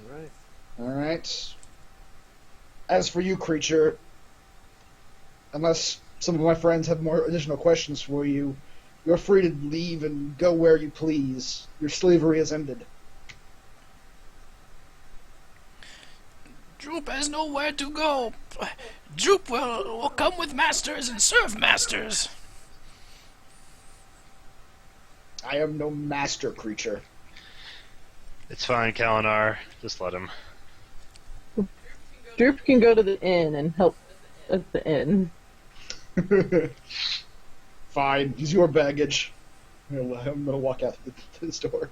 Alright. Alright. As for you, creature, unless some of my friends have more additional questions for you, you're free to leave and go where you please. Your slavery has ended. Droop has nowhere to go. Droop will come with masters and serve masters. I am no master, creature. It's fine, Kalinar. Just let him. Droop can go to the inn and help at the inn. Fine, use your baggage. I'm gonna walk out to the store.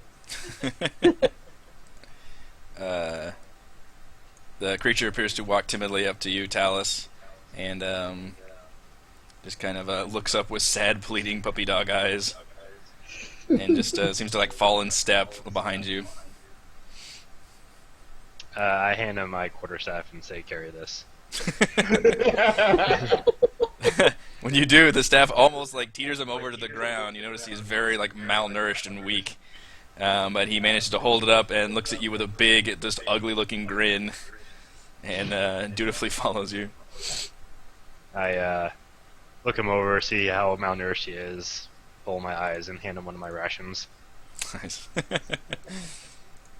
The creature appears to walk timidly up to you, Talus, and just kind of looks up with sad, pleading puppy dog eyes, and just seems to like fall in step behind you. I hand him my quarterstaff and say, "Carry this." When you do, the staff almost like teeters him over to the ground. You notice he's very like malnourished and weak, but he manages to hold it up and looks at you with a big, just ugly-looking grin, and dutifully follows you. I look him over, see how malnourished he is, pull my eyes, and hand him one of my rations. Nice.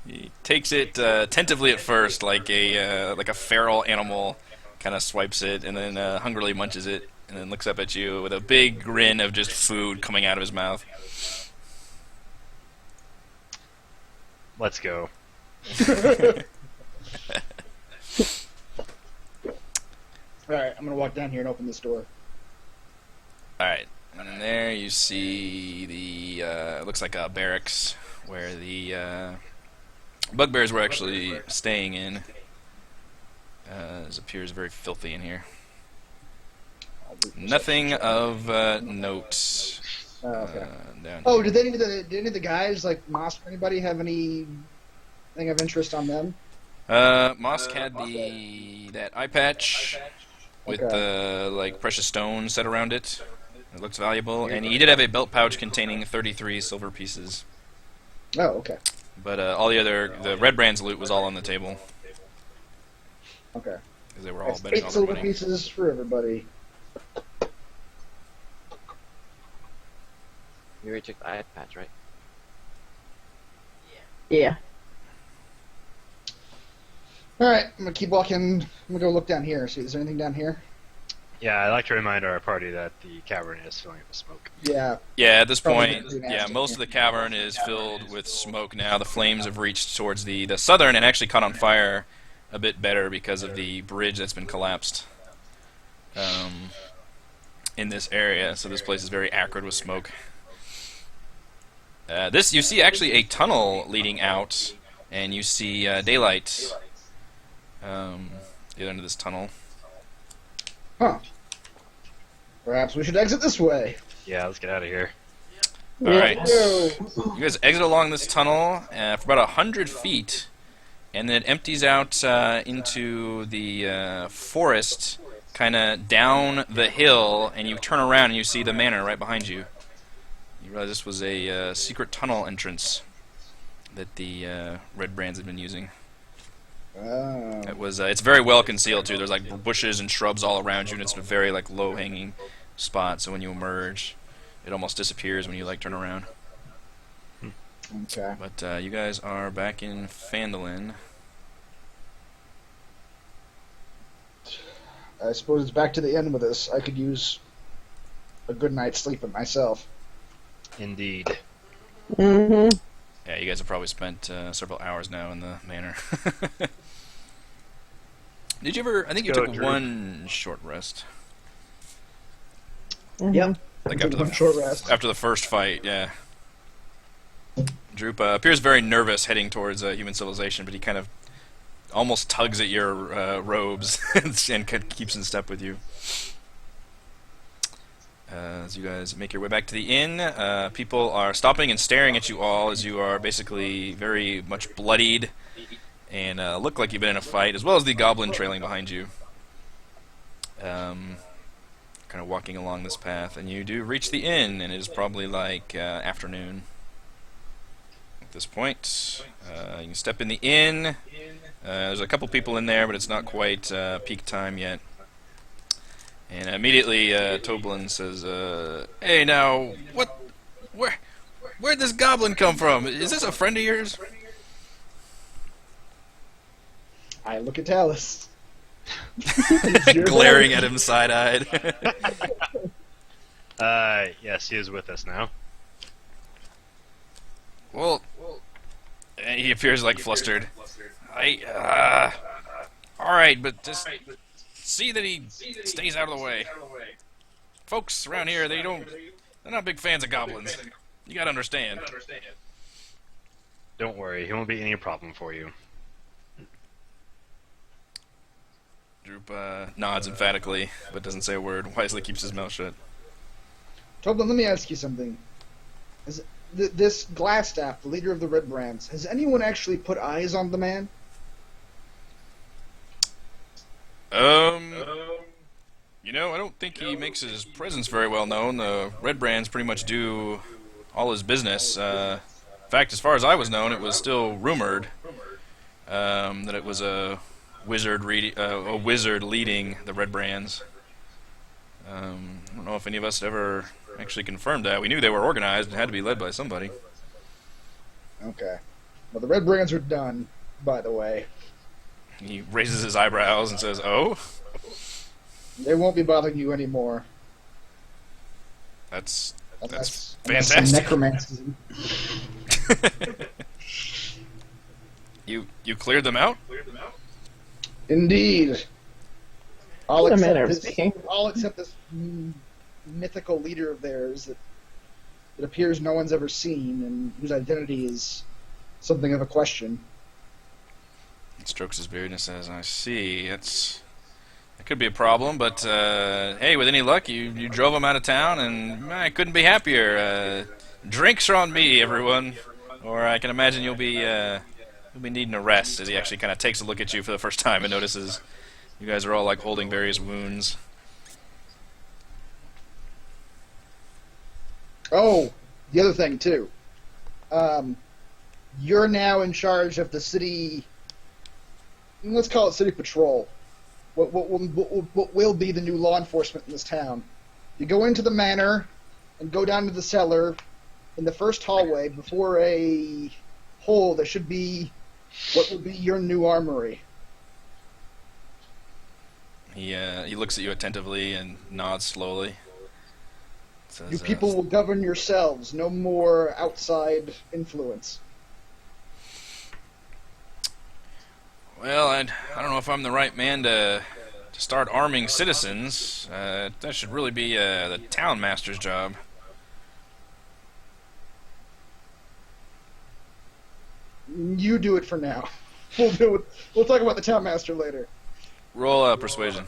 He takes it tentatively at first, like a feral animal, kind of swipes it, and then hungrily munches it, and then looks up at you with a big grin of just food coming out of his mouth. Let's go. Alright, I'm gonna walk down here and open this door. Alright, and there you see the, it looks like a barracks where the Bugbears were actually staying in. It appears very filthy in here. I'll do perception Nothing check. of note Oh, okay. down Oh, here. did any of the guys, like Moss or anybody, have anything of interest on them? Mosk had that eye patch with Okay. the like precious stones set around it. It looks valuable, and he did have a belt pouch containing 33 silver pieces. Oh, okay. But the Redbrands loot was all on the table Okay. because they were all That's betting 8 on silver winning. pieces for everybody. You already took the eye patch, right? Yeah. Alright, I'm gonna keep walking. I'm gonna go look down here. See, is there anything down here? Yeah, I'd like to remind our party that the cavern is filling up with smoke. Yeah. Yeah, at this Probably point, pretty yeah, nasty. most of the cavern is filled with smoke now. The flames have reached towards the southern and actually caught on fire a bit better because of the bridge that's been collapsed in this area. So this place is very acrid with smoke. You see actually a tunnel leading out, and you see daylight the other end of this tunnel. Huh. Perhaps we should exit this way. Yeah, let's get out of here. All right. Yo. You guys exit along this tunnel for about 100 feet, and then it empties out into the forest, kind of down the hill, and you turn around and you see the manor right behind you. You realize this was a secret tunnel entrance that the Redbrands had been using. Oh. It's very well concealed too. There's like bushes and shrubs all around you, and it's a very like low-hanging spot. So when you emerge, it almost disappears when you like turn around. Okay. But you guys are back in Fandalin. I suppose it's back to the end with this. I could use a good night's sleep myself. Indeed. Mm-hmm. Yeah, you guys have probably spent several hours now in the manor. Did you ever? I think you Go, took Drew. one short rest. Yep. Like Took after one the short rest. after the first fight, yeah. Droop appears very nervous heading towards human civilization, but he kind of almost tugs at your robes and keeps in step with you. As you guys make your way back to the inn, people are stopping and staring at you all as you are basically very much bloodied and look like you've been in a fight, as well as the goblin trailing behind you. Kind of walking along this path, and you do reach the inn, and it is probably like afternoon at this point. You can step in the inn. There's a couple people in there, but it's not quite peak time yet. And immediately Toblin says, "Hey, now, where'd this goblin come from? Is this a friend of yours?" I look at Talus. Glaring at him side-eyed. Yes, he is with us now. Well, he appears like flustered. Alright, but just see that he stays out of the way. Folks around here, they're not big fans of goblins. You gotta understand. Don't worry, he won't be any problem for you. Droop nods emphatically, but doesn't say a word. Wisely keeps his mouth shut. Toblin, let me ask you something. This Glassstaff, the leader of the Redbrands, has anyone actually put eyes on the man? I don't think he makes his presence very well known. The Redbrands pretty much do all his business. In fact, as far as I was known, it was still rumored that it was a wizard leading the Redbrands. I don't know if any of us ever actually confirmed that. We knew they were organized and had to be led by somebody. Okay. Well, the Redbrands are done, by the way. He raises his eyebrows and says, "Oh, They won't be bothering you anymore. that's Unless fantastic." Necromancy. You cleared them out? Indeed. All In a manner except, of speaking. all except this mythical leader of theirs that it appears no one's ever seen and whose identity is something of a question. Strokes his beard and says, "I see. That could be a problem, but hey, with any luck, you drove him out of town, and I couldn't be happier. Drinks are on me, everyone, or I can imagine you'll be needing a rest." As he actually kind of takes a look at you for the first time and notices you guys are all like holding various wounds. Oh, the other thing too. You're now in charge of the city. Let's call it city patrol. What will be the new law enforcement in this town? You go into the manor and go down to the cellar. In the first hallway, before a hole, there should be what will be your new armory. He looks at you attentively and nods slowly. Says, You people will govern yourselves. No more outside influence. Well, I don't know if I'm the right man to start arming citizens. That should really be the town master's job. You do it for now. We'll talk about the town master later. Roll persuasion.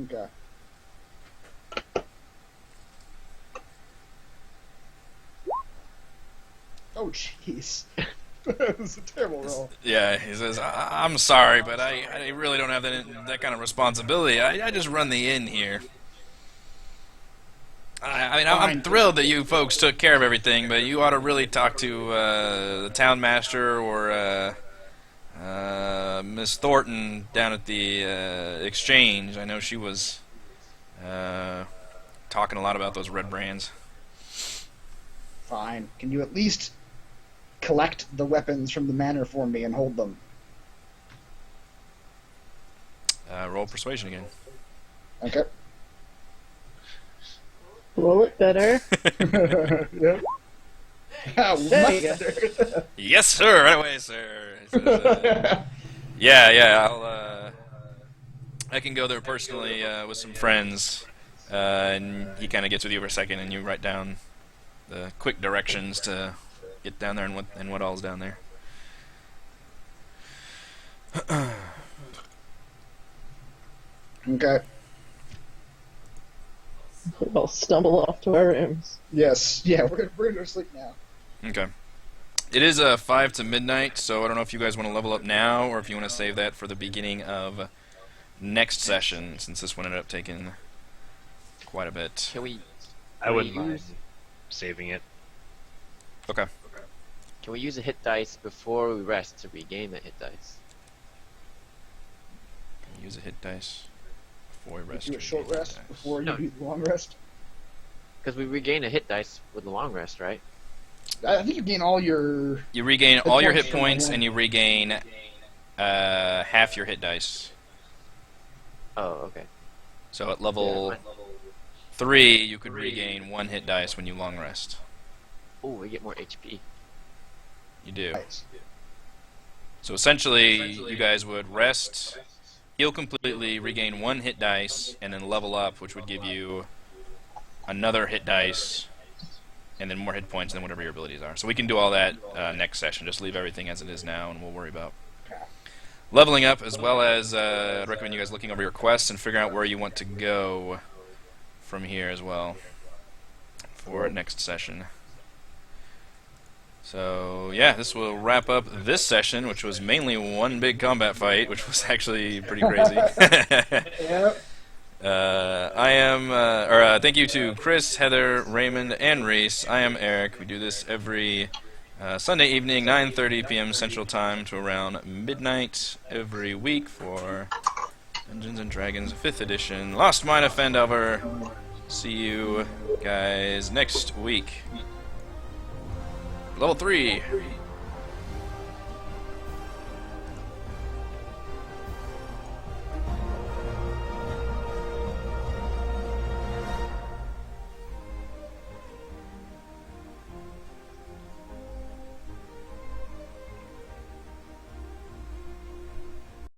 Okay. Oh, jeez. This is a terrible roll. Yeah, he says, I'm sorry, but I really don't have that kind of responsibility. I just run the inn here. I'm thrilled that you folks took care of everything, but you ought to really talk to the town master or Miss Thornton down at the exchange. I know she was talking a lot about those Redbrands. Fine. Can you at least collect the weapons from the manor for me and hold them? Roll persuasion again. Okay. Roll it better. Yep. There you go. Yes, sir. Right away, sir. He says, yeah. I can go there personally with some friends, and he kind of gets with you for a second, and you write down the quick directions to get down there and what all's down there. Okay. We'll all stumble off to our rooms. Yes. Yeah, we're gonna go to sleep now. Okay. It is 5 to midnight, so I don't know if you guys want to level up now or if you want to save that for the beginning of next session, since this one ended up taking quite a bit. I wouldn't mind saving it. Okay. Can we use a hit dice before we rest to regain the hit dice? Use a hit dice before we rest. Do a short rest before No. you do the long rest. Because we regain a hit dice with the long rest, right? I think you gain all your... You regain all your hit points. points, and you regain half your hit dice. Oh, okay. So at level 3, you could regain 1 hit dice when you long rest. Oh, we get more HP. You do. Nice. So essentially, you guys would rest, heal completely, regain 1 hit dice, and then level up, which would give you another hit dice, and then more hit points, and then whatever your abilities are. So we can do all that next session. Just leave everything as it is now, and we'll worry about leveling up, as well as I'd recommend you guys looking over your quests and figuring out where you want to go from here as well for next session. So, yeah, this will wrap up this session, which was mainly one big combat fight, which was actually pretty crazy. Yep. Thank you to Chris, Heather, Raymond, and Reese. I am Eric. We do this every Sunday evening, 9:30 p.m. Central Time to around midnight every week for Dungeons & Dragons 5th Edition, Lost Mine of Phandelver. See you guys next week. Level 3.